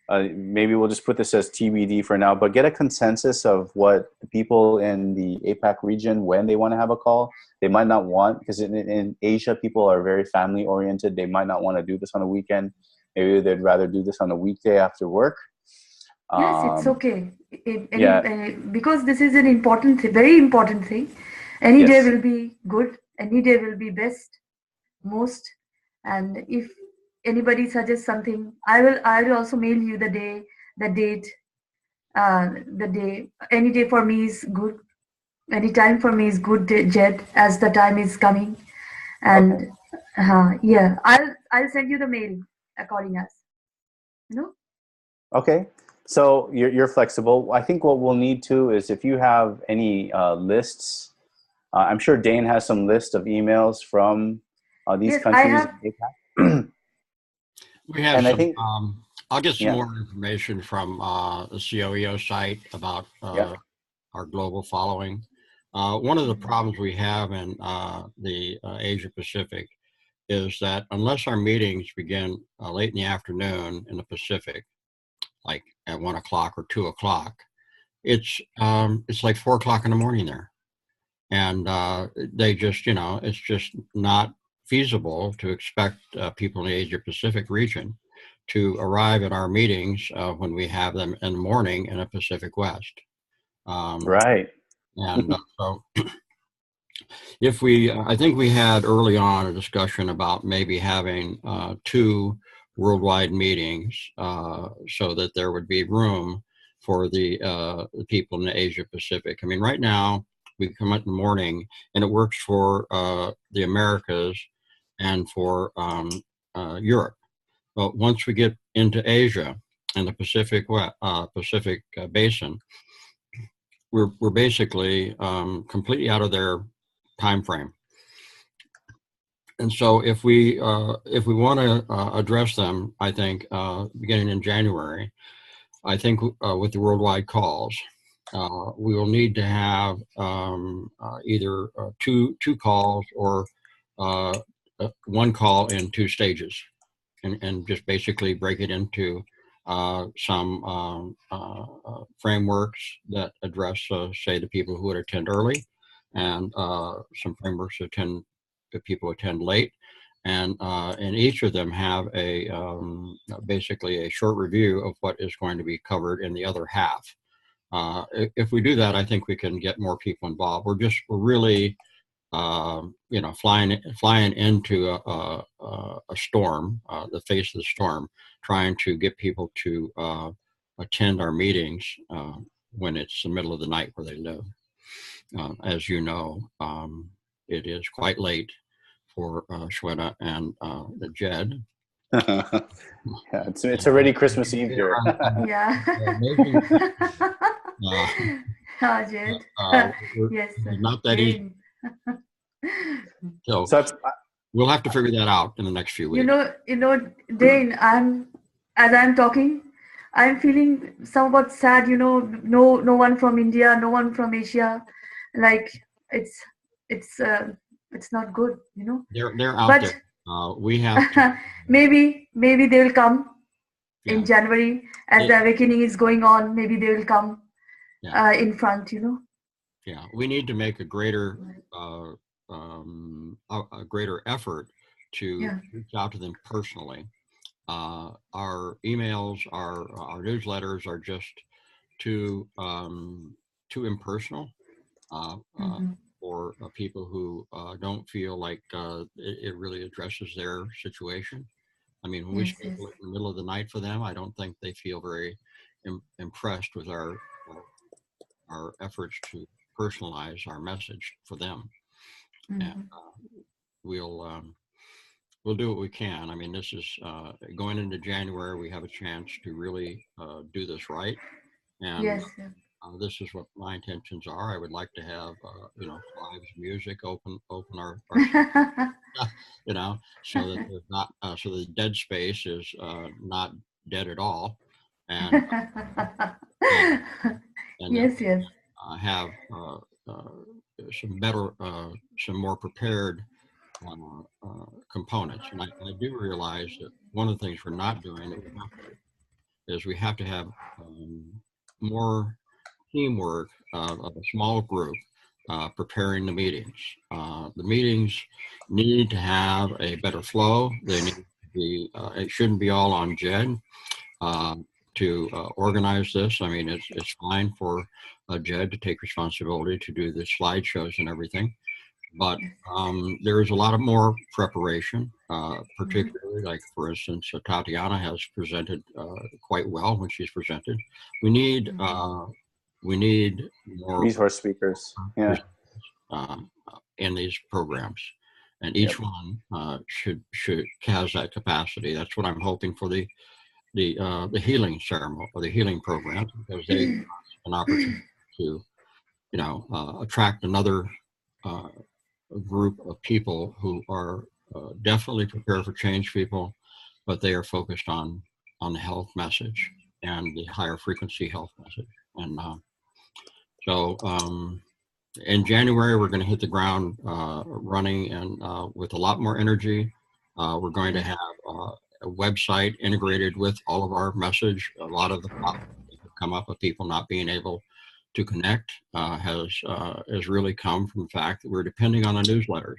Speaker 1: Maybe we'll just put this as TBD for now, but get a consensus of what the people in the APAC region, when they want to have a call. They might not want, because in Asia, people are very family oriented. They might not want to do this on a weekend. Maybe they'd rather do this on a weekday after work.
Speaker 8: Yes, it's okay. Because this is an important, very important thing. Any day will be good. Any day will be best, most. And if anybody suggests something, I will also mail you the day, the date, the day. Any day for me is good. Any time for me is good, Jed, as the time is coming. And I'll send you the mail according as,
Speaker 1: Okay. So you're flexible. I think what we'll need to is, if you have any lists, I'm sure Dane has some list of emails from these countries.
Speaker 5: We have I'll get some
Speaker 1: Yeah.
Speaker 5: more information from the COEO site about
Speaker 1: Yeah.
Speaker 5: our global following. One of the problems we have in the Asia Pacific is that unless our meetings begin late in the afternoon in the Pacific, like at 1 o'clock or 2 o'clock, it's like 4 o'clock in the morning there. And they just, it's just not feasible to expect people in the Asia Pacific region to arrive at our meetings when we have them in the morning in the Pacific West.
Speaker 1: Right.
Speaker 5: And so I think we had early on a discussion about maybe having 2 worldwide meetings so that there would be room for the people in the Asia Pacific. I mean, right now we come out in the morning and it works for the Americas and for Europe. But once we get into Asia and the Pacific Basin, we're basically completely out of their time frame. And so if we want to address them, I think beginning in January, I think with the worldwide calls, we will need to have either two calls or 1 call in 2 stages, and just basically break it into some frameworks that address, say, the people who would attend early, and some frameworks that people attend late, and each of them have a basically a short review of what is going to be covered in the other half. If we do that, I think we can get more people involved. We're really flying into a storm, the face of the storm, trying to get people to attend our meetings when it's the middle of the night where they live. As you know, it is quite late for Shweta and Jed.
Speaker 1: Yeah, it's already Christmas Eve here.
Speaker 8: Yeah. Jed. Yes.
Speaker 5: Not that easy. So we'll have to figure that out in the next few weeks.
Speaker 8: You know, Dane, as I'm talking, I'm feeling somewhat sad. No one from India, no one from Asia. Like it's not good.
Speaker 5: They're out there. We have to,
Speaker 8: maybe they will come in January as the awakening is going on. Maybe they will come in front.
Speaker 5: Yeah, we need to make a greater effort to reach out to them personally. Our emails, our newsletters are just too impersonal for people who don't feel like it really addresses their situation. I mean, when we speak in the middle of the night for them, I don't think they feel very impressed with our efforts to personalize our message for them. And we'll do what we can. I mean, this is going into January. We have a chance to really do this right. And this is what my intentions are. I would like to have live music open our so that there's not so the dead space is not dead at all, and have some more prepared components. And I do realize that one of the things we're not doing is we have to have more teamwork of a small group preparing the meetings. The meetings need to have a better flow. They need to be, it shouldn't be all on Jed to organize this. I mean, it's fine for Jed to take responsibility to do the slideshows and everything. But there is a lot of more preparation, particularly like, for instance, Tatiana has presented quite well when she's presented. We need more
Speaker 1: resource speakers
Speaker 5: in these programs, and each one should has that capacity. That's what I'm hoping for the healing ceremony or the healing program, because they have an opportunity to attract another group of people who are definitely prepared for change people, but they are focused on on the health message and the higher frequency health message. And so in January, we're going to hit the ground running and with a lot more energy. We're going to have a website integrated with all of our message. A lot of the problems that have come up with people not being able to connect has really come from the fact that we're depending on the newsletters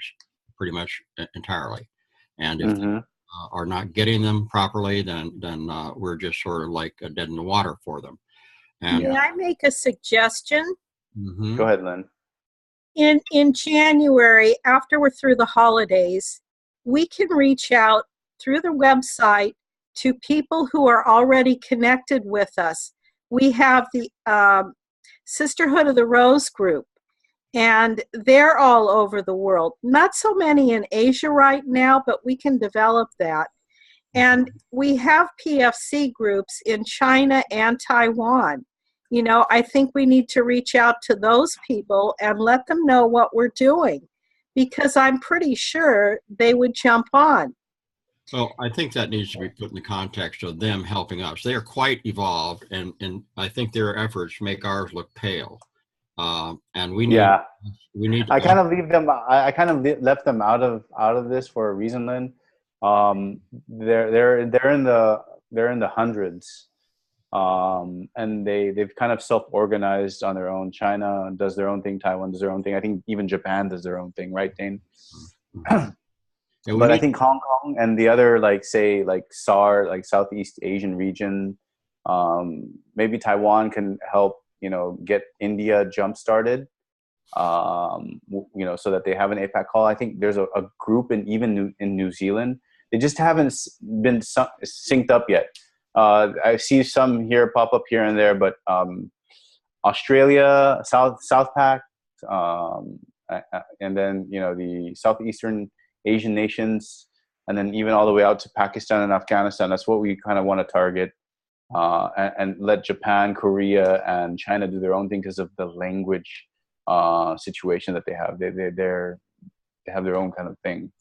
Speaker 5: pretty much entirely. And if they are not getting them properly, then we're just sort of like a dead in the water for them. And
Speaker 7: May I make a suggestion?
Speaker 1: Go ahead, Lynn.
Speaker 7: In January, after we're through the holidays, we can reach out through the website to people who are already connected with us. We have the Sisterhood of the Rose group, and they're all over the world. Not so many in Asia right now, but we can develop that. And we have PFC groups in China and Taiwan. You know, I think we need to reach out to those people and let them know what we're doing, because I'm pretty sure they would jump on.
Speaker 5: So I think that needs to be put in the context of them helping us. They are quite evolved, and I think their efforts make ours look pale. And we need.
Speaker 1: Yeah.
Speaker 5: We need.
Speaker 1: I kind of leave them. I kind of left them out of this for a reason, Lynn. They're in the hundreds, and they've kind of self-organized on their own. China does their own thing. Taiwan does their own thing. I think even Japan does their own thing, right, Dane? But I think Hong Kong and the other, like SAR, like Southeast Asian region, maybe Taiwan can help, get India jump started, so that they have an APAC call. I think there's a group in New Zealand. They just haven't been synced up yet. I see some here pop up here and there, but Australia, South Pac, and then the Southeastern Asian nations, and then even all the way out to Pakistan and Afghanistan. That's what we kind of want to target, and let Japan, Korea, and China do their own thing because of the language situation that they have. They have their own kind of thing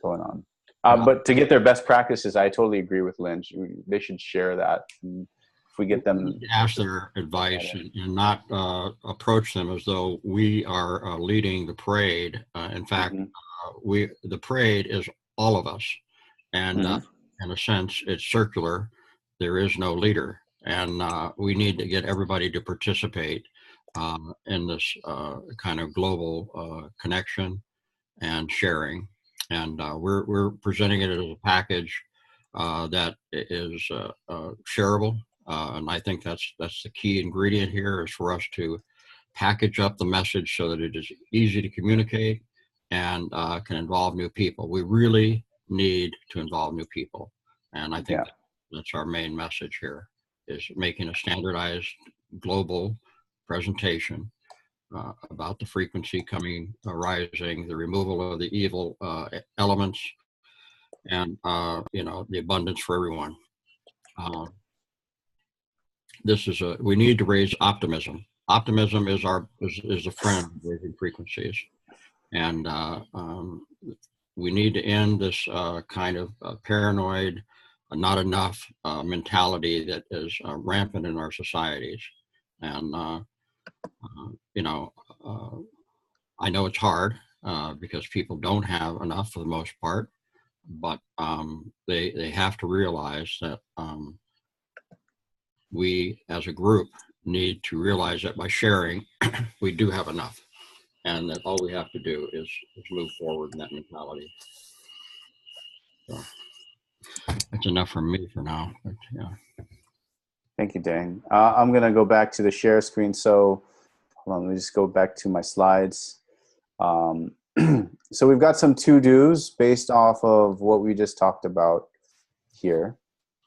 Speaker 1: going on. But to get their best practices, I totally agree with Lynch. They should share that. And if we get them,
Speaker 5: ask their advice and not approach them as though we are leading the parade. In fact, the parade is all of us, and in a sense, it's circular. There is no leader, and we need to get everybody to participate in this kind of global connection and sharing. And we're presenting it as a package that is shareable, and I think that's the key ingredient here, is for us to package up the message so that it is easy to communicate and can involve new people. We really need to involve new people, and I think that's our main message here, is making a standardized global presentation about the frequency rising, the removal of the evil elements, and the abundance for everyone. We need to raise optimism. Optimism is a friend of raising frequencies, and we need to end this kind of paranoid, not enough mentality that is rampant in our societies. And I know it's hard because people don't have enough for the most part, but they have to realize that we as a group need to realize that by sharing, we do have enough, and that all we have to do is move forward in that mentality. So that's enough from me for now. But,
Speaker 1: Thank you, Dane. I'm going to go back to the share screen. So hold on, let me just go back to my slides. So we've got some to-dos based off of what we just talked about here.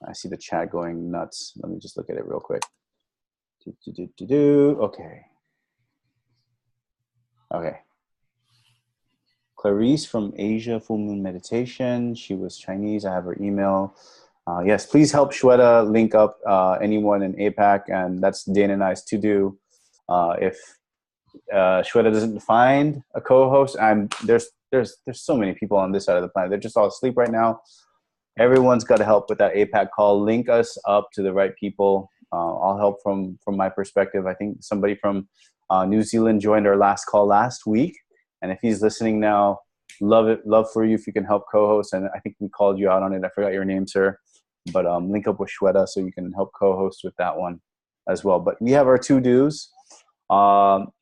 Speaker 1: I see the chat going nuts. Let me just look at it real quick. Okay. Okay. Clarice from Asia, Full Moon Meditation. She was Chinese. I have her email. Yes, please help Shweta link up anyone in APAC, and that's Dane and I's to do. If Shweta doesn't find a co-host, there's so many people on this side of the planet. They're just all asleep right now. Everyone's got to help with that APAC call. Link us up to the right people. I'll help from my perspective. I think somebody from New Zealand joined our last call last week, and if he's listening now, love for you if you can help co-host. And I think we called you out on it. I forgot your name, sir, but link up with Shweta so you can help co-host with that one as well. But we have our to-dos.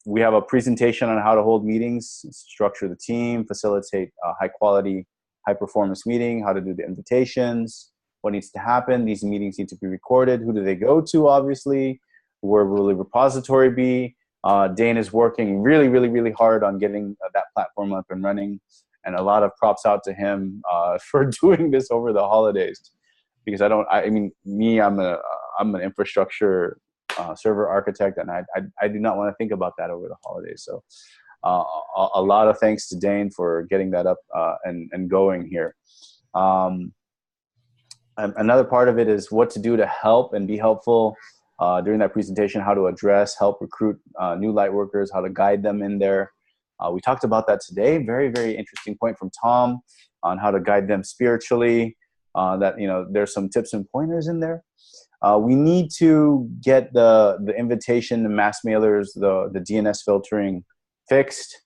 Speaker 1: We have a presentation on how to hold meetings, structure the team, facilitate high quality, high performance meeting, how to do the invitations, what needs to happen. These meetings need to be recorded. Who do they go to, obviously? Where will the repository be? Dane is working really, really, really hard on getting that platform up and running. And a lot of props out to him for doing this over the holidays. Because I'm an infrastructure server architect, and I do not want to think about that over the holidays. So a lot of thanks to Dane for getting that up and going here. Another part of it is what to do to help and be helpful during that presentation, how to address, help recruit new light workers, how to guide them in there. We talked about that today. Very, very interesting point from Tom on how to guide them spiritually. That, there's some tips and pointers in there. We need to get the invitation, the mass mailers, the DNS filtering fixed.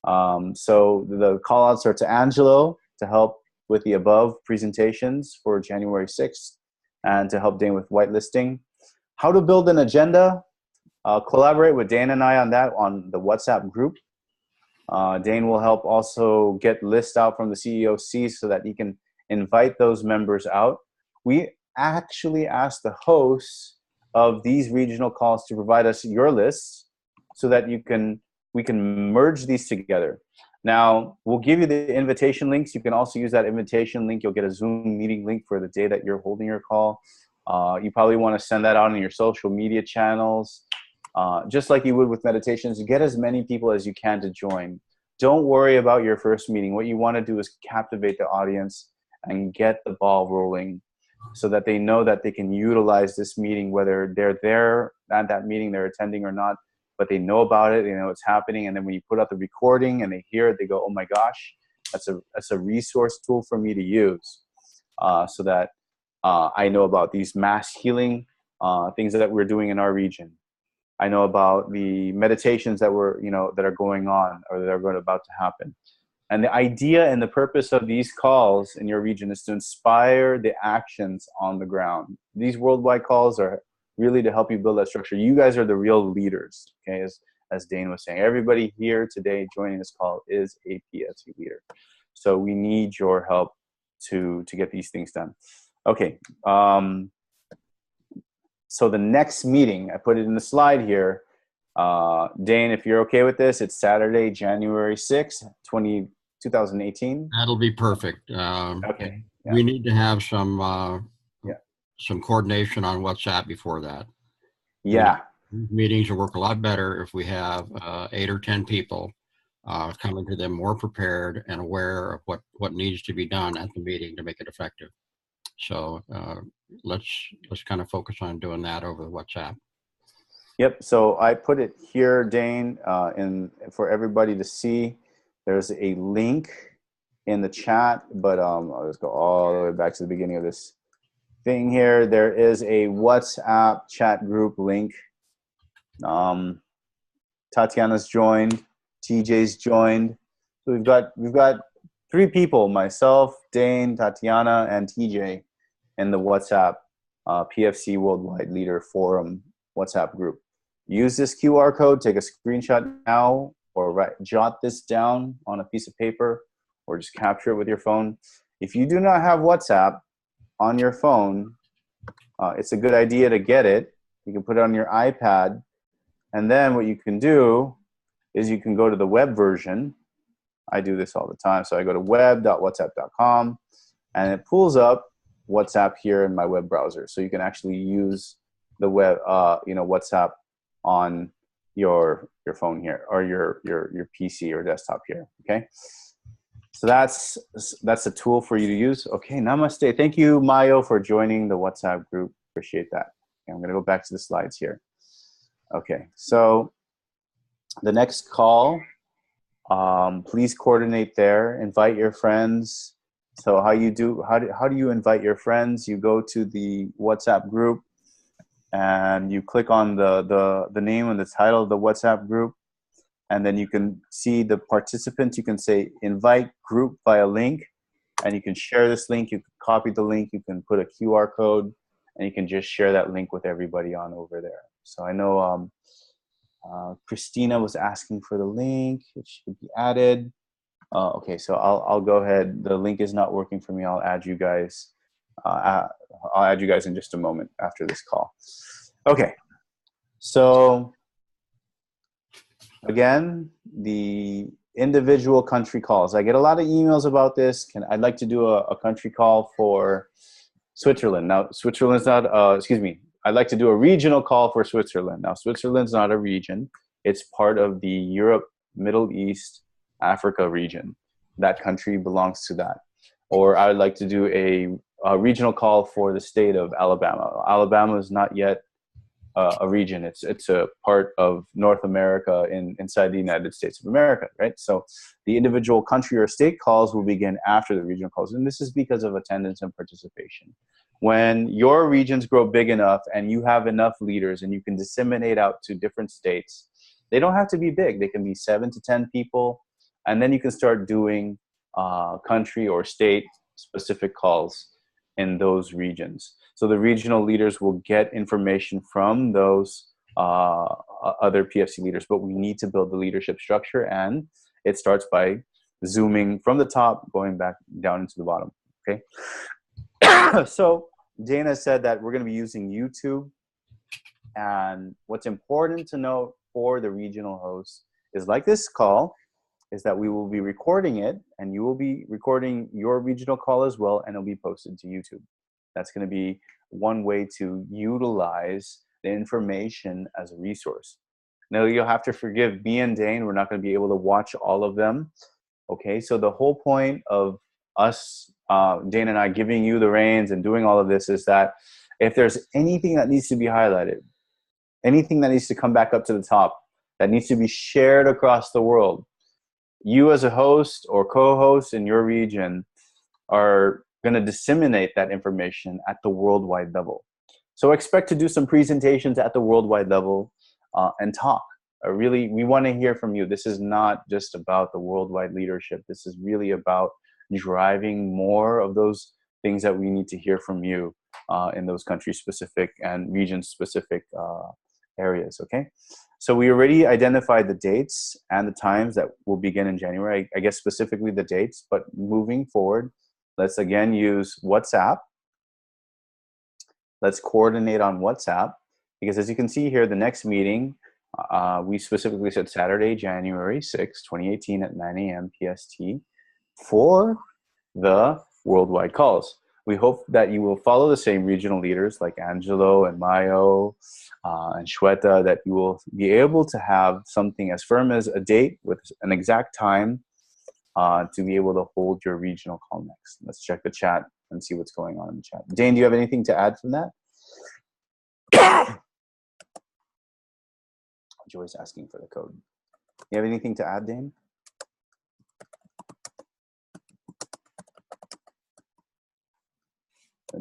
Speaker 1: So the call outs are to Angelo to help with the above presentations for January 6th and to help Dane with whitelisting. How to build an agenda. Collaborate with Dane and I on that on the WhatsApp group. Dane will help also get lists out from the CEOC so that he can invite those members out. We actually asked the hosts of these regional calls to provide us your lists so that we can merge these together. Now, we'll give you the invitation links. You can also use that invitation link. You'll get a Zoom meeting link for the day that you're holding your call. You probably want to send that out on your social media channels. Just like you would with meditations, get as many people as you can to join. Don't worry about your first meeting. What you want to do is captivate the audience and get the ball rolling so that they know that they can utilize this meeting, whether they're there at that meeting, they're attending or not, but they know about it, they know it's happening. And then when you put out the recording and they hear it, they go, oh my gosh, that's a resource tool for me to use so that I know about these mass healing things that we're doing in our region. I know about the meditations that that are going on or that are about to happen. And the idea and the purpose of these calls in your region is to inspire the actions on the ground. These worldwide calls are really to help you build that structure. You guys are the real leaders, okay? As Dane was saying, everybody here today joining this call is a PFC leader. So we need your help to get these things done. Okay. So the next meeting, I put it in the slide here. Dane, if you're okay with this, it's Saturday, January 6th, 2018.
Speaker 5: That'll be perfect.
Speaker 1: Okay. Yeah.
Speaker 5: We need to have some coordination on WhatsApp before that.
Speaker 1: Yeah.
Speaker 5: Meetings will work a lot better if we have 8 or 10 people coming to them more prepared and aware of what needs to be done at the meeting to make it effective. So let's kind of focus on doing that over WhatsApp.
Speaker 1: Yep. So I put it here, Dane, for everybody to see. There's a link in the chat, but I'll just go all the way back to the beginning of this thing here. There is a WhatsApp chat group link. Tatiana's joined. TJ's joined. So we've got 3 people: myself, Dane, Tatiana, and TJ in the WhatsApp PFC Worldwide Leader Forum WhatsApp group. Use this QR code. Take a screenshot now, or jot this down on a piece of paper, or just capture it with your phone. If you do not have WhatsApp on your phone, it's a good idea to get it. You can put it on your iPad, and then what you can do is you can go to the web version. I do this all the time. So I go to web.whatsapp.com, and it pulls up WhatsApp here in my web browser. So you can actually use the web, WhatsApp on your phone here, or your PC or desktop here. Okay. So that's a tool for you to use. Okay. Namaste. Thank you, Mayo, for joining the WhatsApp group. Appreciate that. Okay, I'm going to go back to the slides here. Okay. So the next call, please coordinate there. Invite your friends. So how do you invite your friends? You go to the WhatsApp group and you click on the name and the title of the WhatsApp group, and then you can see the participants. You can say invite group via link, and you can share this link. You can copy the link. You can put a QR code, and you can just share that link with everybody on over there. So I know Christina was asking for the link. It should be added. Okay, so I'll go ahead. The link is not working for me. I'll add you guys. I'll add you guys in just a moment after this call. Okay, so again, the individual country calls. I get a lot of emails about this. I'd like to do a country call for Switzerland. Now, Switzerland's not, I'd like to do a regional call for Switzerland. Now, Switzerland's not a region. It's part of the Europe, Middle East, Africa region. That country belongs to that. Or I would like to do a regional call for the state of Alabama. Alabama is not yet a region. It's a part of North America inside the United States of America, right? So the individual country or state calls will begin after the regional calls. And this is because of attendance and participation. When your regions grow big enough and you have enough leaders and you can disseminate out to different states, they don't have to be big. They can be 7 to 10 people. And then you can start doing country or state specific calls in those regions. So the regional leaders will get information from those other PFC leaders, but we need to build the leadership structure, and it starts by zooming from the top, going back down into the bottom, okay? So Dana said that we're gonna be using YouTube, and what's important to know for the regional hosts is, like this call, is that we will be recording it, and you will be recording your regional call as well, and it'll be posted to YouTube. That's going to be one way to utilize the information as a resource. Now, you'll have to forgive me and Dane. We're not going to be able to watch all of them. Okay, so the whole point of us, Dane and I, giving you the reins and doing all of this is that if there's anything that needs to be highlighted, anything that needs to come back up to the top, that needs to be shared across the world, you as a host or co-host in your region are going to disseminate that information at the worldwide level. So expect to do some presentations at the worldwide level and talk. Really, we want to hear from you. This is not just about the worldwide leadership. This is really about driving more of those things that we need to hear from you in those country-specific and region-specific areas, okay? So we already identified the dates and the times that will begin in January. I guess specifically the dates, but moving forward, let's again use WhatsApp. Let's coordinate on WhatsApp, because as you can see here, the next meeting, we specifically said Saturday, January 6, 2018 at 9 a.m. PST for the worldwide calls. We hope that you will follow the same regional leaders like Angelo and Mayo and Shweta, that you will be able to have something as firm as a date with an exact time to be able to hold your regional call next. Let's check the chat and see what's going on in the chat. Dane, do you have anything to add from that? Joy's asking for the code. You have anything to add, Dane?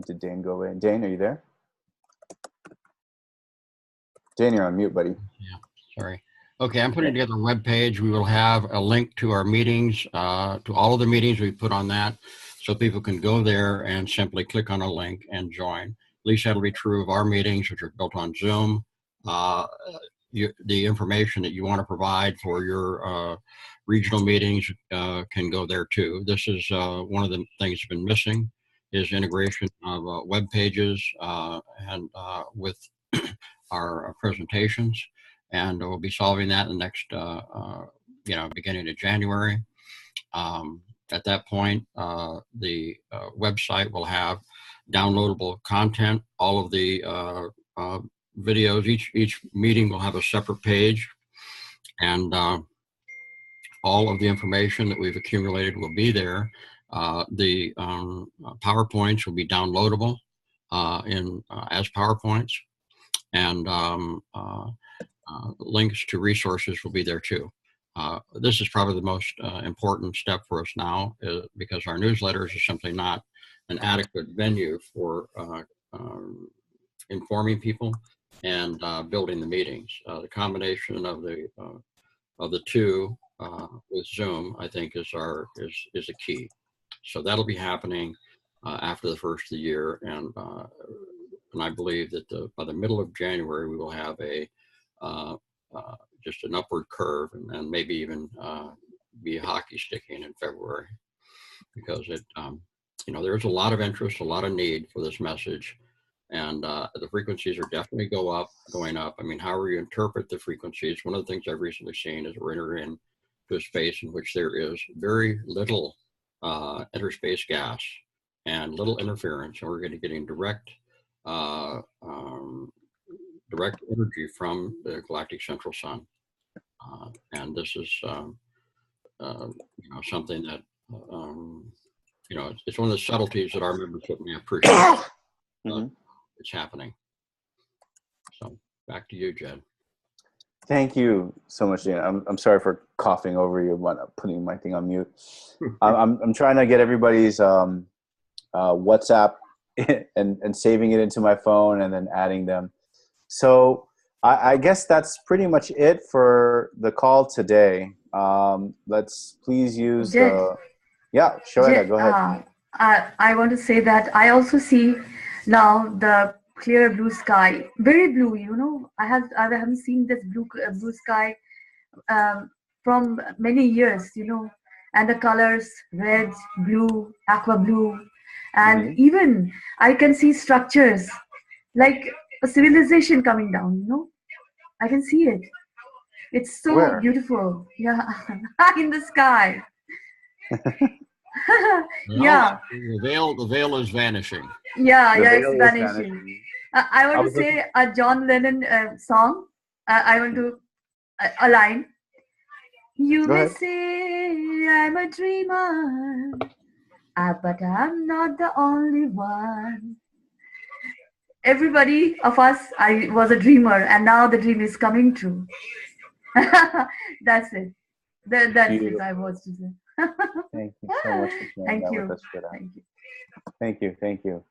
Speaker 1: Did Dane go away? Dane, are you there? Dane, you're on mute, buddy.
Speaker 5: Yeah, sorry. Okay, I'm putting together a web page. We will have a link to our meetings, to all of the meetings we put on that, so people can go there and simply click on a link and join. At least that'll be true of our meetings, which are built on Zoom. The information that you want to provide for your regional meetings can go there too. This is one of the things that's been missing, is integration of web pages and with our presentations. And we'll be solving that in the next, beginning of January. At that point, the website will have downloadable content. All of the videos, each meeting will have a separate page, and all of the information that we've accumulated will be there. The PowerPoints will be downloadable as PowerPoints, and links to resources will be there too. This is probably the most important step for us now, because our newsletters are simply not an adequate venue for informing people and building the meetings. The combination of the two with Zoom, I think, is a key. So that'll be happening after the first of the year, and I believe that by the middle of January we will have a just an upward curve, and maybe even be hockey sticking in February, because there's a lot of interest, a lot of need for this message, and the frequencies are definitely going up. I mean, however you interpret the frequencies, one of the things I've recently seen is we're entering into a space in which there is very little interspace gas and little interference, and we're going to be getting direct energy from the galactic central sun, and this is something that it's one of the subtleties that our membership may appreciate. It's happening. So back to you, Jed.
Speaker 1: Thank you so much, Dan. I'm sorry for coughing over you, putting my thing on mute. I'm trying to get everybody's WhatsApp and saving it into my phone and then adding them. So I guess that's pretty much it for the call today. Let's please use the... Yeah, sure, go ahead.
Speaker 8: I want to say that I also see now the clear blue sky, very blue. I haven't seen this blue sky from many years, and the colors red, blue, aqua blue, and even I can see structures like a civilization coming down. I can see it. It's so beautiful. Yeah, in the sky. Yeah.
Speaker 5: The veil is vanishing.
Speaker 8: Yeah, it's vanishing. I want to say a John Lennon song. I want to a line. You may say I'm a dreamer, but I'm not the only one. Everybody of us, I was a dreamer, and now the dream is coming true. That's it. That's it. I was to say.
Speaker 1: Thank you so much for sharing that with us today. Thank you.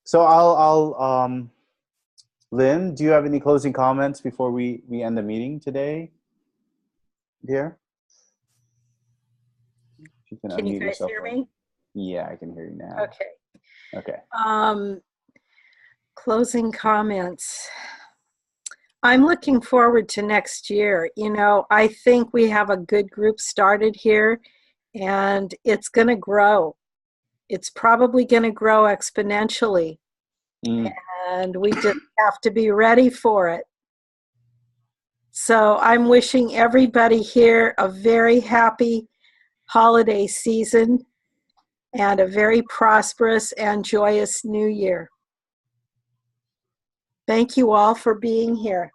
Speaker 1: So I'll Lynn, do you have any closing comments before we end the meeting today, dear?
Speaker 7: Can you guys hear me?
Speaker 1: Yeah, I can hear you now.
Speaker 7: Okay. Closing comments. I'm looking forward to next year. I think we have a good group started here, and it's going to grow. It's probably going to grow exponentially, and we just have to be ready for it. So I'm wishing everybody here a very happy holiday season and a very prosperous and joyous new year. Thank you all for being here.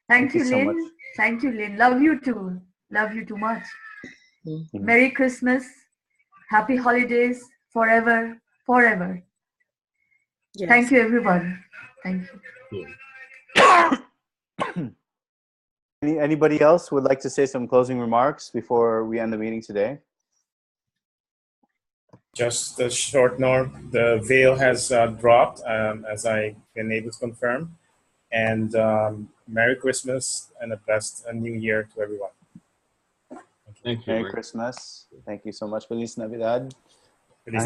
Speaker 8: Thank you, Lynn. So thank you, Lynn. Love you too. Love you too much. Merry Christmas. Happy holidays forever. Yes. Thank you, everyone. Thank
Speaker 1: you. Anybody else would like to say some closing remarks before we end the meeting today?
Speaker 9: Just a short note, the veil has dropped, as I've been able to confirm. And Merry Christmas and a blessed New Year to everyone.
Speaker 1: Thank you. Merry Christmas. Thank you so much. Feliz Navidad.